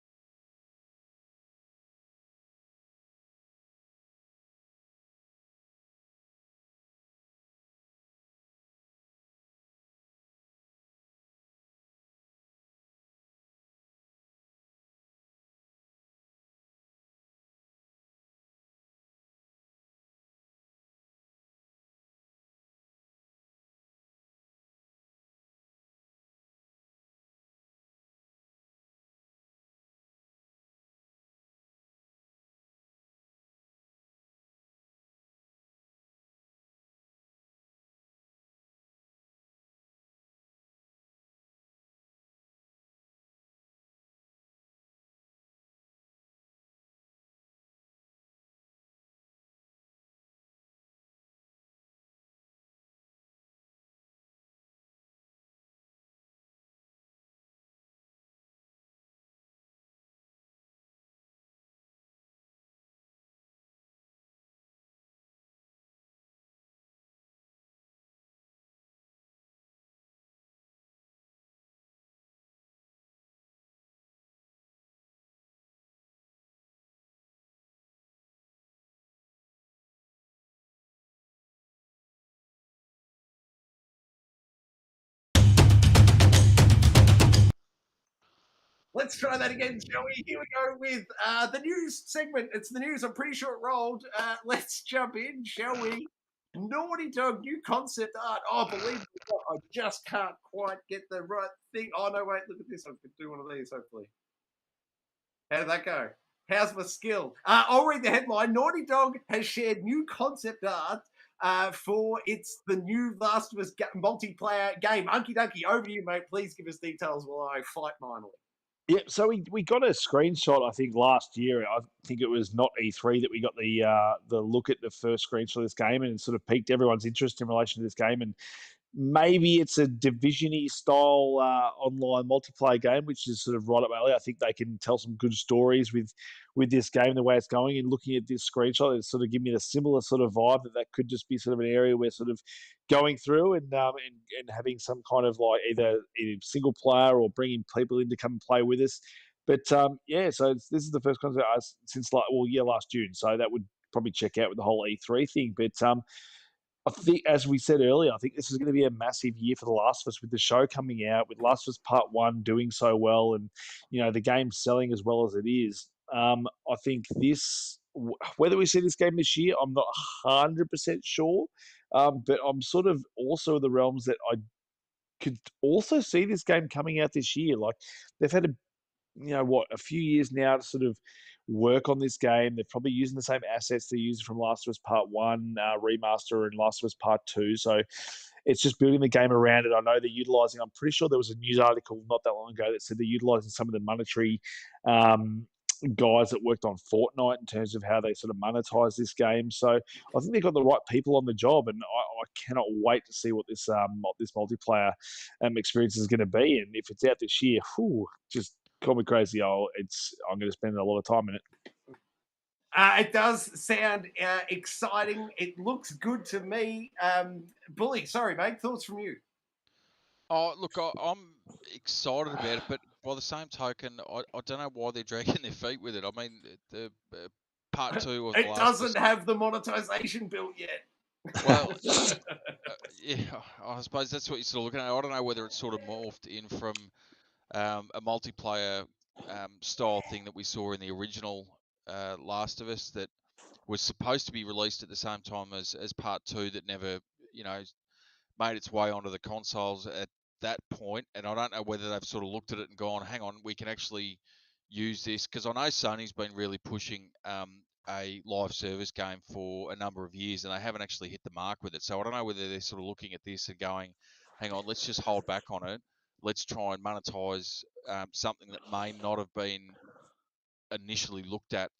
Speaker 1: Let's try that again, shall we? Here we go with the news segment. It's the news. I'm pretty sure it rolled. Let's jump in, shall we? Naughty Dog, new concept art. Oh, believe me, I just can't quite get the right thing. Oh, no, wait, look at this. I could do one of these, hopefully. How'd that go? How's my skill? I'll read the headline. Naughty Dog has shared new concept art for the new Last of Us multiplayer game. Unky Dunky, over to you, mate. Please give us details while I fight finally.
Speaker 2: Yeah, so we got a screenshot, I think, last year. I think it was not E3 that we got the look at the first screenshot of this game, and it sort of piqued everyone's interest in relation to this game. And maybe it's a Division-y style online multiplayer game, which is sort of right up my alley. I think they can tell some good stories with this game, the way it's going. And looking at this screenshot, it sort of give me a similar sort of vibe that could just be sort of an area where sort of going through and having some kind of like either single player or bringing people in to come and play with us. But so this is the first concept since last June. So that would probably check out with the whole E3 thing. But I think, as we said earlier, I think this is going to be a massive year for The Last of Us with the show coming out, with Last of Us Part 1 doing so well, and the game selling as well as it is. I think whether we see this game this year, I'm not 100% sure, but I'm sort of also in the realms that I could also see this game coming out this year. Like, they've had a few years now to sort of work on this game. They're probably using the same assets they're using from Last of Us Part 1 remaster and Last of Us Part 2. So it's just building the game around it. I know they're utilizing, I'm pretty sure there was a news article not that long ago that said they're utilizing some of the monetary guys that worked on Fortnite in terms of how they sort of monetize this game. So I think they've got the right people on the job, and I cannot wait to see what this multiplayer experience is going to be. And if it's out this year, just call me crazy. I'm going to spend a lot of time in it.
Speaker 1: It does sound exciting. It looks good to me. Bully, sorry, mate. Thoughts from you?
Speaker 3: Oh, look, I'm excited about it, but by the same token, I don't know why they're dragging their feet with it. I mean, the part 2 of
Speaker 1: it
Speaker 3: The Last
Speaker 1: doesn't have the monetization built yet.
Speaker 3: Well, yeah, I suppose that's what you're sort of looking at. I don't know whether it's sort of morphed in from a multiplayer style thing that we saw in the original Last of Us that was supposed to be released at the same time as part 2 that never, made its way onto the consoles at that point, and I don't know whether they've sort of looked at it and gone, hang on, we can actually use this, because I know Sony's been really pushing a live service game for a number of years, and they haven't actually hit the mark with it. So I don't know whether they're sort of looking at this and going, hang on, let's just hold back on it. Let's try and monetize something that may not have been initially looked at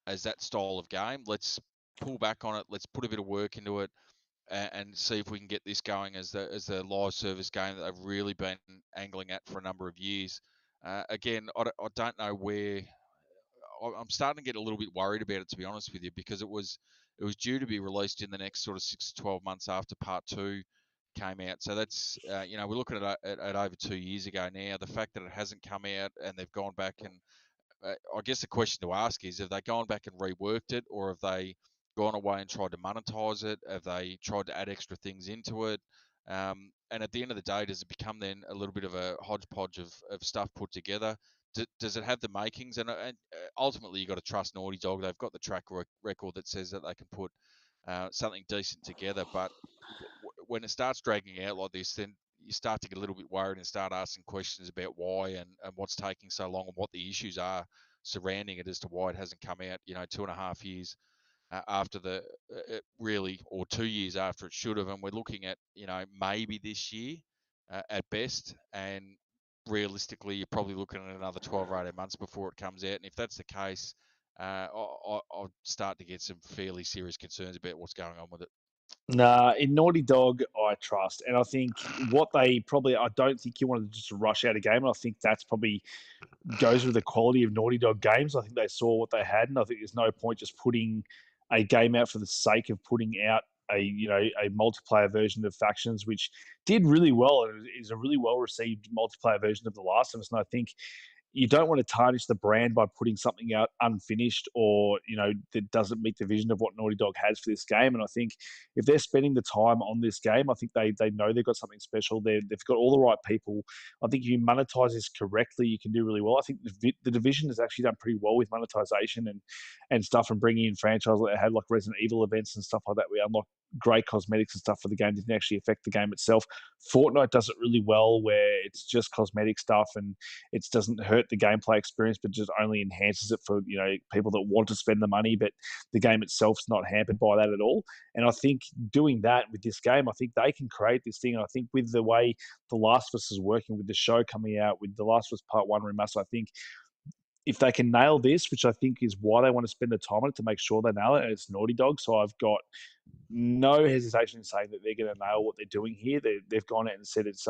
Speaker 3: as that style of game. Let's pull back on it. Let's put a bit of work into it, and see if we can get this going as the live service game that they've really been angling at for a number of years. Again, I don't know where. I'm starting to get a little bit worried about it, to be honest with you, because it was due to be released in the next sort of 6 to 12 months after Part 2 came out. So that's we're looking at over 2 years ago now. The fact that it hasn't come out and they've gone back and I guess the question to ask is, have they gone back and reworked it, or have they gone away and tried to monetize it? Have they tried to add extra things into it? And at the end of the day, does it become then a little bit of a hodgepodge of stuff put together? Does it have the makings? And ultimately, you've got to trust Naughty Dog. They've got the track record that says that they can put something decent together. But when it starts dragging out like this, then you start to get a little bit worried and start asking questions about why and what's taking so long and what the issues are surrounding it as to why it hasn't come out, 2.5 years after really, or 2 years after it should have. And we're looking at, maybe this year at best. And realistically, you're probably looking at another 12 or 18 months before it comes out. And if that's the case, I'll start to get some fairly serious concerns about what's going on with it.
Speaker 2: Nah, in Naughty Dog, I trust. And I think what they probably, I don't think you wanted to just rush out a game. And I think that's probably goes with the quality of Naughty Dog games. I think they saw what they had. And I think there's no point just putting a game out for the sake of putting out a multiplayer version of Factions, which did really well. It is a really well received multiplayer version of The Last of Us. And I think you don't want to tarnish the brand by putting something out unfinished or that doesn't meet the vision of what Naughty Dog has for this game. And I think if they're spending the time on this game, I think they know they've got something special. They've got all the right people. I think if you monetize this correctly, you can do really well. I think the Division has actually done pretty well with monetization and stuff, and bringing in franchises that had like Resident Evil events and stuff like that. We unlock great cosmetics and stuff for the game. Didn't actually affect the game itself. Fortnite does it really well, where it's just cosmetic stuff and it doesn't hurt the gameplay experience, but just only enhances it for people that want to spend the money. But the game itself's not hampered by that at all. And I think doing that with this game, I think they can create this thing. And I think with the way The Last of Us is working, with the show coming out, with The Last of Us Part 1 remaster, I think if they can nail this, which I think is why they want to spend the time on it, to make sure they nail it, and it's Naughty Dog. So I've got no hesitation in saying that they're going to nail what they're doing here. They've gone out and said it's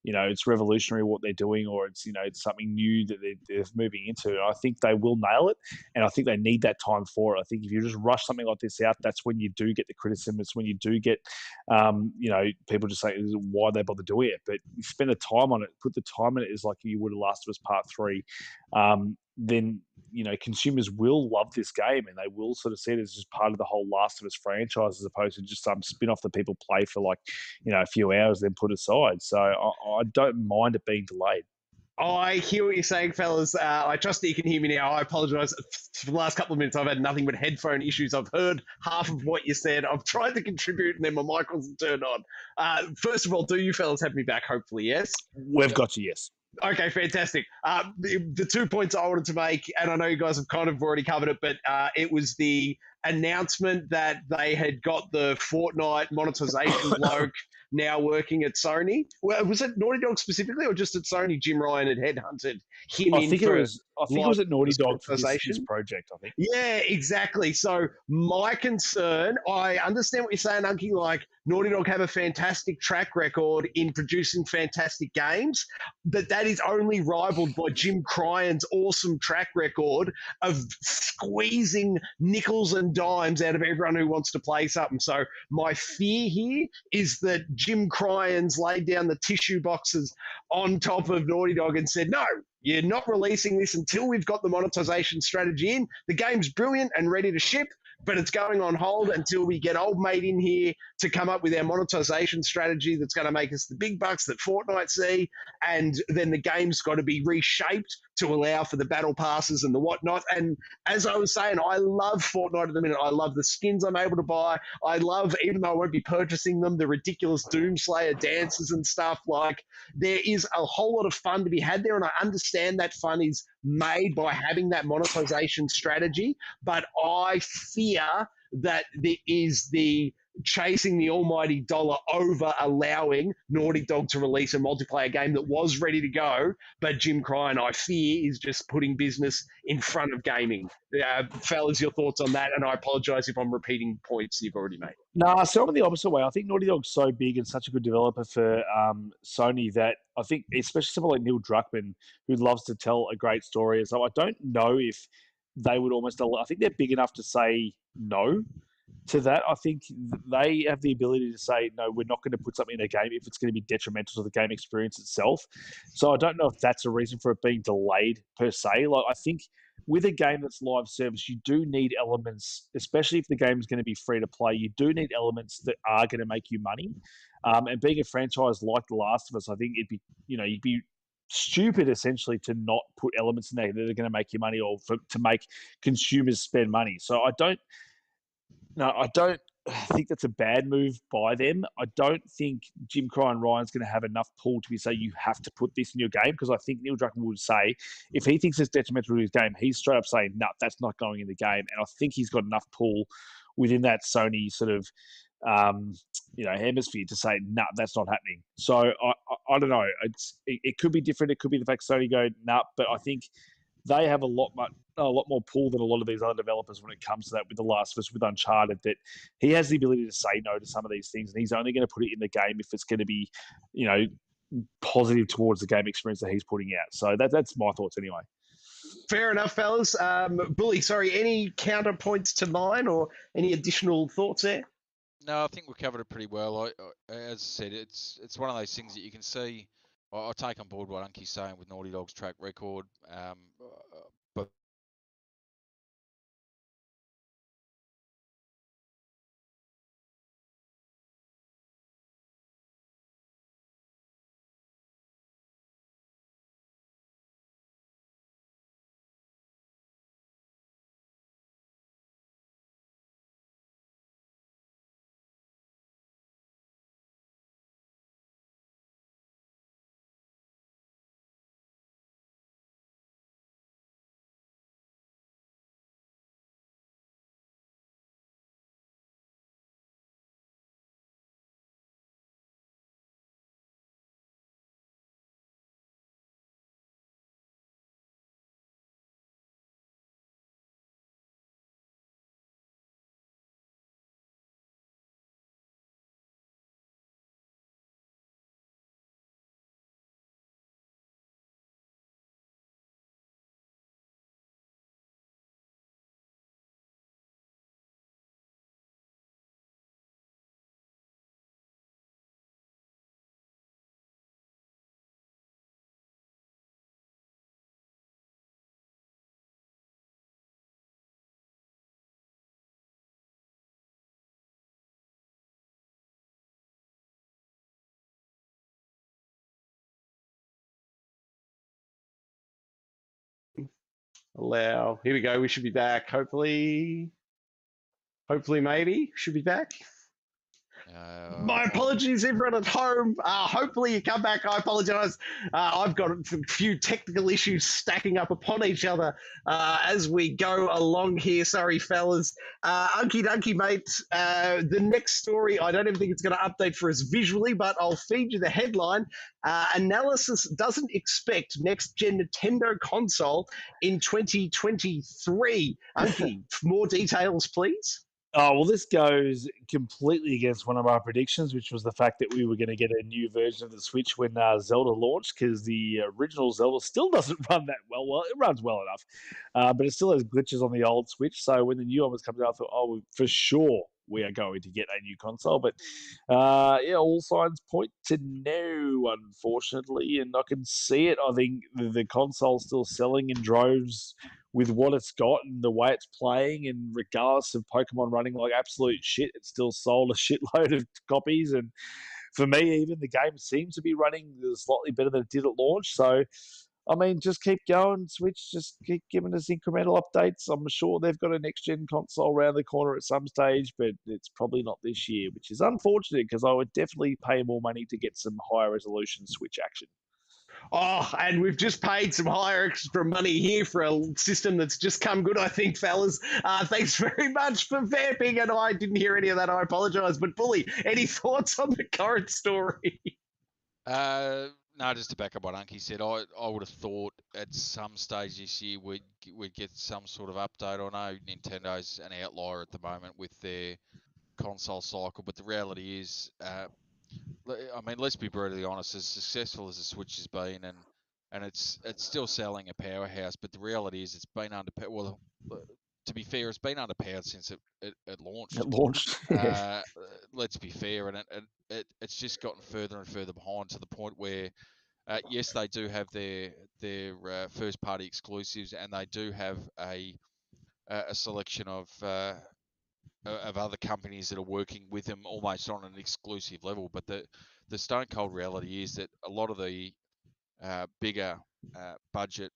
Speaker 2: it's revolutionary what they're doing, or it's it's something new that they're moving into. And I think they will nail it, and I think they need that time for it. I think if you just rush something like this out, that's when you do get the criticism. It's when you do get people just say why they bother doing it. But you spend the time on it, put the time in it, is like you would have Last of Us Part 3. Then consumers will love this game, and they will sort of see it as just part of the whole Last of Us franchise, as opposed to just some spin-off that people play for like a few hours then put aside. So I don't mind it being delayed.
Speaker 5: I hear what you're saying, fellas. I trust that you can hear me now. I apologise. For the last couple of minutes, I've had nothing but headphone issues. I've heard half of what you said. I've tried to contribute, and then my mic wasn't turned on. First of all, do you fellas have me back? Hopefully, yes?
Speaker 2: We've got you, yes.
Speaker 5: Okay, fantastic. The 2 points I wanted to make, and I know you guys have kind of already covered it, but it was the announcement that they had got the Fortnite monetization bloke now working at Sony. Well, was it Naughty Dog specifically, or just at Sony? Jim Ryan had headhunted him
Speaker 2: I think it was at Naughty Dog for this project, I think.
Speaker 5: Yeah, exactly. So my concern, I understand what you're saying, Unky, like Naughty Dog have a fantastic track record in producing fantastic games, but that is only rivaled by Jim Cryan's awesome track record of squeezing nickels and dimes out of everyone who wants to play something. So my fear here is that Jim Cryan's laid down the tissue boxes on top of Naughty Dog and said, no, you're not releasing this until we've got the monetization strategy in. The game's brilliant and ready to ship, but it's going on hold until we get old mate in here to come up with our monetization strategy that's going to make us the big bucks that Fortnite see. And then the game's got to be reshaped to allow for the battle passes and the whatnot. And as I was saying, I love Fortnite at the minute. I love the skins I'm able to buy. I love, even though I won't be purchasing them, the ridiculous Doomslayer dances and stuff. Like, there is a whole lot of fun to be had there, and I understand that fun is made by having that monetization strategy, but I fear that there is the chasing the almighty dollar over allowing Naughty Dog to release a multiplayer game that was ready to go, but Jim Cryan, I fear, is just putting business in front of gaming. Fellas, your thoughts on that? And I apologise if I'm repeating points you've already made.
Speaker 2: Nah, so I'm the opposite way. I think Naughty Dog's so big and such a good developer for Sony that I think, especially someone like Neil Druckmann, who loves to tell a great story. So I don't know if they would almost. I think they're big enough to say no to that. I think they have the ability to say, no, we're not going to put something in a game if it's going to be detrimental to the game experience itself. So I don't know if that's a reason for it being delayed per se. Like, I think with a game that's live service, you do need elements, especially if the game is going to be free to play. You do need elements that are going to make you money. And being a franchise like The Last of Us, I think you'd be stupid essentially to not put elements in there that are going to make you money or to make consumers spend money. So I don't think that's a bad move by them. I don't think Jim Cryan Ryan's going to have enough pull to be say you have to put this in your game, because I think Neil Druckmann would say if he thinks it's detrimental to his game, he's straight up saying, no, that's not going in the game. And I think he's got enough pull within that Sony sort of hemisphere to say, no, that's not happening. So I don't know. It could be different. It could be the fact Sony go, no, but I think they have a lot more pull than a lot of these other developers when it comes to that with The Last of Us, with Uncharted, that he has the ability to say no to some of these things, and he's only going to put it in the game if it's going to be, positive towards the game experience that he's putting out. So that's my thoughts anyway.
Speaker 5: Fair enough, fellas. Bully, sorry, any counterpoints to mine or any additional thoughts there?
Speaker 3: No, I think we covered it pretty well. As I said, it's one of those things that you can see. I take on board what Unky's saying with Naughty Dog's track record, but
Speaker 5: Allow. Here we go. We should be back. Hopefully, maybe. Should be back. My apologies, everyone at home. Hopefully you come back. I apologise. I've got a few technical issues stacking up upon each other as we go along here. Sorry, fellas. Unky Dunky, mate. The next story, I don't even think it's going to update for us visually, but I'll feed you the headline. Analysis doesn't expect next-gen Nintendo console in 2023. Unky, more details, please.
Speaker 2: Oh, well, this goes completely against one of our predictions, which was the fact that we were going to get a new version of the Switch when Zelda launched, because the original Zelda still doesn't run that well. Well, it runs well enough, but it still has glitches on the old Switch. So when the new one was coming out, I thought, oh, for sure we are going to get a new console. But all signs point to no, unfortunately, and I can see it. I think the console's still selling in droves with what it's got and the way it's playing, and regardless of Pokemon running like absolute shit, it's still sold a shitload of copies. And for me, even the game seems to be running slightly better than it did at launch. So I mean, just keep going, Switch. Just keep giving us incremental updates. I'm sure they've got a next-gen console around the corner at some stage, but it's probably not this year, which is unfortunate because I would definitely pay more money to get some higher resolution Switch action.
Speaker 5: Oh, and we've just paid some higher extra money here for a system that's just come good, I think, fellas. Thanks very much for vamping, and I didn't hear any of that. I apologise. But, Bully, any thoughts on the current story?
Speaker 3: No, just to back up what Unky said, I would have thought at some stage this year we'd get some sort of update. I know Nintendo's an outlier at the moment with their console cycle, but the reality is, I mean, let's be brutally honest. As successful as the Switch has been, and it's still selling a powerhouse, but the reality is it's been underpowered. Well, to be fair, it's been underpowered since it launched.
Speaker 2: It launched.
Speaker 3: Let's be fair, and it's just gotten further and further behind to the point where, yes, they do have their first party exclusives, and they do have a selection of other companies that are working with them almost on an exclusive level. But the stone cold reality is that a lot of the bigger budget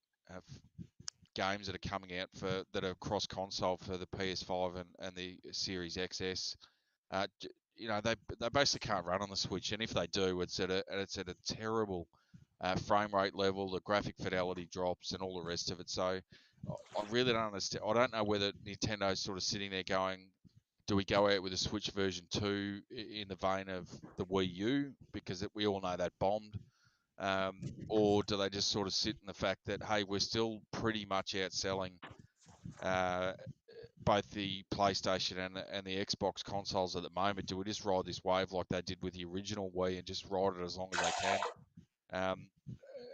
Speaker 3: games that are coming out that are cross console for the PS5 and the Series XS, they basically can't run on the Switch, and if they do, it's at a terrible frame rate level. The graphic fidelity drops and all the rest of it. So I really don't understand. I don't know whether Nintendo's sort of sitting there going, do we go out with a Switch version 2 in the vein of the Wii U, because we all know that bombed, or do they just sort of sit in the fact that, hey, we're still pretty much outselling both the PlayStation and the Xbox consoles at the moment? Do we just ride this wave like they did with the original Wii and just ride it as long as they can?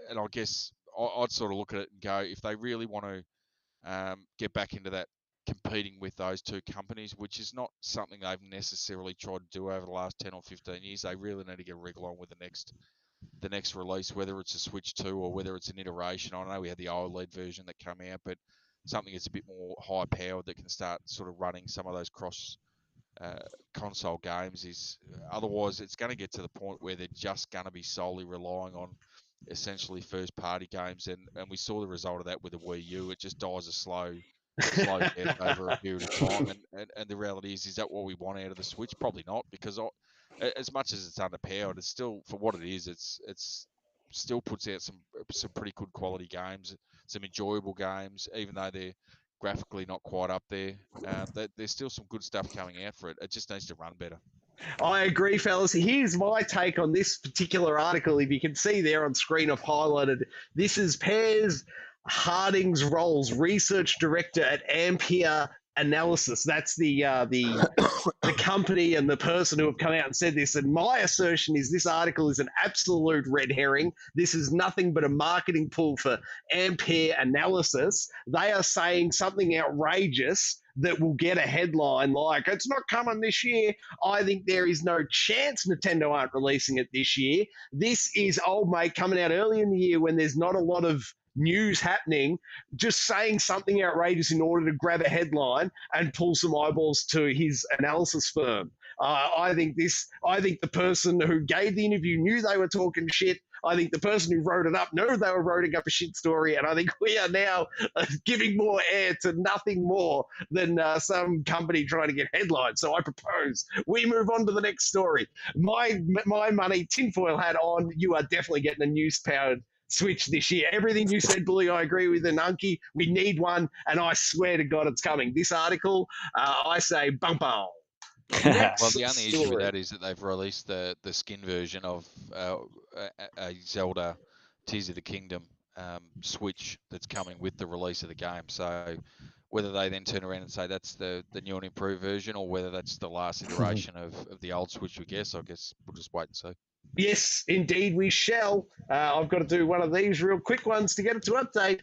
Speaker 3: And I guess I'd sort of look at it and go, if they really want to get back into that competing with those two companies, which is not something they've necessarily tried to do over the last 10 or 15 years, they really need to get a wriggle on with the next release, whether it's a Switch 2 or whether it's an iteration. I know we had the OLED version that came out, but something that's a bit more high powered that can start sort of running some of those cross console games. Is otherwise it's going to get to the point where they're just going to be solely relying on essentially first party games, and we saw the result of that with the Wii U. It just dies a slow death over a period of time, and the reality is that what we want out of the Switch? Probably not, because as much as it's underpowered, it's still, for what it is, it's still puts out some pretty good quality games, some enjoyable games, even though they're graphically not quite up there. There's still some good stuff coming out for it. It just needs to run better.
Speaker 5: I agree, fellas. Here's my take on this particular article. If you can see there on screen, I've highlighted. This is Piers Harding's roles, research director at Ampere Analysis. That's the company and the person who have come out and said this. And my assertion is this article is an absolute red herring. This is nothing but a marketing pull for Ampere Analysis. They are saying something outrageous that will get a headline like, it's not coming this year. I think there is no chance Nintendo aren't releasing it this year. This is old mate coming out early in the year when there's not a lot of news happening, just saying something outrageous in order to grab a headline and pull some eyeballs to his analysis firm. I think the person who gave the interview knew they were talking shit. I think the person who wrote it up knew they were writing up a shit story, and I think we are now giving more air to nothing more than some company trying to get headlines. So I propose we move on to the next story. My money, tinfoil hat on, you are definitely getting a news-powered Switch this year. Everything you said, Bully, I agree with. And Unky, we need one, and I swear to God it's coming. This article, I say, bum bum.
Speaker 3: Well, the only issue with that is that they've released the skin version of a Zelda Tears of the Kingdom Switch that's coming with the release of the game. So whether they then turn around and say that's the new and improved version, or whether that's the last iteration of the old Switch, I guess we'll just wait and see.
Speaker 5: Yes, indeed, we shall. I've got to do one of these real quick ones to get it to update.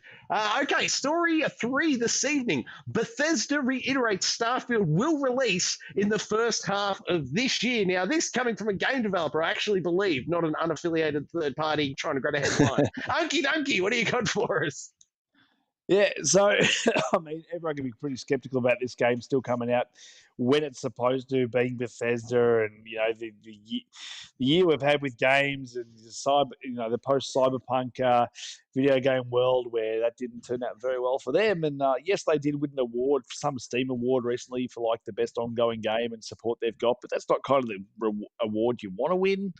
Speaker 5: Okay, story 3 this evening. Bethesda reiterates Starfield will release in the first half of this year. Now, this coming from a game developer, I actually believe, not an unaffiliated third party trying to grab a headline. Unky Dunky, what do you got for us?
Speaker 2: Yeah, so, I mean, everyone can be pretty skeptical about this game still coming out when it's supposed to, being Bethesda, and the year we've had with games and the post cyberpunk video game world, where that didn't turn out very well for them. And yes, they did win an award, some Steam award recently for like the best ongoing game and support they've got, but that's not kind of the award you want to win,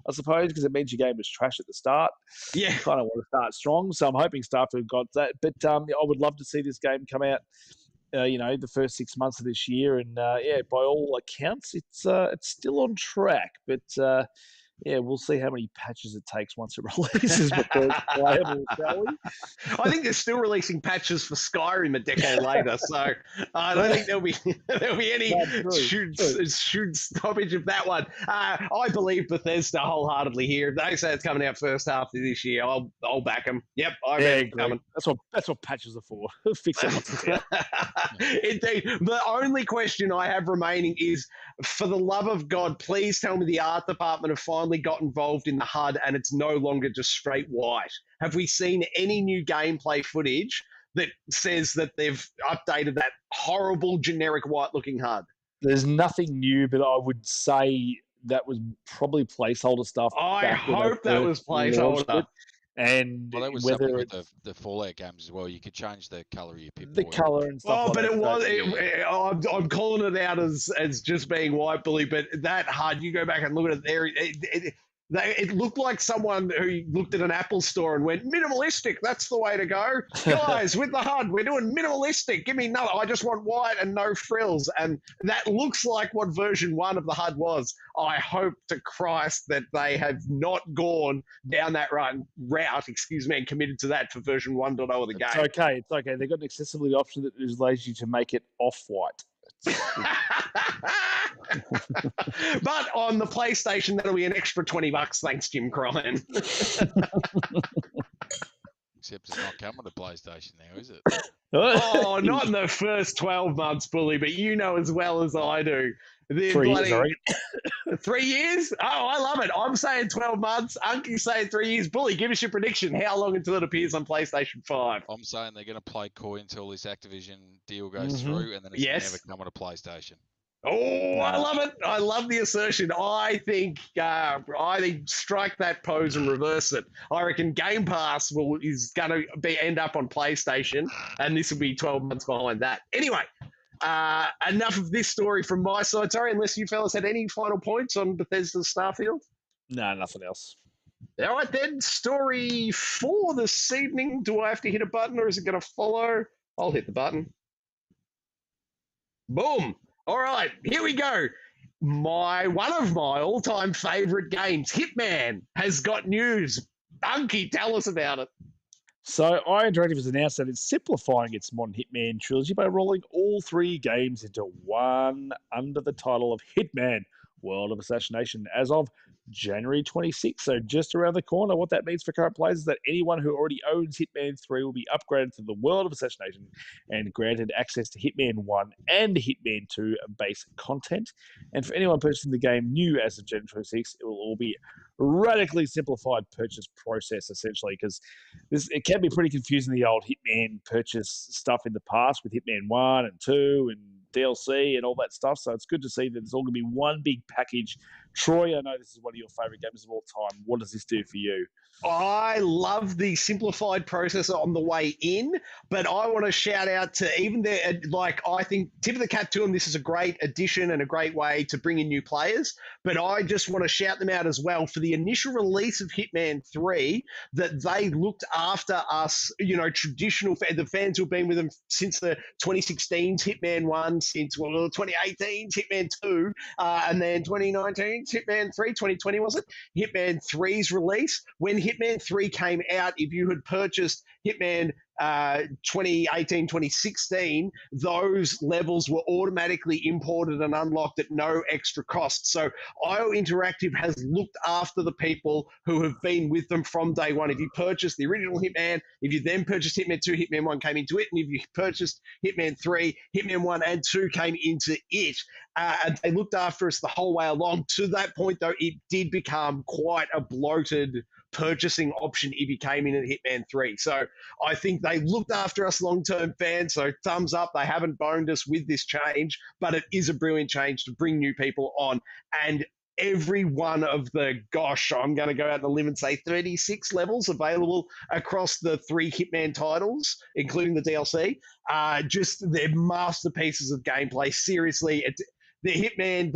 Speaker 2: I suppose, because it means your game was trash at the start.
Speaker 5: Yeah,
Speaker 2: you kind of want to start strong, so I'm hoping Starfield got that. But I would love to see this game come out the first 6 months of this year, and by all accounts, it's still on track. But we'll see how many patches it takes once it releases before it's playable, shall we?
Speaker 5: I think they're still releasing patches for Skyrim a decade later, so I don't think there'll be any shoot stoppage of that one. I believe Bethesda wholeheartedly here. If they say it's coming out first half of this year, I'll back them. Yep, I reckon it's coming.
Speaker 2: That's what patches are for. Fix it once it's out.
Speaker 5: Indeed. The only question I have remaining is, for the love of God, please tell me the art department have finally got involved in the HUD and it's no longer just straight white. Have we seen any new gameplay footage that says that they've updated that horrible generic white looking HUD?
Speaker 2: There's nothing new, but I would say that was probably placeholder stuff.
Speaker 5: I hope that was placeholder.
Speaker 2: And
Speaker 3: that was something with the Fallout games as well. You could change the color of your Pip-Boy.
Speaker 2: The color and stuff.
Speaker 5: But it was. I'm calling it out as just being white, Bully. But that HUD, you go back and look at it there. It looked like someone who looked at an Apple store and went, minimalistic, that's the way to go. Guys, with the HUD, we're doing minimalistic. Give me none. I just want white and no frills. And that looks like what version 1 of the HUD was. I hope to Christ that they have not gone down that route, and committed to that for version 1.0 of the game.
Speaker 2: It's okay. They've got an accessibility option that allows you to make it off-white.
Speaker 5: But on the PlayStation, that'll be an extra $20. Thanks, Jim Cryan.
Speaker 3: Except it's not coming to PlayStation now, is it?
Speaker 5: Oh, not in the first 12 months, Bully, but you know as well as I do.
Speaker 2: 3 years, right?
Speaker 5: 3 years? Oh, I love it. I'm saying 12 months. Unky's saying 3 years. Bully, give us your prediction. How long until it appears on PlayStation 5?
Speaker 3: I'm saying they're going to play coy until this Activision deal goes through, and then it's never coming to PlayStation.
Speaker 5: Oh, I love it. I love the assertion. I think strike that pose and reverse it. I reckon Game Pass is going to end up on PlayStation, and this will be 12 months behind that. Anyway, enough of this story from my side. Sorry, unless you fellas had any final points on Bethesda's Starfield?
Speaker 2: No, nothing else.
Speaker 5: All right, then. Story 4 this evening. Do I have to hit a button, or is it going to follow? I'll hit the button. Boom. All right, here we go. One of my all-time favourite games, Hitman, has got news. Unky, tell us about it.
Speaker 2: So, iA Interactive has announced that it's simplifying its modern Hitman trilogy by rolling all 3 games into one under the title of Hitman, World of Assassination, as of January 26th, so just around the corner. What that means for current players is that anyone who already owns Hitman 3 will be upgraded to the World of Assassination and granted access to Hitman 1 and Hitman 2 base content. And for anyone purchasing the game new as of January 26th, it will all be radically simplified purchase process, essentially, because it can be pretty confusing, the old Hitman purchase stuff in the past with Hitman 1 and 2 and DLC and all that stuff. So it's good to see that it's all going to be one big package. Troy, I know this is one of your favorite games of all time. What does this do for you?
Speaker 5: I love the simplified process on the way in, but I want to shout out to even there, I think tip of the cap to them. This is a great addition and a great way to bring in new players, but I just want to shout them out as well for the initial release of Hitman 3, that they looked after us, the fans who've been with them since the 2016's Hitman 1, since 2018's Hitman 2, and then 2019's Hitman 3, 2020 was it? Hitman 3's release. When Hitman 3 came out, if you had purchased Hitman 2018, 2016, those levels were automatically imported and unlocked at no extra cost. So IO Interactive has looked after the people who have been with them from day one. If you purchased the original Hitman, if you then purchased Hitman 2, Hitman 1 came into it, and if you purchased Hitman 3, Hitman 1 and 2 came into it. And they looked after us the whole way along. To that point, though, it did become quite a bloated purchasing option if you came in at Hitman 3. So I think they looked after us long-term fans, so thumbs up. They haven't boned us with this change, but it is a brilliant change to bring new people on. And every one of the, I'm going to go out on a limb and say 36 levels available across the 3 Hitman titles, including the DLC. Just they're masterpieces of gameplay. Seriously, the Hitman,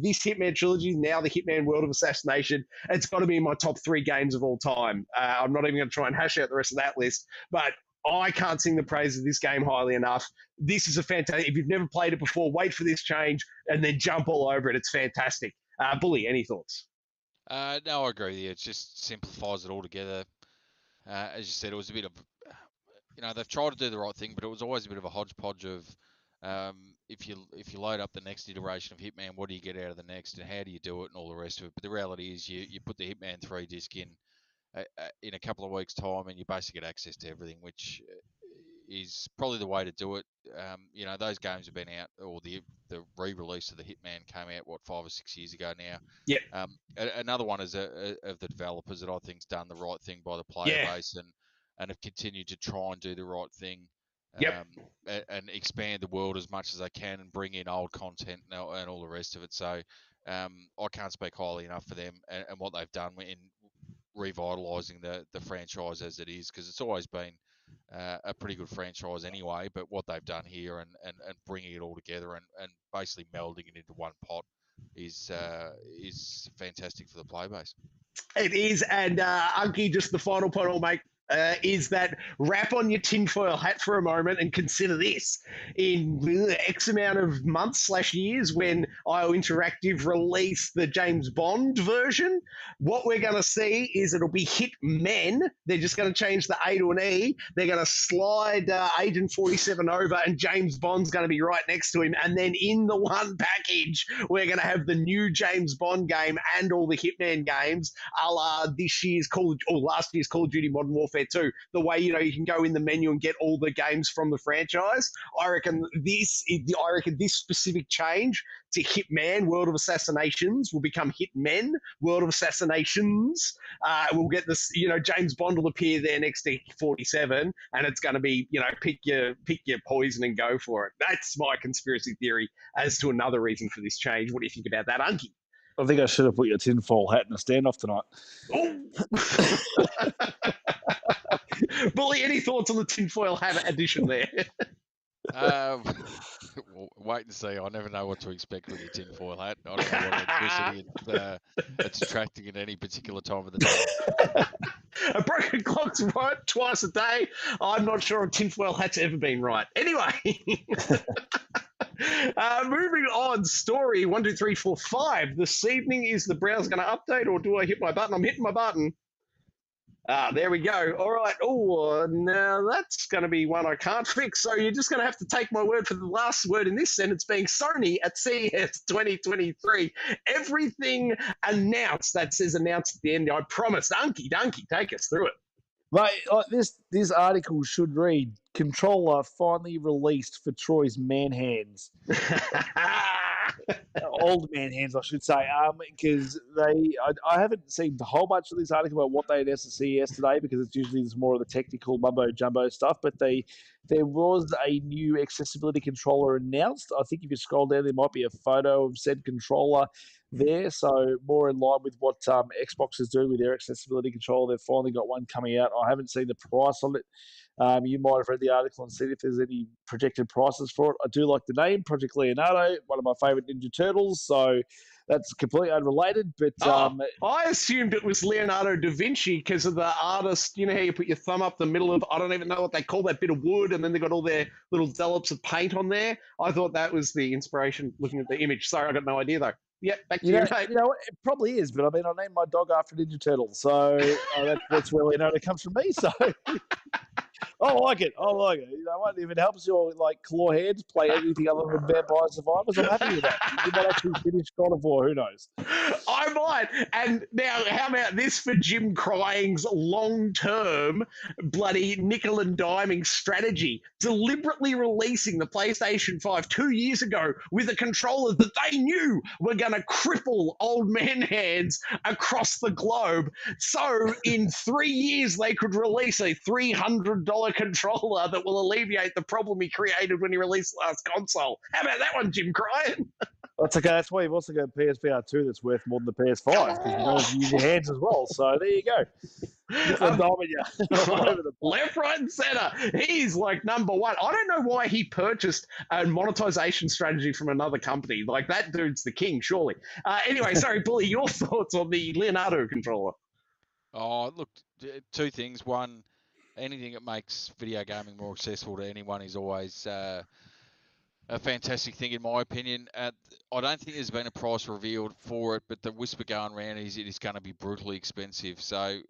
Speaker 5: this Hitman trilogy, now the Hitman World of Assassination, it's got to be in my top 3 games of all time. I'm not even going to try and hash out the rest of that list, but I can't sing the praise of this game highly enough. This is a fantastic, if you've never played it before, wait for this change and then jump all over it. It's fantastic. Bully, any thoughts?
Speaker 3: No, I agree with you. It just simplifies it all together. As you said, it was a bit of, they've tried to do the right thing, but it was always a bit of a hodgepodge of, if you load up the next iteration of Hitman, what do you get out of the next, and how do you do it, and all the rest of it. But the reality is, you put the Hitman 3 disc in a couple of weeks' time, and you basically get access to everything, which is probably the way to do it. Those games have been out, or the re-release of the Hitman came out 5 or 6 years ago now.
Speaker 5: Yeah.
Speaker 3: Another one is of the developers that I think's done the right thing by the player base and have continued to try and do the right thing. And expand the world as much as they can and bring in old content and all the rest of it. So I can't speak highly enough for them and what they've done in revitalising the franchise as it is, because it's always been a pretty good franchise anyway, but what they've done here and bringing it all together and basically melding it into one pot is fantastic for the play base. It
Speaker 5: is, and Unky, just the final point I'll make is that wrap on your tinfoil hat for a moment and consider this. In X amount of months/years when IO Interactive release the James Bond version, what we're going to see is it'll be Hitmen. They're just going to change the A to an E. They're going to slide Agent 47 over and James Bond's going to be right next to him. And then in the one package, we're going to have the new James Bond game and all the Hitman games, a la last year's Call of Duty Modern Warfare 2. The way, you can go in the menu and get all the games from the franchise. I reckon this specific change to Hitman World of Assassinations will become Hitmen World of Assassinations. We'll get this, James Bond will appear there next to 47, and it's going to be, pick your poison and go for it. That's my conspiracy theory as to another reason for this change. What do you think about that, Unky?
Speaker 2: I think I should have put your tinfoil hat in a standoff tonight.
Speaker 5: Bully, any thoughts on the tinfoil hat addition there?
Speaker 3: Wait and see. I never know what to expect with your tinfoil hat. I don't know what electricity it's attracting at any particular time of the day.
Speaker 5: A broken clock's right twice a day. I'm not sure a tinfoil hat's ever been right. Anyway. Moving on, story 1, 2, 3, 4, 5. This evening, is the browser going to update, or do I hit my button? I'm hitting my button. There we go. All right. Oh, now that's going to be one I can't fix. So you're just going to have to take my word for the last word in this sentence being Sony at CES 2023. Everything announced. That says announced at the end. I promised. Unky, take us through it.
Speaker 2: Mate, this article should read, controller finally released for Troy's man hands. Old man hands, I should say, because I haven't seen a whole bunch of this article about what they announced at CES today, because it's usually more of the technical mumbo jumbo stuff. But there was a new accessibility controller announced. I think if you scroll down, there might be a photo of said controller there. So more in line with what Xbox is doing with their accessibility controller. They've finally got one coming out. I haven't seen the price on it. You might have read the article and seen if there's any projected prices for it. I do like the name, Project Leonardo, one of my favourite Ninja Turtles, so that's completely unrelated. But
Speaker 5: I assumed it was Leonardo da Vinci because of the artist. You know how you put your thumb up the middle of, I don't even know what they call that bit of wood, and then they've got all their little dollops of paint on there. I thought that was the inspiration looking at the image. Sorry, I got no idea though. Yep, back to you.
Speaker 2: It probably is, but I named my dog after Ninja Turtle, so that's where Leonardo comes from me. So I like it. I like it. You know what? If it helps your like claw hands play anything other than Vampire Survivors, I'm happy with that. You might actually finish God of War. Who knows?
Speaker 5: I might. And now, how about this for Jim Crying's long-term bloody nickel and diming strategy? Deliberately releasing the PlayStation 5 2 years ago with a controller that they knew were going to cripple old man hands across the globe. So in 3 years, they could release a $300 controller that will alleviate the problem he created when he released the last console. How about that one, Jim Crying?
Speaker 2: That's okay. That's why you've also got a PSVR 2 that's worth more than the PS5 because you don't have to use your hands as well. So there you go. Nickel and diming you all over the place.
Speaker 5: Left, right, and center. He's like number one. I don't know why he purchased a monetization strategy from another company. Like, that dude's the king, surely. Anyway, sorry, Bully, your thoughts on the Leonardo controller?
Speaker 3: Oh, look, two things. One, anything that makes video gaming more accessible to anyone is always a fantastic thing, in my opinion. I don't think there's been a price revealed for it, but the whisper going around is it is going to be brutally expensive. So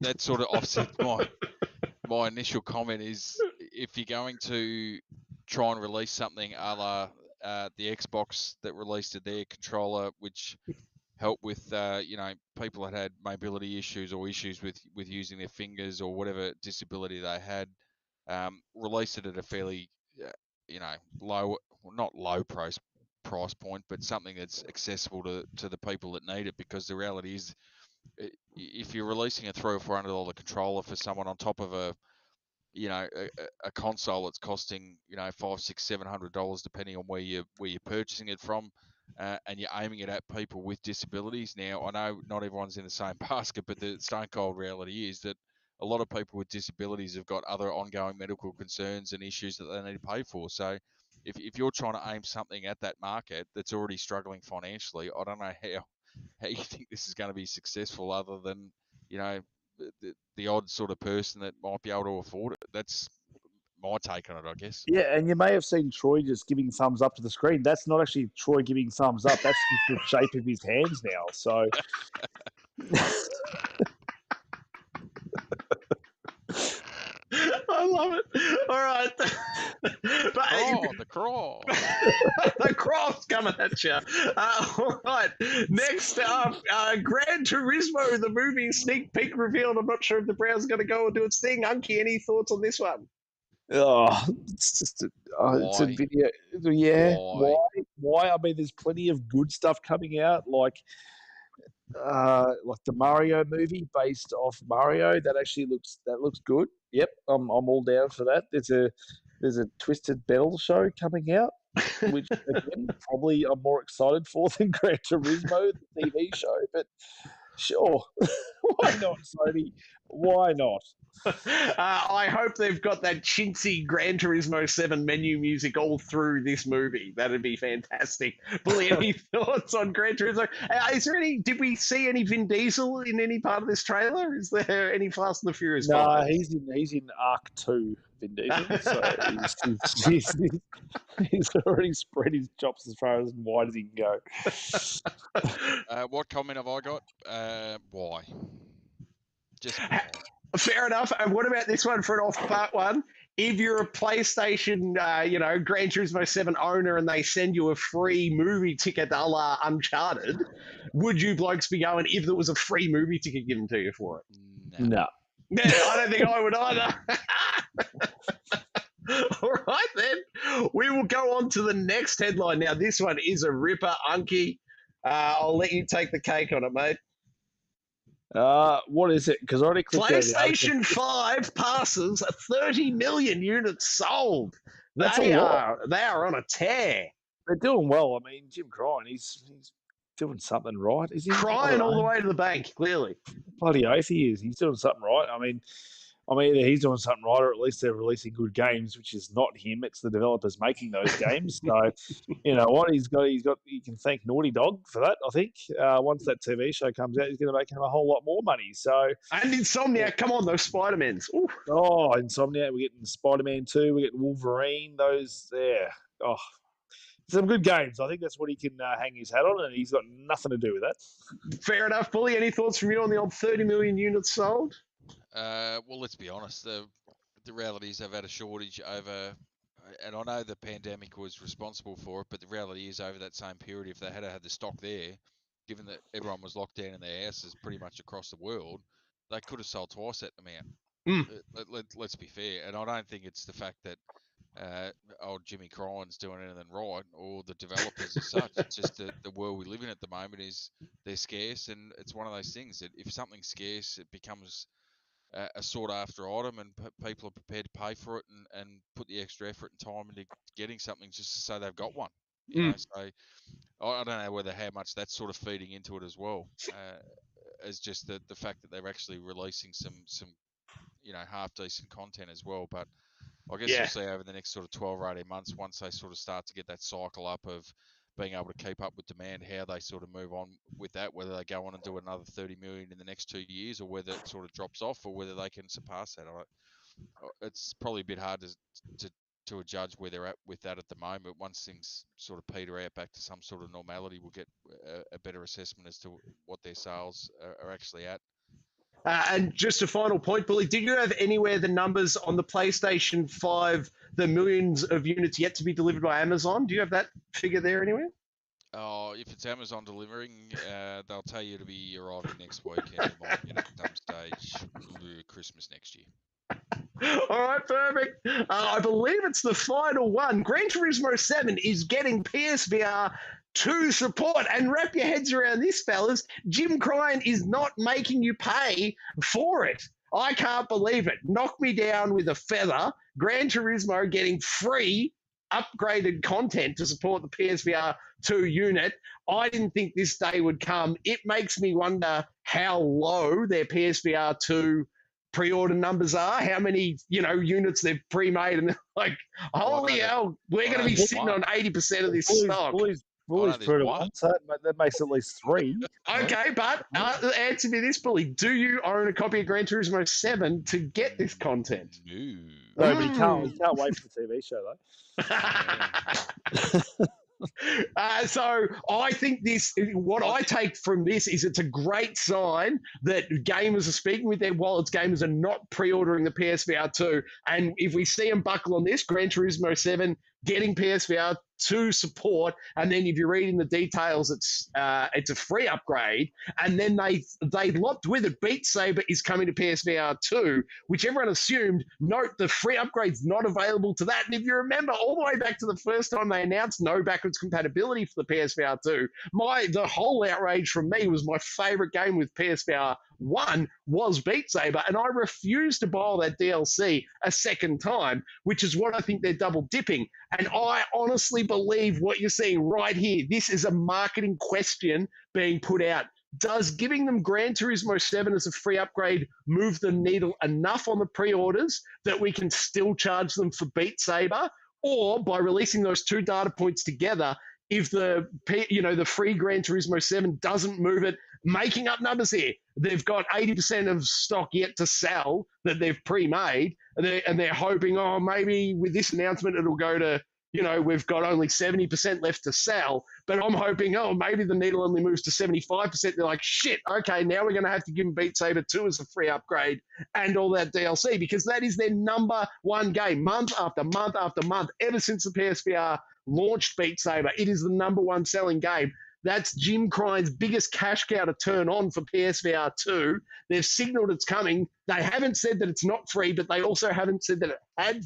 Speaker 3: that sort of offsets my initial comment is if you're going to try and release something a la the Xbox that released their controller, which helped with people that had mobility issues or issues with using their fingers or whatever disability they had, released it at a fairly low, well, not low price point, but something that's accessible to the people that need it. Because the reality is, if you're releasing a $300 or $400 controller for someone on top of a console that's costing $500, $600, $700 depending on where you're purchasing it from, and you're aiming it at people with disabilities. Now, I know not everyone's in the same basket, but the stone cold reality is that a lot of people with disabilities have got other ongoing medical concerns and issues that they need to pay for. So if you're trying to aim something at that market that's already struggling financially, I don't know how you think this is going to be successful, other than the odd sort of person that might be able to afford it. That's my take on it, I guess.
Speaker 2: Yeah, and you may have seen Troy just giving thumbs up to the screen. That's not actually Troy giving thumbs up. That's just the shape of his hands now. So
Speaker 5: I love it. All right.
Speaker 3: The crawl.
Speaker 5: The craw's coming at you. All right. Next up, Gran Turismo, the movie sneak peek revealed. I'm not sure if the Browns going to go and do its thing. Unky, any thoughts on this one?
Speaker 2: it's just it's a video. Yeah, why? I mean, there's plenty of good stuff coming out, like the Mario movie based off Mario. That actually looks good. Yep, I'm all down for that. There's a Twisted Metal show coming out, which again probably I'm more excited for than Gran Turismo, the TV show. But sure, why not, Sony? Why not?
Speaker 5: I hope they've got that chintzy Gran Turismo 7 menu music all through this movie. That'd be fantastic. Bully, any thoughts on Gran Turismo? Did we see any Vin Diesel in any part of this trailer? Is there any Fast and the Furious?
Speaker 2: No, he's in Arc 2, Vin Diesel. So he's already spread his chops as far as wide as he can
Speaker 3: go. What comment have I got? Why? Just why?
Speaker 5: Fair enough. And what about this one for an off part one? If you're a PlayStation, Gran Turismo 7 owner and they send you a free movie ticket a la Uncharted, would you blokes be going if there was a free movie ticket given to you for it?
Speaker 2: No.
Speaker 5: Yeah, I don't think I would either. All right, then. We will go on to the next headline. Now, this one is a ripper, Unky. I'll let you take the cake on it, mate.
Speaker 2: What is it? Because I already clicked
Speaker 5: PlayStation 5 passes 30 million units sold.
Speaker 2: That's
Speaker 5: they
Speaker 2: a lot.
Speaker 5: They are on a tear.
Speaker 2: They're doing well. I mean, Jim Cryan, he's doing something right. Is he
Speaker 5: crying all the way to the bank? Clearly,
Speaker 2: bloody oath he is. He's doing something right. I mean, either he's doing something right, or at least they're releasing good games, which is not him. It's the developers making those games. So, you know what? He can thank Naughty Dog for that. I think once that TV show comes out, he's going to make him a whole lot more money. So,
Speaker 5: and Insomniac, come on, those Spider-Mans. Ooh.
Speaker 2: Oh, Insomniac. We're getting Spider-Man 2. We're getting Wolverine. Those there. Oh, some good games. I think that's what he can hang his hat on, and he's got nothing to do with that.
Speaker 5: Fair enough, Bully. Any thoughts from you on the old 30 million units sold?
Speaker 3: Well, let's be honest. The the reality is they've had a shortage over, and I know the pandemic was responsible for it, but the reality is over that same period, if they had had the stock there, given that everyone was locked down in their houses pretty much across the world, they could have sold twice that amount. Let's be fair, and I don't think it's the fact that old Jimmy Cryan's doing anything right, or the developers as such. It's just the world we live in at the moment is they're scarce, and it's one of those things that if something's scarce, it becomes a sought after item, and people are prepared to pay for it and put the extra effort and time into getting something just so they've got one. You know, so I don't know whether how much that's sort of feeding into it as well, as just the fact that they're actually releasing some half decent content as well. But I guess we'll see over the next sort of 12 or 18 months, once they sort of start to get that cycle up of being able to keep up with demand, how they sort of move on with that, whether they go on and do another 30 million in the next 2 years, or whether it sort of drops off, or whether they can surpass that. It's probably a bit hard to judge where they're at with that at the moment. Once things sort of peter out back to some sort of normality, we'll get a better assessment as to what their sales are actually at.
Speaker 5: And just a final point, Bully, did you have anywhere the numbers on the PlayStation 5, the millions of units yet to be delivered by Amazon? Do you have that figure there anywhere?
Speaker 3: Oh, if it's Amazon delivering, they'll tell you to be arriving next week, and you might get it at some stage Christmas next year.
Speaker 5: All right, perfect. I believe it's the final one. Gran Turismo 7 is getting PSVR 2 support. And wrap your heads around this, fellas. Jim Cryan is not making you pay for it. I can't believe it. Knock me down with a feather. Gran Turismo getting free upgraded content to support the PSVR 2 unit. I didn't think this day would come. It makes me wonder how low their PSVR 2 pre-order numbers are, how many units they've pre-made, and they're like, holy hell, we're going to be sitting on 80% of this stock.
Speaker 2: Bully's pretty one, so that makes at least 3.
Speaker 5: Okay, but answer me this, Bully. Do you own a copy of Gran Turismo 7 to get this content?
Speaker 3: No.
Speaker 2: No, but you can't wait for the TV show, though.
Speaker 5: So I think what I take from this is it's a great sign that gamers are speaking with their wallets. Gamers are not pre-ordering the PSVR 2. And if we see them buckle on this, Gran Turismo 7 getting PSVR 2 support, and then if you read in the details, it's a free upgrade, and then they lopped with it. Beat Saber is coming to PSVR 2, which everyone assumed. Note the free upgrade's not available to that. And if you remember all the way back to the first time they announced no backwards compatibility for the PSVR 2, the whole outrage from me was my favorite game with PSVR 1 was Beat Saber, and I refused to buy all that DLC a second time, which is what I think they're double dipping. And I honestly believe what you're seeing right here, this is a marketing question being put out. Does giving them Gran Turismo 7 as a free upgrade move the needle enough on the pre-orders that we can still charge them for Beat Saber? Or by releasing those two data points together, if the free Gran Turismo 7 doesn't move it, making up numbers here, they've got 80% of stock yet to sell that they've pre-made, and they're hoping, maybe with this announcement it'll go to, we've got only 70% left to sell. But I'm hoping, maybe the needle only moves to 75%. They're like, shit, okay, now we're going to have to give them Beat Saber 2 as a free upgrade and all that DLC, because that is their number one game, month after month after month, ever since the PSVR launched Beat Saber. It is the number one selling game. That's Jim Cryan's biggest cash cow to turn on for PSVR 2. They've signaled it's coming. They haven't said that it's not free, but they also haven't said that it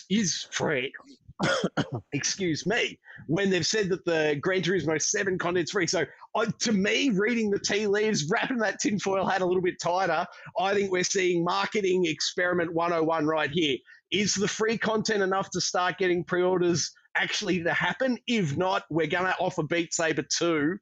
Speaker 5: is free. Excuse me. When they've said that the Gran Turismo 7 content's free. So to me, reading the tea leaves, wrapping that tinfoil hat a little bit tighter, I think we're seeing marketing experiment 101 right here. Is the free content enough to start getting pre-orders actually to happen? If not, we're going to offer Beat Saber 2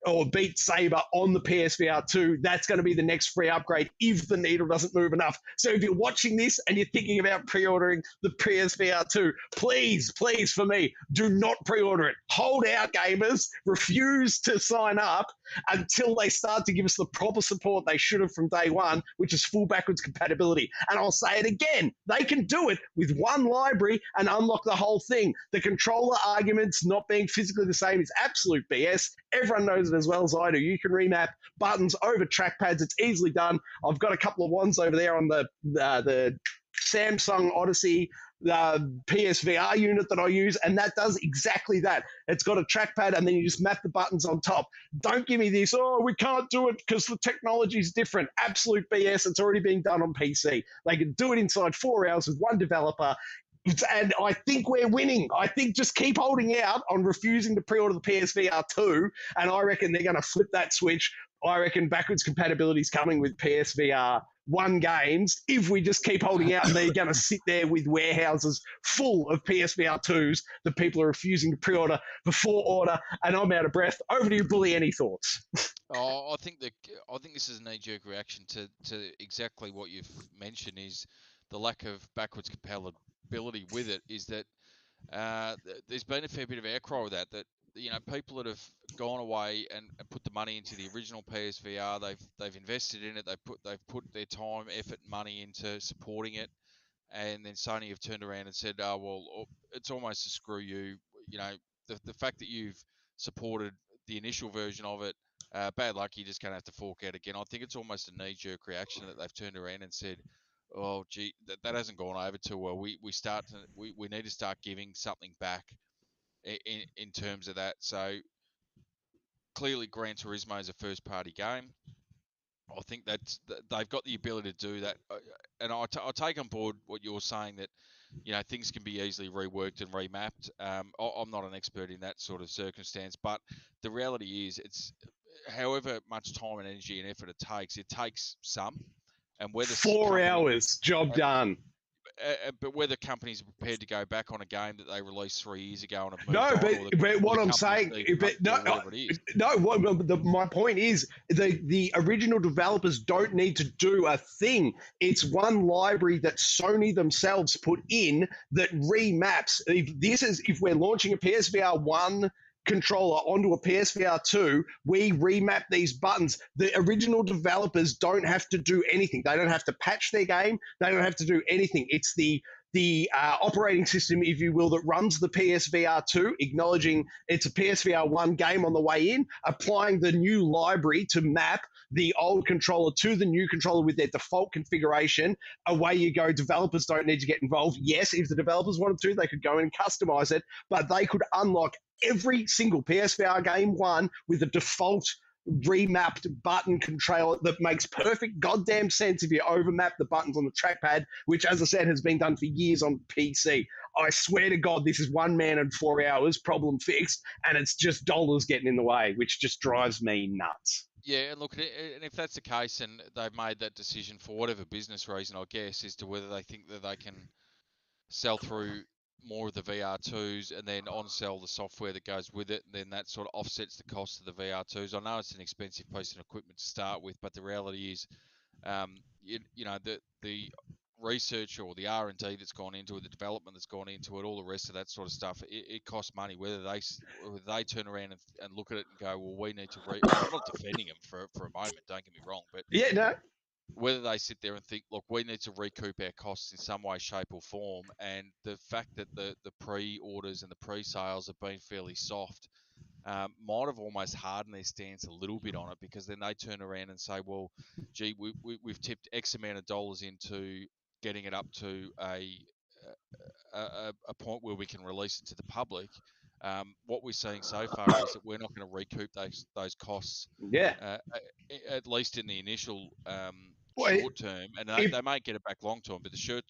Speaker 5: or Beat Saber on the PSVR 2. That's going to be the next free upgrade if the needle doesn't move enough. So if you're watching this and you're thinking about pre-ordering the PSVR 2, please, for me, do not pre-order it. Hold out, gamers. Refuse to sign up until they start to give us the proper support they should have from day one, which is full backwards compatibility. And I'll say it again, they can do it with one library and unlock the whole thing. The controller arguments not being physically the same is absolute BS. Everyone knows it as well as I do. You can remap buttons over trackpads. It's easily done. I've got a couple of ones over there on the Samsung Odyssey PSVR unit that I use, and that does exactly that. It's got a trackpad, and then you just map the buttons on top. Don't give me this, oh, we can't do it because the technology is different. Absolute BS. It's already being done on PC. They can do it inside 4 hours with one developer. And I think we're winning. I think just keep holding out on refusing to pre-order the PSVR 2, and I reckon they're going to flip that switch. I reckon backwards compatibility is coming with PSVR 1 games if we just keep holding out, and they're going to sit there with warehouses full of PSVR 2s that people are refusing to pre-order before order, and I'm out of breath. Over to you, Bully. Any thoughts?
Speaker 3: I think this is a knee-jerk reaction to exactly what you've mentioned, is the lack of backwards compatibility with it. Is that there's been a fair bit of outcry with that people that have gone away and put the money into the original PSVR, they've invested in it, they've put their time, effort, money into supporting it, and then Sony have turned around and said, oh well, it's almost a screw you. The fact that you've supported the initial version of it, bad luck, you're just going to have to fork out again. I think it's almost a knee-jerk reaction that they've turned around and said, oh gee, that hasn't gone over too well. We need to start giving something back in terms of that. So clearly Gran Turismo is a first party game. I think that they've got the ability to do that, and I take on board what you're saying, that things can be easily reworked and remapped. I'm not an expert in that sort of circumstance, but the reality is, it's however much time and energy and effort it takes some, and whether
Speaker 5: 4 hours, job done.
Speaker 3: But whether companies are prepared to go back on a game that they released 3 years ago and have moved
Speaker 5: No,
Speaker 3: on,
Speaker 5: but what I'm saying, my point is the original developers don't need to do a thing. It's one library that Sony themselves put in that remaps. If we're launching a PSVR 1 controller onto a PSVR 2, we remap these buttons. The original developers don't have to do anything. They don't have to patch their game. They don't have to do anything. It's the operating system, if you will, that runs the PSVR 2, acknowledging it's a PSVR 1 game on the way in, applying the new library to map the old controller to the new controller with their default configuration. Away you go. Developers don't need to get involved. Yes, if the developers wanted to, they could go and customize it, but they could unlock every single PSVR game 1 with a default remapped button controller that makes perfect goddamn sense if you overmap the buttons on the trackpad, which, as I said, has been done for years on PC. I swear to God, this is 1 man and 4 hours, problem fixed, and it's just dollars getting in the way, which just drives me nuts.
Speaker 3: Yeah, and look, and if that's the case, and they've made that decision for whatever business reason, I guess, as to whether they think that they can sell through more of the VR2s and then on-sell the software that goes with it, and then that sort of offsets the cost of the VR2s. I know it's an expensive piece of equipment to start with, but the reality is, the research or the R&D that's gone into it, the development that's gone into it, all the rest of that sort of stuff, it costs money. Whether they turn around and look at it and go, well, we need to I'm not defending them for a moment, don't get me wrong, but
Speaker 5: yeah, no.
Speaker 3: Whether they sit there and think, look, we need to recoup our costs in some way, shape, or form, and the fact that the pre-orders and the pre-sales have been fairly soft might have almost hardened their stance a little bit on it, because then they turn around and say, well, gee, we've tipped X amount of dollars into getting it up to a point where we can release it to the public. What we're seeing so far is that we're not going to recoup those costs.
Speaker 5: Yeah.
Speaker 3: At least in the initial
Speaker 5: Well,
Speaker 3: short term, and they may get it back long term, but the short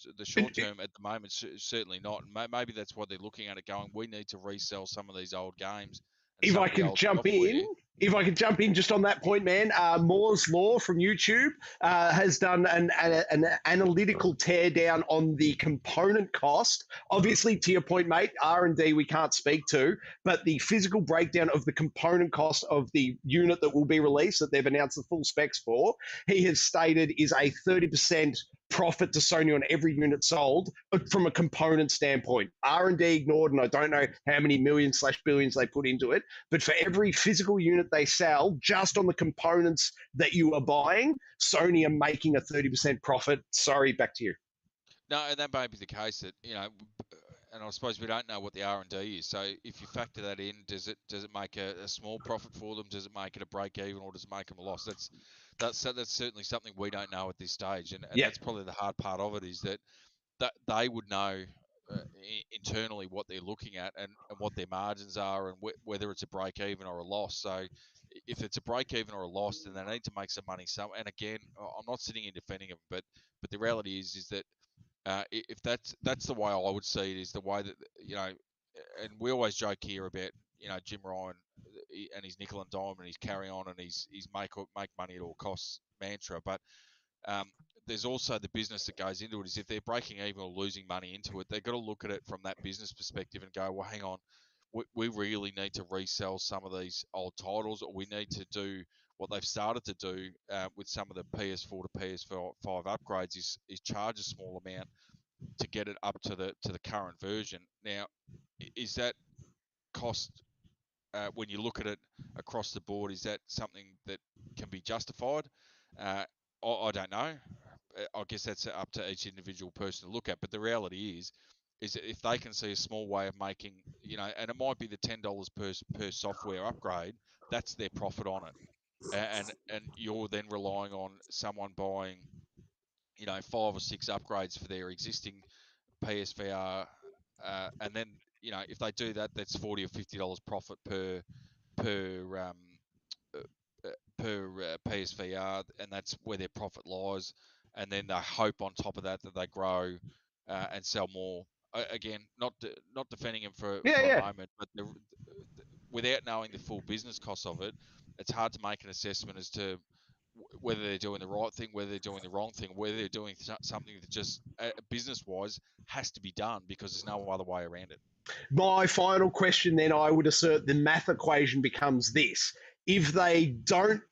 Speaker 3: term at the moment certainly not. And maybe that's why they're looking at it, going, we need to resell some of these old games.
Speaker 5: If I could jump in just on that point, man, Moore's Law from YouTube has done an analytical teardown on the component cost. Obviously, to your point, mate, R&D we can't speak to, but the physical breakdown of the component cost of the unit that will be released, that they've announced the full specs for, he has stated is a 30% profit to Sony on every unit sold from a component standpoint. R&D ignored, and I don't know how many millions/billions they put into it, but for every physical unit they sell, just on the components that you are buying, Sony are making a 30% profit. Sorry, back to you.
Speaker 3: No, and that may be the case, that, and I suppose we don't know what the R&D is. So if you factor that in, does it make a small profit for them? Does it make it a break even, or does it make them a loss? That's certainly something we don't know at this stage, and that's probably the hard part of it, is that that they would know internally what they're looking at and what their margins are and whether it's a break even or a loss. So if it's a break even or a loss, then they need to make some money. And again, I'm not sitting in defending them, but the reality is that if that's the way I would see it, is the way that, and we always joke here about, Jim Ryan and his nickel and dime and his carry on and his make money at all costs mantra, but there's also the business that goes into it. Is if they're breaking even or losing money into it, they've got to look at it from that business perspective and go, well, hang on, we really need to resell some of these old titles, or we need to do what they've started to do with some of the PS4 to PS5 upgrades is charge a small amount to get it up to the current version. Now, is that cost, when you look at it across the board, is that something that can be justified? I don't know. I guess that's up to each individual person to look at. But the reality is that if they can see a small way of making, and it might be the $10 per software upgrade, that's their profit on it. And you're then relying on someone buying, 5 or 6 upgrades for their existing PSVR, and then if they do that, that's $40 or $50 profit per uh, PSVR, and that's where their profit lies. And then they hope on top of that they grow and sell more. Again, not defending him for a moment, but without knowing the full business costs of it, it's hard to make an assessment as to whether they're doing the right thing, whether they're doing the wrong thing, whether they're doing something that just business-wise has to be done because there's no other way around it.
Speaker 5: My final question, then, I would assert the math equation becomes this. If they don't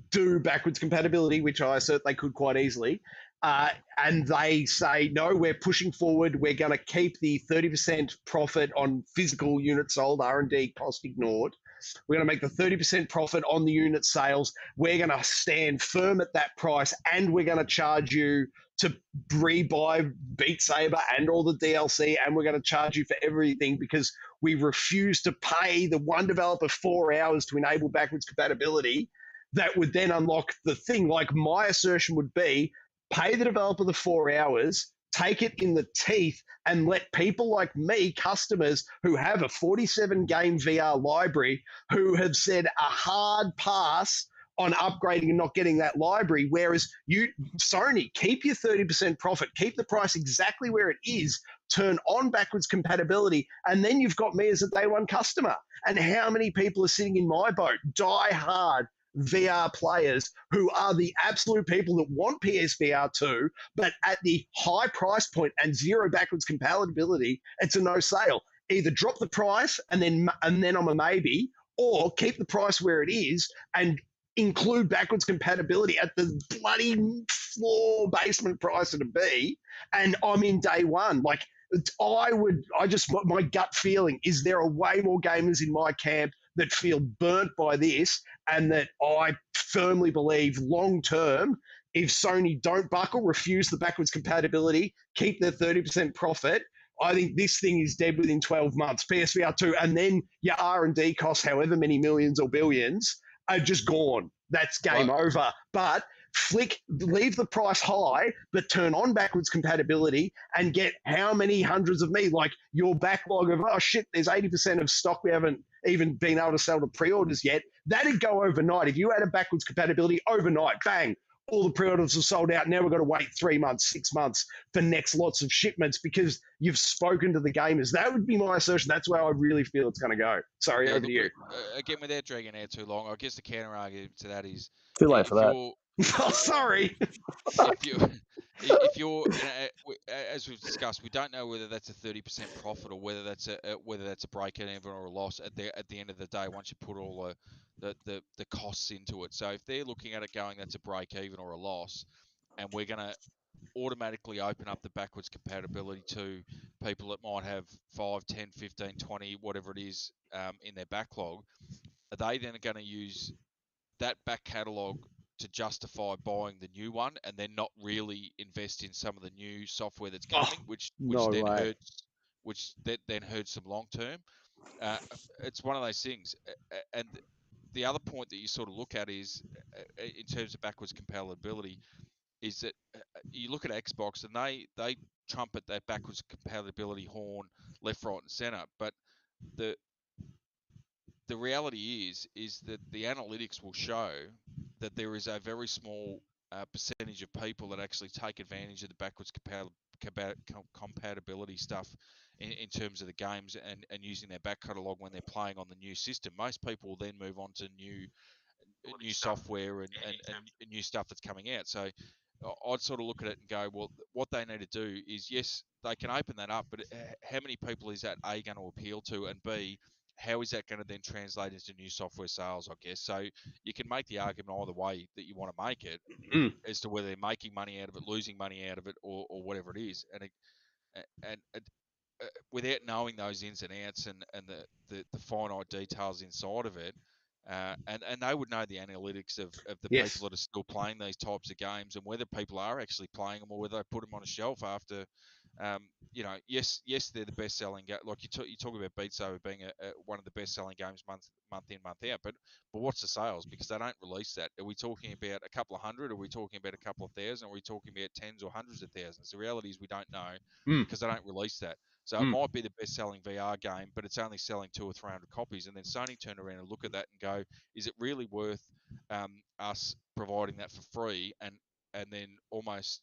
Speaker 5: do backwards compatibility, which I assert they could quite easily, and they say, no, we're pushing forward, we're going to keep the 30% profit on physical units sold, R&D cost ignored, we're going to make the 30% profit on the unit sales, we're going to stand firm at that price, and we're going to charge you to rebuy Beat Saber and all the DLC, and we're going to charge you for everything because we refuse to pay the one developer 4 hours to enable backwards compatibility. That would then unlock the thing. Like, my assertion would be, pay the developer the 4 hours, take it in the teeth, and let people like me, customers who have a 47 game VR library, who have said a hard pass on upgrading and not getting that library. Whereas you, Sony, keep your 30% profit, keep the price exactly where it is, turn on backwards compatibility, and then you've got me as a day one customer. And how many people are sitting in my boat, die hard VR players who are the absolute people that want PSVR 2, but at the high price point and zero backwards compatibility, it's a no sale. Either drop the price and then I'm a maybe, or keep the price where it is and include backwards compatibility at the bloody floor basement price it'd be, and I'm in day one. Like, my gut feeling is there are way more gamers in my camp that feel burnt by this, and that I firmly believe long term, if Sony don't buckle, refuse the backwards compatibility, keep their 30% profit, I think this thing is dead within 12 months. PSVR 2, and then your R&D costs however many millions or billions are just gone. That's game over. But leave the price high, but turn on backwards compatibility and get how many hundreds of me, like your backlog of, oh shit, there's 80% of stock we haven't even been able to sell to pre-orders yet. That'd go overnight. If you had a backwards compatibility overnight, bang, all the pre-orders are sold out. Now we've got to wait 3 months, 6 months for next lots of shipments because you've spoken to the gamers. That would be my assertion. That's where I really feel it's going to go. Sorry, over to you.
Speaker 3: Again, without dragging out too long, I guess the counter argument to that is
Speaker 4: Too late for that.
Speaker 5: Oh, sorry.
Speaker 3: If you're, as we've discussed, we don't know whether that's a 30% profit or whether that's a break even or a loss at the end of the day. Once you put all the costs into it, so if they're looking at it going, that's a break even or a loss, and we're going to automatically open up the backwards compatibility to people that might have 5, 10, 15, 20, whatever it is in their backlog, are they then going to use that back catalogue to justify buying the new one and then not really invest in some of the new software that's coming, which then hurts them long term? It's one of those things. And the other point that you sort of look at is, in terms of backwards compatibility, is that you look at Xbox and they trumpet that backwards compatibility horn left, right, and center, but the reality is that the analytics will show that there is a very small percentage of people that actually take advantage of the backwards compatibility stuff in terms of the games and using their back catalogue when they're playing on the new system. Most people will then move on to new software and new stuff that's coming out. So I'd sort of look at it and go, well, what they need to do is, yes, they can open that up, but how many people is that A, going to appeal to, and B, how is that going to then translate into new software sales, I guess? So you can make the argument either way that you want to make it as to whether they're making money out of it, losing money out of it, or whatever it is. And without knowing those ins and outs and the finite details inside of it, and they would know the analytics of the
Speaker 5: Yes.
Speaker 3: people that are still playing these types of games and whether people are actually playing them or whether they put them on a shelf after, yes, they're the best-selling game. Like you talk about Beat Saber being one of the best-selling games month in, month out, but what's the sales? Because they don't release that. Are we talking about a couple of hundred? Are we talking about a couple of thousand? Are we talking about tens or hundreds of thousands? The reality is we don't know because they don't release that. So it might be the best-selling VR game, but it's only selling 200 or 300 copies. And then Sony turn around and look at that and go, "Is it really worth us providing that for free and then almost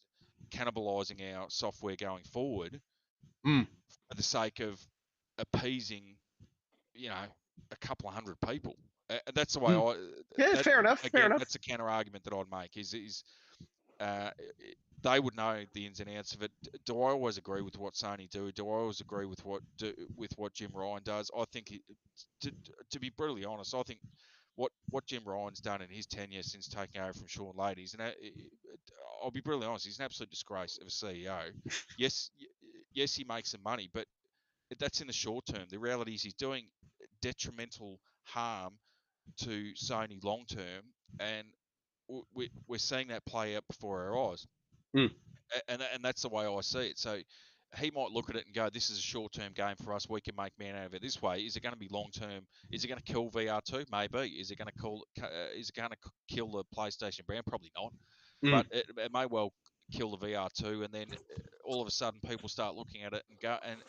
Speaker 3: cannibalising our software going forward for the sake of appeasing, a couple of hundred people?" That's the way I.
Speaker 5: Yeah, fair enough.
Speaker 3: Again, that's a counter argument that I'd make. Is they would know the ins and outs of it. Do I always agree with what Sony do? Do I always agree with what Jim Ryan does? I think, to be brutally honest, I think what Jim Ryan's done in his tenure since taking over from Sean Ladies, and I'll be brutally honest, he's an absolute disgrace of a CEO. Yes, he makes some money, but that's in the short term. The reality is he's doing detrimental harm to Sony long term, and we're seeing that play out before our eyes. And that's the way I see it. So he might look at it and go, "This is a short-term game for us. We can make money out of it this way." Is it going to be long-term? Is it going to kill VR2? Maybe. Is it going to kill the PlayStation brand? Probably not. But it may well kill the VR2, and then all of a sudden people start looking at it and go and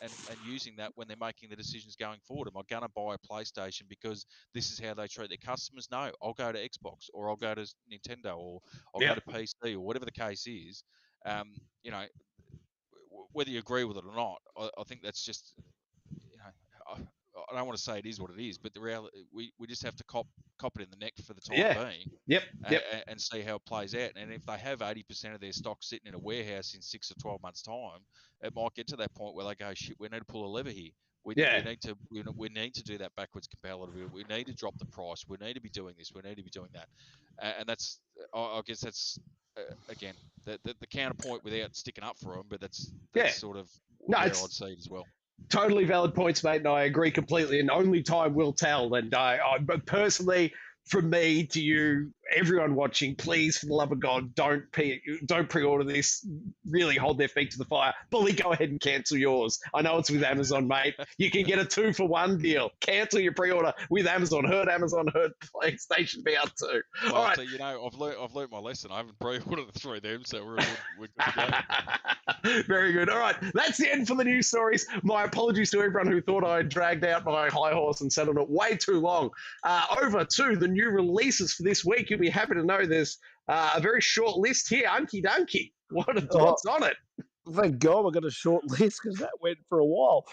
Speaker 3: using that when they're making the decisions going forward. Am I going to buy a PlayStation because this is how they treat their customers? No, I'll go to Xbox, or I'll go to Nintendo, or I'll go to PC, or whatever the case is. Whether you agree with it or not, I think that's just, I don't want to say it is what it is, but the reality, we just have to cop it in the neck for the time being. And see how it plays out. And if they have 80% of their stock sitting in a warehouse in 6 or 12 months' time, it might get to that point where they go, "Shit, we need to pull a lever here. We need to do that backwards compatibility. We need to drop the price. We need to be doing this. We need to be doing that." And that's, I guess that's, again, the counterpoint without sticking up for them, but that's sort of where I'd see it as well.
Speaker 5: Totally valid points, mate, and I agree completely. And only time will tell. And but personally, from me to you, everyone watching, please, for the love of God, don't pre-order this. Really hold their feet to the fire. Bully, go ahead and cancel yours. I know it's with Amazon, mate. You can get a 2-for-1 deal. Cancel your pre-order with Amazon. Heard PlayStation VR2.
Speaker 3: Well,
Speaker 5: all right.
Speaker 3: So, I've learned my lesson. I haven't pre-ordered it through them, so we're good to go.
Speaker 5: Very good. All right, that's the end for the news stories. My apologies to everyone who thought I dragged out my high horse and settled it way too long. Over to the new releases for this week. You'll be happy to know there's a very short list here. Unky Dunky. What's on it?
Speaker 2: Thank God I got a short list because that went for a while.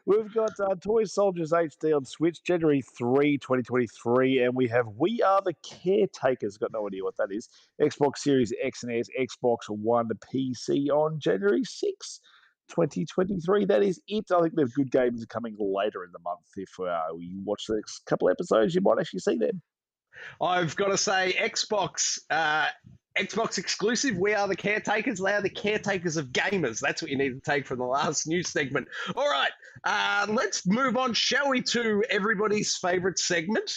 Speaker 2: We've got Toy Soldiers HD on Switch, January 3, 2023, and we have We Are the Caretakers. Got no idea what that is. Xbox Series X and S, Xbox One, the PC on January 6, 2023. That is it. I think there's good games coming later in the month. If you watch the next couple episodes, you might actually see them.
Speaker 5: I've got to say, Xbox exclusive. We Are the Caretakers. They are the caretakers of gamers. That's what you need to take from the last news segment. All right, let's move on, shall we, to everybody's favorite segment.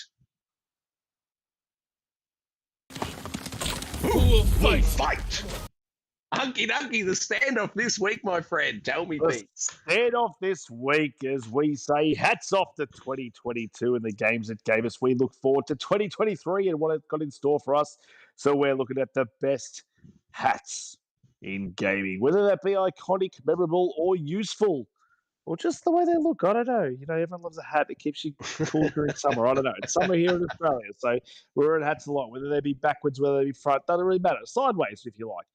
Speaker 5: Who will fight? Hunky Dunky, the standoff this week, my friend. Tell me, Pete.
Speaker 2: Standoff this week, as we say, hats off to 2022 and the games it gave us. We look forward to 2023 and what it got in store for us. So we're looking at the best hats in gaming, whether that be iconic, memorable, or useful, or just the way they look. I don't know. You know, everyone loves a hat. It keeps you cool during summer. I don't know. It's summer here in Australia, so we're wearing hats a lot, whether they be backwards, whether they be front. Doesn't really matter. Sideways, if you like.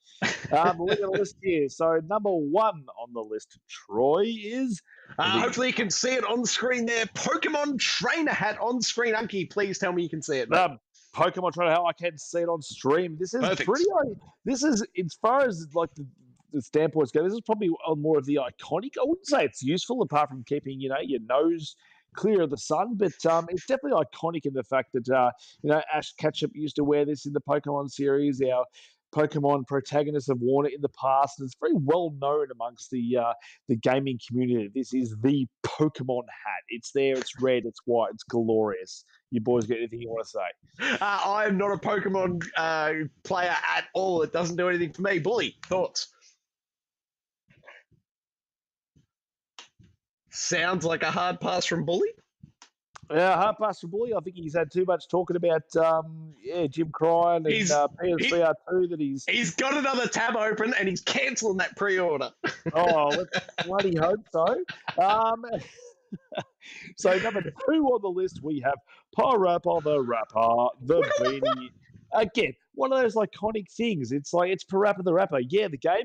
Speaker 2: We're going to list here. So number one on the list, Troy, is
Speaker 5: hopefully you can see it on screen there. Pokemon trainer hat on screen. Unky, please tell me you can see it, mate.
Speaker 2: Pokemon trainer hat. I can see it on stream. This is
Speaker 5: Perfect.
Speaker 2: pretty. This is, as far as like the standpoints go, this is probably more of the iconic. I wouldn't say it's useful, apart from keeping your nose clear of the sun, but it's definitely iconic in the fact that Ash Ketchum used to wear this in the Pokemon series. Our Pokemon protagonists have worn it in the past, and it's very well known amongst the gaming community. This is the Pokemon hat. It's there, it's red, it's white, it's glorious. You boys got anything you want to say?
Speaker 5: I am not a Pokemon player at all. It doesn't do anything for me. Bully, thoughts? Sounds like a hard pass from Bully.
Speaker 2: Yeah, hard pass for Bully. I think he's had too much talking about Jim Cryan and PSVR2 that
Speaker 5: he's got another tab open and he's cancelling that pre-order.
Speaker 2: Oh, let's bloody hope so. So number two on the list, we have Parappa the Rapper, the beanie. Again, one of those iconic things. It's like, it's Parappa the Rapper. Yeah, the game.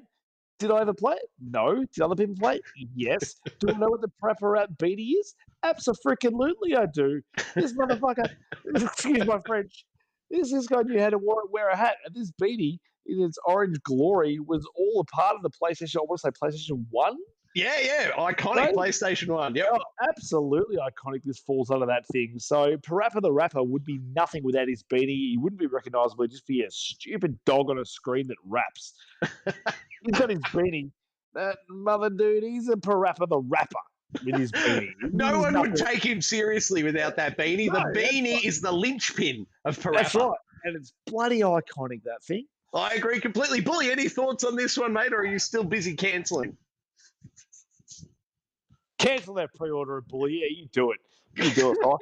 Speaker 2: Did I ever play it? No. Did other people play it? Yes. Do I know what the Parappa Rat beanie is? Abso-freaking-lutely I do. This motherfucker, excuse my French, this guy knew how to wear a hat. And this beanie, in its orange glory, was all a part of the PlayStation, I want to say PlayStation 1?
Speaker 5: Yeah. Iconic, right? PlayStation 1. Yep.
Speaker 2: Oh, absolutely iconic. This falls under that thing. So Parappa the Rapper would be nothing without his beanie. He wouldn't be recognizable. He'd just be a stupid dog on a screen that raps. He's got his beanie. That mother dude, he's a Parappa the Rapper with his beanie.
Speaker 5: No one would take him seriously without that beanie. No, the beanie is the linchpin of Parappa.
Speaker 2: That's right. And it's bloody iconic, that thing.
Speaker 5: I agree completely. Bully, any thoughts on this one, mate, or are you still busy cancelling?
Speaker 2: Cancel that pre-order, Bully. Yeah, you do it. You do it, right?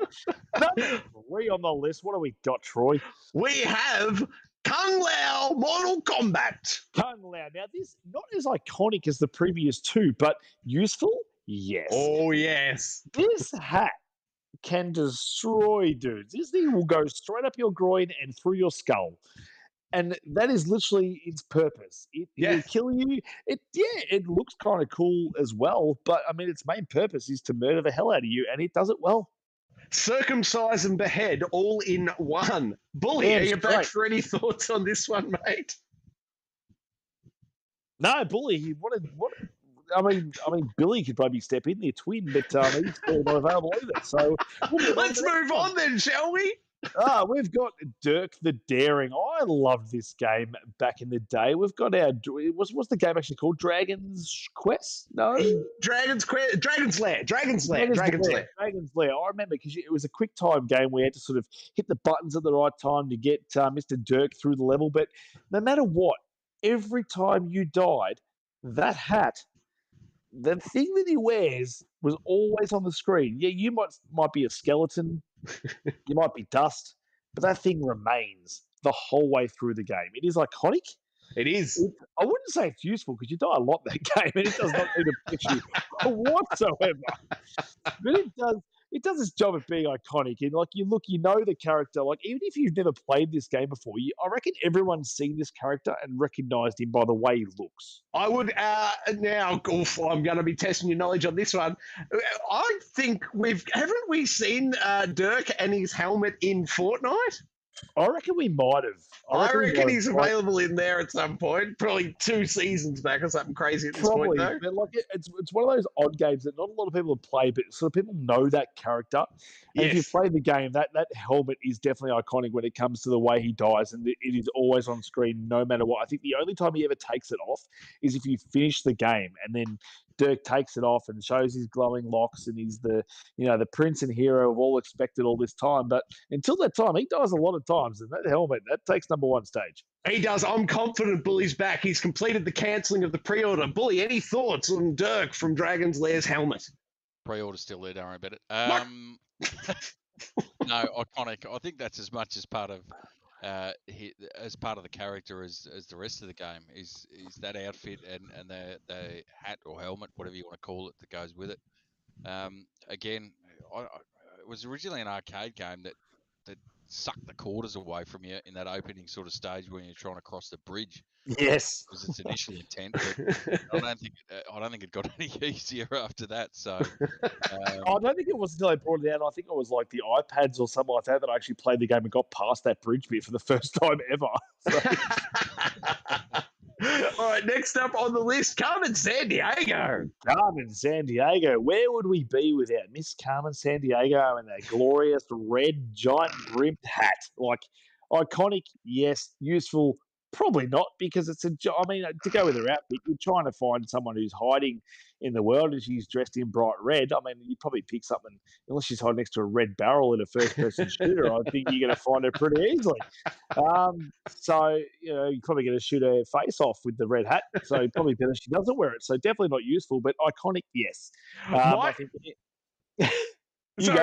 Speaker 2: Number three on the list. What do we got, Troy?
Speaker 5: We have Kung Lao Mortal Kombat.
Speaker 2: Kung Lao. Now, this not as iconic as the previous two, but useful? Yes.
Speaker 5: Oh, yes.
Speaker 2: This hat can destroy dudes. This thing will go straight up your groin and through your skull. And that is literally its purpose. It'll kill you. It looks kind of cool as well, but I mean, its main purpose is to murder the hell out of you, and it does it well.
Speaker 5: Circumcise and behead all in one. Bully, are you back for any thoughts on this one, mate?
Speaker 2: No, Bully. What? I mean, Billy could probably step in there, twin, but he's still not available either. So
Speaker 5: let's move on then, shall we?
Speaker 2: We've got Dirk the Daring. I loved this game back in the day. We've got what's the game actually called? Dragon's Quest? No,
Speaker 5: Dragon's Quest. Dragon's Lair. Dragon's Lair.
Speaker 2: I remember because it was a quick time game. We had to sort of hit the buttons at the right time to get Mr. Dirk through the level. But no matter what, every time you died, that hat, the thing that he wears, was always on the screen. Yeah, you might be a skeleton. You might be dust, but that thing remains the whole way through the game. It is iconic.
Speaker 5: It is.
Speaker 2: I wouldn't say it's useful because you die a lot in that game, and it does not need to pitch you whatsoever. But it does its job of being iconic. And like you know the character. Like even if you've never played this game before, I reckon everyone's seen this character and recognised him by the way he looks.
Speaker 5: I would now. I'm going to be testing your knowledge on this one. I think haven't we seen Dirk and his helmet in Fortnite?
Speaker 2: I reckon we might have.
Speaker 5: I reckon he's available in there at some point, probably 2 seasons back or something crazy at this point, though.
Speaker 2: But like it's one of those odd games that not a lot of people have played, but sort of people know that character. And if you play the game, that helmet is definitely iconic when it comes to the way he dies, and it is always on screen no matter what. I think the only time he ever takes it off is if you finish the game, and then Dirk takes it off and shows his glowing locks, and he's the prince and hero of all expected all this time. But until that time, he dies a lot of times, and that helmet, that takes number 1 stage.
Speaker 5: He does. I'm confident Bully's back. He's completed the cancelling of the pre-order. Bully, any thoughts on Dirk from Dragon's Lair's helmet?
Speaker 3: Pre-order's still there, don't worry about it. No, iconic. I think that's as much as part of as part of the character as the rest of the game is that outfit and the hat or helmet, whatever you want to call it, that goes with it. Again, it was originally an arcade game that sucked the quarters away from you in that opening sort of stage when you're trying to cross the bridge.
Speaker 2: Yes.
Speaker 3: Was its initial intent, but I don't think it got any easier after that. So
Speaker 2: I don't think it was until they brought it out. I think it was like the iPads or something like that I actually played the game and got past that bridge bit for the first time ever. So.
Speaker 5: All right, next up on the list, Carmen Sandiego.
Speaker 2: Carmen Sandiego. Where would we be without Miss Carmen Sandiego and that glorious red giant brimmed hat? Like, iconic, yes. Useful, probably not, because it's a. I mean, to go with her outfit, you're trying to find someone who's hiding in the world and she's dressed in bright red. I mean, you probably pick something, unless she's hiding next to a red barrel in a first person shooter, I think you're going to find her pretty easily. So, you're probably going to shoot her face off with the red hat. So, probably better she doesn't wear it. So, definitely not useful, but iconic, yes. I think.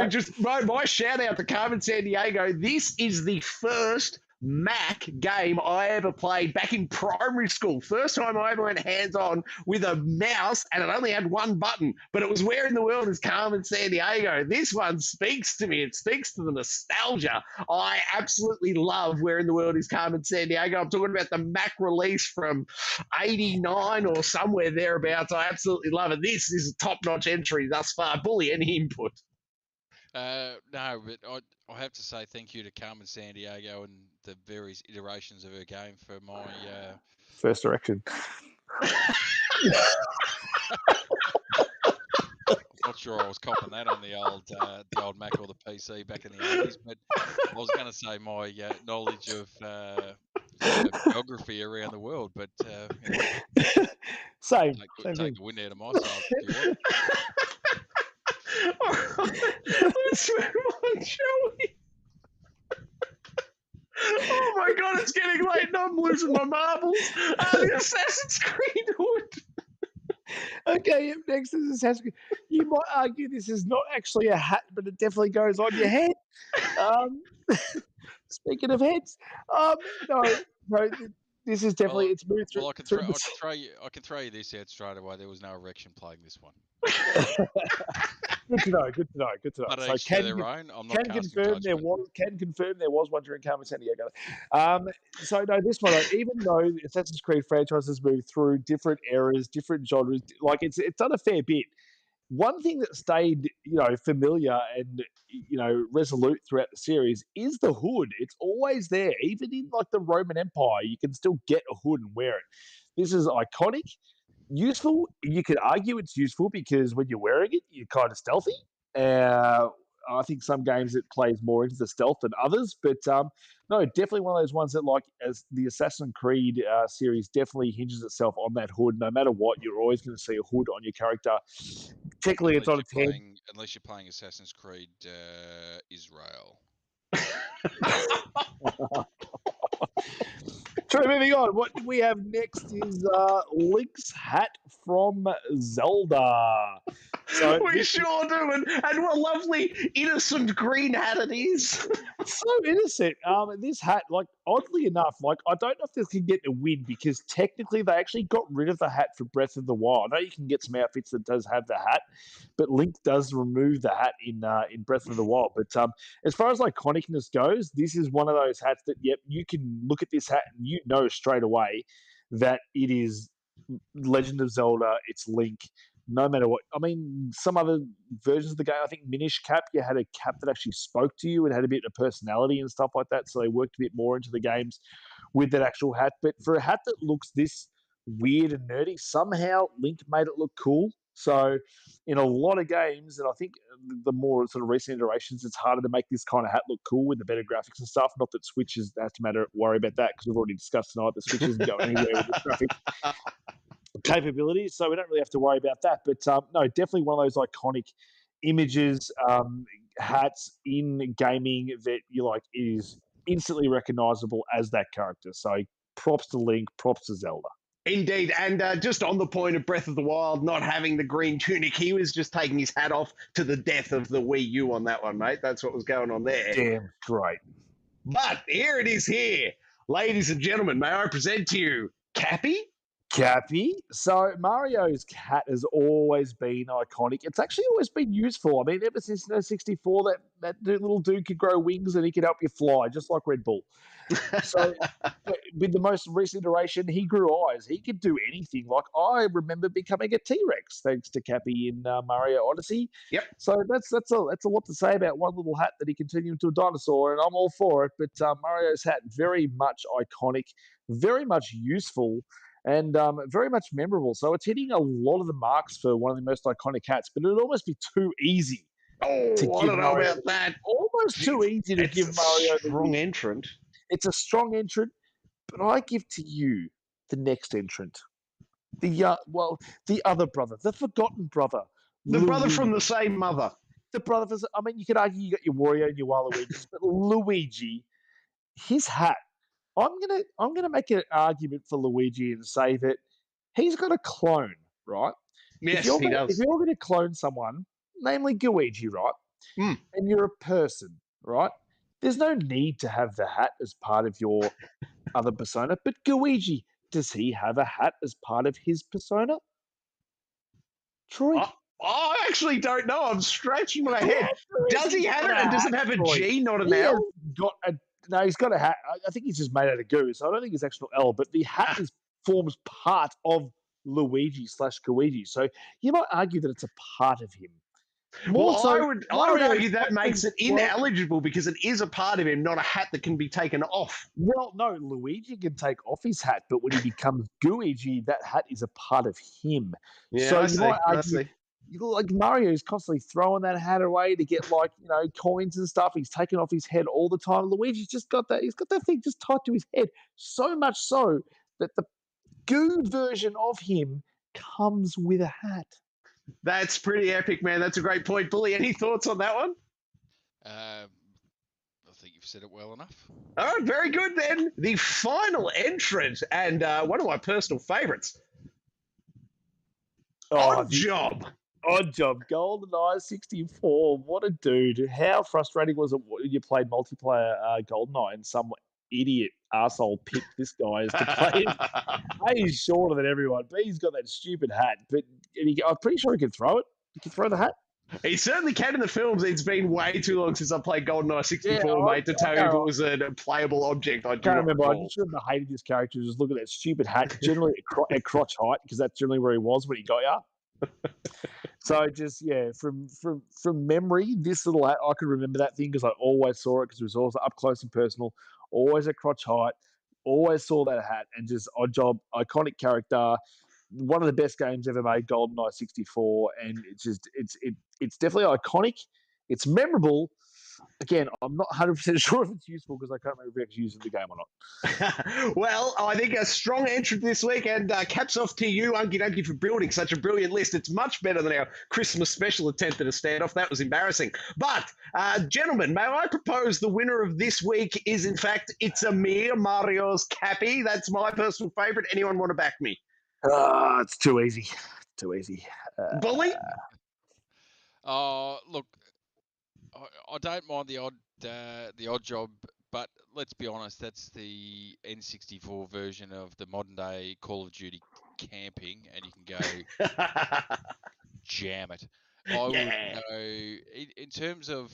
Speaker 5: Just my shout out to Carmen Sandiego. This is the first Mac game I ever played back in primary school. First time I ever went hands on with a mouse, and it only had one button, but it was Where in the World is Carmen Sandiego. This one speaks to me. It speaks to the nostalgia. I absolutely love Where in the World is Carmen Sandiego. I'm talking about the Mac release from 89 or somewhere thereabouts. I absolutely love it. This is a top-notch entry thus far. Bully, any input?
Speaker 3: No, but I have to say thank you to Carmen Sandiego and the various iterations of her game for my
Speaker 2: first direction.
Speaker 3: I'm not sure I was copping that on the old Mac or the PC back in the 80s, but I was going to say my knowledge of geography around the world, but
Speaker 2: same
Speaker 3: take the wind out of my sails if you want.
Speaker 5: Let's move on, shall we? Oh my god, it's getting late and I'm losing my marbles. The Assassin's Creed hood.
Speaker 2: Okay, next is Assassin's Creed. You might argue this is not actually a hat, but it definitely goes on your head. Speaking of heads, no, this is definitely it's moved through.
Speaker 3: Well, I can throw you this out straight away. There was no erection playing this one.
Speaker 2: Good to know.
Speaker 3: But
Speaker 2: So
Speaker 3: each to their own. I'm not
Speaker 2: confirm there was one during Carmen Sandiego. So no, this one, even though the Assassin's Creed franchise has moved through different eras, different genres, like it's done a fair bit. One thing that stayed, familiar and resolute throughout the series is the hood. It's always there, even in like the Roman Empire. You can still get a hood and wear it. This is iconic, useful. You could argue it's useful because when you're wearing it, you're kind of stealthy. I think some games it plays more into the stealth than others, but no, definitely one of those ones that, like, as the Assassin's Creed series definitely hinges itself on that hood. No matter what, you're always going to see a hood on your character. Technically, it's on its head.
Speaker 3: Unless you're playing Assassin's Creed Israel.
Speaker 2: True, moving on. What we have next is Link's hat from Zelda. So
Speaker 5: we sure do, and what lovely innocent green hat it is.
Speaker 2: So innocent. This hat, like, oddly enough, like, I don't know if this can get a win because technically they actually got rid of the hat for Breath of the Wild. I know you can get some outfits that does have the hat, but Link does remove the hat in Breath of the Wild. But as far as iconicness goes, this is one of those hats that, yep, you can look at this hat and you know straight away that it is Legend of Zelda. It's Link. No matter what. I mean, some other versions of the game, I think Minish Cap, you had a cap that actually spoke to you and had a bit of personality and stuff like that. So they worked a bit more into the games with that actual hat. But for a hat that looks this weird and nerdy, somehow Link made it look cool. So in a lot of games, and I think the more sort of recent iterations, it's harder to make this kind of hat look cool with the better graphics and stuff. Not that Switch has to worry about that because we've already discussed tonight that Switch isn't going anywhere with the graphics capabilities, so we don't really have to worry about that. But no, definitely one of those iconic images, hats in gaming that you like is instantly recognizable as that character. So props to Link, props to Zelda.
Speaker 5: Indeed, and just on the point of Breath of the Wild not having the green tunic, he was just taking his hat off to the death of the Wii U on that one, mate. That's what was going on there.
Speaker 2: Damn straight.
Speaker 5: But here it is here. Ladies and gentlemen, may I present to you Cappy?
Speaker 2: Cappy. So Mario's hat has always been iconic. It's actually always been useful. I mean, ever since 64, that little dude could grow wings and he could help you fly, just like Red Bull. So with the most recent iteration, he grew eyes. He could do anything. Like I remember becoming a T-Rex thanks to Cappy in Mario Odyssey.
Speaker 5: Yep.
Speaker 2: So that's a lot to say about one little hat that he can turn you into a dinosaur, and I'm all for it. But Mario's hat, very much iconic, very much useful, and very much memorable. So it's hitting a lot of the marks for one of the most iconic hats, but it'd almost be too easy.
Speaker 5: Oh, I don't know about that.
Speaker 2: Almost too easy to give Mario
Speaker 5: a strong entrant.
Speaker 2: It's a strong entrant, but I give to you the next entrant. The other brother, the forgotten brother.
Speaker 5: The brother from the same mother.
Speaker 2: The brother, I mean, you could argue you got your Wario and your Waluigi, but Luigi, his hat. I'm gonna make an argument for Luigi and say that he's got a clone, right?
Speaker 5: Yes, he does.
Speaker 2: If you're going to clone someone, namely Luigi, right, and you're a person, right, there's no need to have the hat as part of your other persona. But Luigi, does he have a hat as part of his persona? Troy?
Speaker 5: I actually don't know. I'm scratching my head. Does he have it? And does it have a G, not an L?
Speaker 2: No, he's got a hat. I think he's just made out of goo, so I don't think it's actual L. But the hat forms part of Luigi/Luigi. So you might argue that it's a part of him.
Speaker 5: I would argue that makes it ineligible because it is a part of him, not a hat that can be taken off.
Speaker 2: Well, no, Luigi can take off his hat, but when he becomes Luigi, that hat is a part of him.
Speaker 5: Yeah,
Speaker 2: so I see. Like Mario is constantly throwing that hat away to get coins and stuff. He's taking off his head all the time. Luigi's just got that. He's got that thing just tied to his head, so much so that the goo version of him comes with a hat.
Speaker 5: That's pretty epic, man. That's a great point. Bully, any thoughts on that one?
Speaker 3: I think you've said it well enough.
Speaker 5: All right, very good then. The final entrant and one of my personal favourites. Odd Job.
Speaker 2: Odd Job. GoldenEye 64. What a dude. How frustrating was it when you played multiplayer GoldenEye and some idiot arsehole picked this guy as to play him? A, he's shorter than everyone. B, he's got that stupid hat. But I'm pretty sure he can throw it. He can throw the hat.
Speaker 5: He certainly can in the films. It's been way too long since I played GoldenEye 64, mate, to tell you if it was a playable object. I can't remember.
Speaker 2: I just remember hating this character. Just look at that stupid hat, generally at crotch height, because that's generally where he was when he got you. So just from memory, this little hat, I can remember that thing because I always saw it because it was also up close and personal, always at crotch height, always saw that hat, and just Odd Job, iconic character. One of the best games ever made, GoldenEye 64, and it's definitely iconic. It's memorable. Again, I'm not 100% sure if it's useful because I can't remember if it's used in the game or
Speaker 5: not. Well, I think a strong entrant this week, and caps off to you, Unky Dunky, for building such a brilliant list. It's much better than our Christmas special attempt at a standoff. That was embarrassing. But, gentlemen, may I propose the winner of this week is, in fact, It's a Mere Mario's Cappy. That's my personal favourite. Anyone want to back me?
Speaker 2: It's too easy. Too easy.
Speaker 5: Bully?
Speaker 3: Look, I don't mind the odd job, but let's be honest, that's the N64 version of the modern day Call of Duty camping, and you can go jam it. I would go in terms of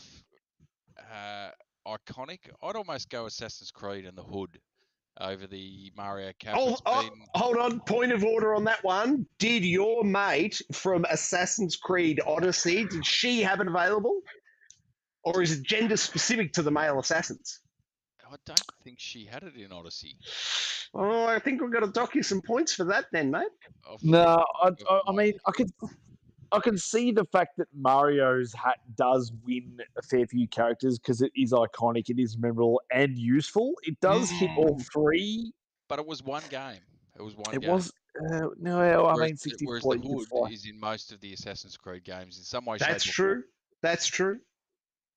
Speaker 3: iconic. I'd almost go Assassin's Creed and the hood over the Mario Cap.
Speaker 5: Hold on. Point of order on that one. Did your mate from Assassin's Creed Odyssey, did she have it available? Or is it gender specific to the male assassins?
Speaker 3: I don't think she had it in Odyssey.
Speaker 5: Oh, I think we've got to dock you some points for that then, mate.
Speaker 2: No, I mean, I can see the fact that Mario's hat does win a fair few characters because it is iconic, it is memorable and useful. It does hit all three.
Speaker 3: But it was one game. It was one game.
Speaker 2: It was, no, I mean, 64.
Speaker 3: Whereas the hood is in most of the Assassin's Creed games in some way, shape,
Speaker 5: That's true. That's true.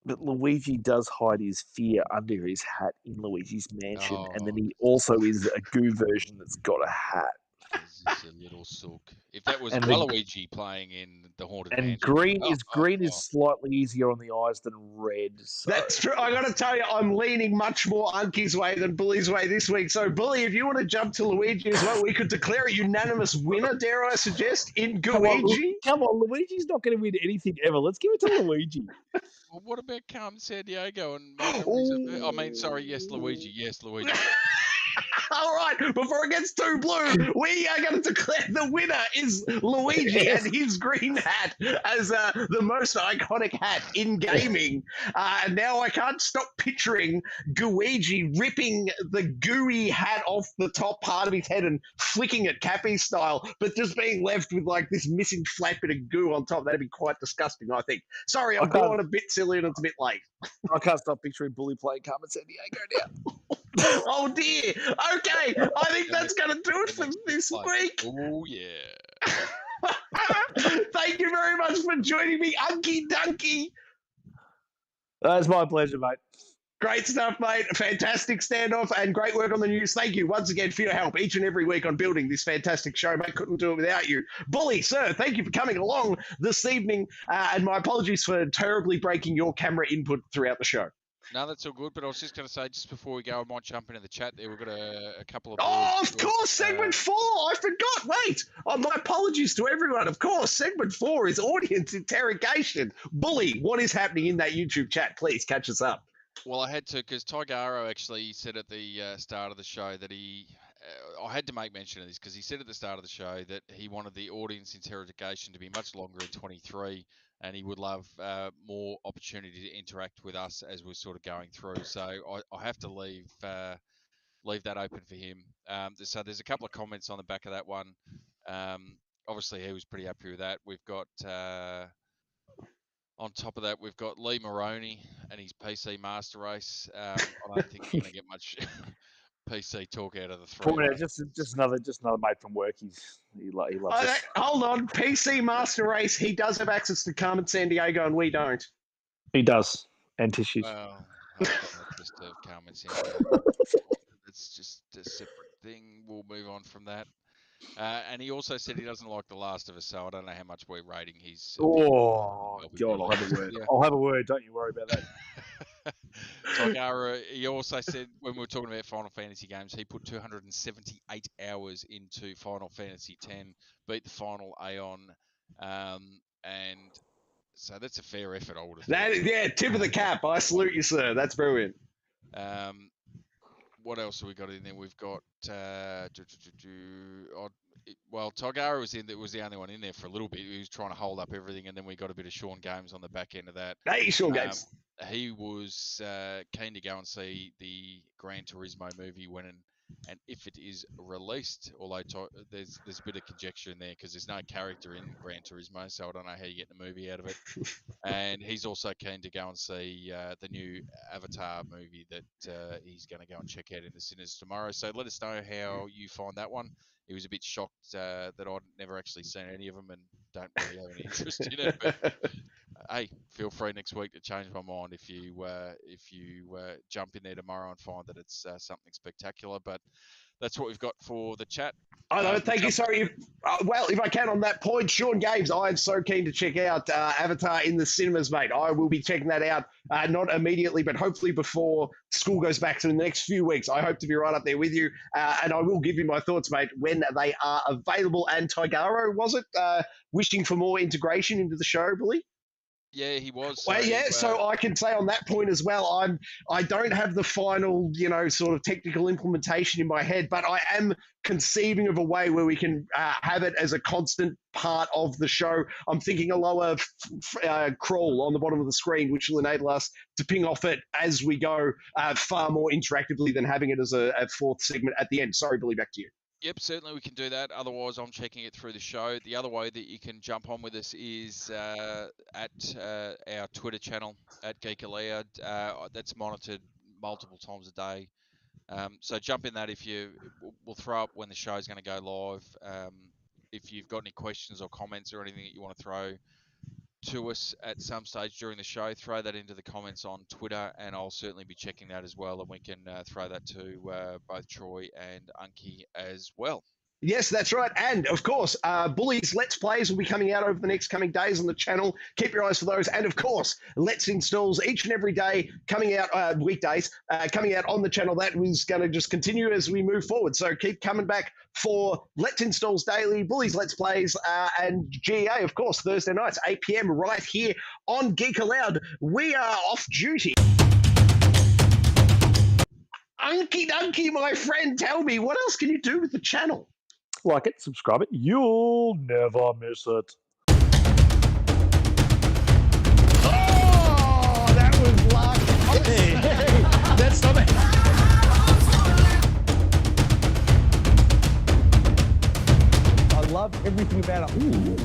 Speaker 2: But Luigi does hide his fear under his hat in Luigi's Mansion, and then he also is a goo version that's got a hat.
Speaker 3: He's just a little sook. If that was
Speaker 2: And the-
Speaker 3: Waluigi playing in the Haunted
Speaker 2: And
Speaker 3: Mansion,
Speaker 2: green
Speaker 3: oh,
Speaker 2: is slightly easier on the eyes than red. So.
Speaker 5: That's true. I got to tell you, I'm leaning much more Unky's way than Bully's way this week. So, Bully, if you want to jump to Luigi as well, we could declare a unanimous winner, dare I suggest, in Luigi.
Speaker 2: Come on, Luigi's not going to win anything ever. Let's give it to Luigi.
Speaker 3: Well, what about Carmen Sandiego and my memories of her? I mean, sorry, yes, Luigi. Yes, Luigi.
Speaker 5: All right, before it gets too blue, we are going to declare the winner is Luigi and his green hat as the most iconic hat in gaming. And now I can't stop picturing Luigi ripping the gooey hat off the top part of his head and flicking it Cappy style, but just being left with like this missing flat bit of goo on top. That'd be quite disgusting, I think. Sorry, I'm going a bit silly and it's a bit late.
Speaker 2: I can't stop picturing Bully playing Carmen Sandiego now.
Speaker 5: Oh dear. Okay, I think that's going to do it for this week.
Speaker 3: Oh, yeah.
Speaker 5: Thank you very much for joining me, Unky Dunky.
Speaker 2: It's my pleasure, mate.
Speaker 5: Great stuff, mate. Fantastic standoff and great work on the news. Thank you once again for your help each and every week on building this fantastic show, mate. Couldn't do it without you. Bully, sir, thank you for coming along this evening. And my apologies for terribly breaking your camera input throughout the show.
Speaker 3: No, that's all good. But I was just going to say, just before we go, I might jump into the chat there. We've got a couple of.
Speaker 5: Oh, of course, segment 4. I forgot. Wait. Oh, my apologies to everyone. Of course, segment 4 is audience interrogation. Bully, what is happening in that YouTube chat? Please catch us up.
Speaker 3: Well, I had to, because Tigaro actually said at the start of the show that he. I had to make mention of this because he said at the start of the show that he wanted the audience interrogation to be much longer in 23, and he would love more opportunity to interact with us as we're sort of going through. So I have to leave that open for him. So there's a couple of comments on the back of that one. Obviously, he was pretty happy with that. We've got. On top of that, we've got Lee Maroney and his PC Master Race. I don't think we're going to get much PC talk out of the three.
Speaker 2: Yeah, just another mate from work. He loves it.
Speaker 5: Hold on, PC Master Race. He does have access to Carmen Sandiego, and we don't.
Speaker 2: He does, and tissues.
Speaker 3: Well, just to Carmen Sandiego. It's just a separate thing. We'll move on from that. And he also said he doesn't like The Last of Us, so I don't know how much we're rating his.
Speaker 2: Oh, God, I'll have a word. Yeah. I'll have a word. Don't you worry about that.
Speaker 3: Tagara, he also said when we were talking about Final Fantasy games, he put 278 hours into Final Fantasy X, beat the final Aeon, and so that's a fair effort, I would have thought.
Speaker 5: Yeah, tip of the cap. I salute you, sir. That's brilliant.
Speaker 3: What else have we got in there? We've got well, Tigara was the only one in there for a little bit. He was trying to hold up everything, and then we got a bit of Sean Games on the back end of that.
Speaker 5: Hey, Sean Games.
Speaker 3: He was keen to go and see the Gran Turismo movie when and if it is released. Although there's a bit of conjecture in there because there's no character in Gran Turismo, so I don't know how you get the movie out of it. And he's also keen to go and see the new Avatar movie that he's going to go and check out in the cinemas tomorrow. So let us know how you find that one. He was a bit shocked that I'd never actually seen any of them and don't really have any interest in it. But hey, feel free next week to change my mind if you jump in there tomorrow and find that it's something spectacular. But that's what we've got for the chat.
Speaker 5: Thank you. Sorry. If I can on that point, Sean Games, I am so keen to check out Avatar in the cinemas, mate. I will be checking that out, not immediately, but hopefully before school goes back. So in the next few weeks, I hope to be right up there with you. And I will give you my thoughts, mate, when they are available. And Tigaro, was it wishing for more integration into the show, Billy?
Speaker 3: Yeah, he was.
Speaker 5: Well, so I can say on that point as well, I don't have the final, sort of technical implementation in my head, but I am conceiving of a way where we can have it as a constant part of the show. I'm thinking a lower crawl on the bottom of the screen, which will enable us to ping off it as we go far more interactively than having it as a fourth segment at the end. Sorry, Billy, back to you.
Speaker 3: Yep, certainly we can do that. Otherwise, I'm checking it through the show. The other way that you can jump on with us is at our Twitter channel, at Geek.A. That's monitored multiple times a day. So jump in that we'll throw up when the show's going to go live. If you've got any questions or comments or anything that you want to throw to us at some stage during the show, throw that into the comments on Twitter, and I'll certainly be checking that as well, and we can throw that to both Troy and Unky as well.
Speaker 5: Yes, that's right. And of course, Bully's Let's Plays will be coming out over the next coming days on the channel. Keep your eyes for those. And of course, Let's Installs each and every day coming out, weekdays, coming out on the channel. That is going to just continue as we move forward. So keep coming back for Let's Installs Daily, Bully's Let's Plays, and G.E.A, of course, Thursday nights, 8 p.m. right here on Geek Aloud. We are off duty. Unky Dunky, my friend, tell me, what else can you do with the channel?
Speaker 2: Like it, subscribe it. You'll never miss it.
Speaker 5: Oh, that was luck.
Speaker 2: Hey, that's not it.
Speaker 6: I love everything about it. Ooh.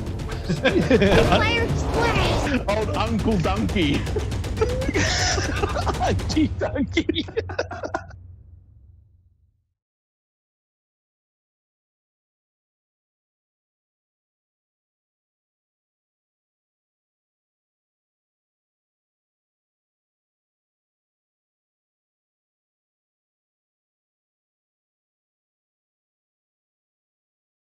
Speaker 7: Players play.
Speaker 6: Old Uncle Donkey.
Speaker 2: Donkey.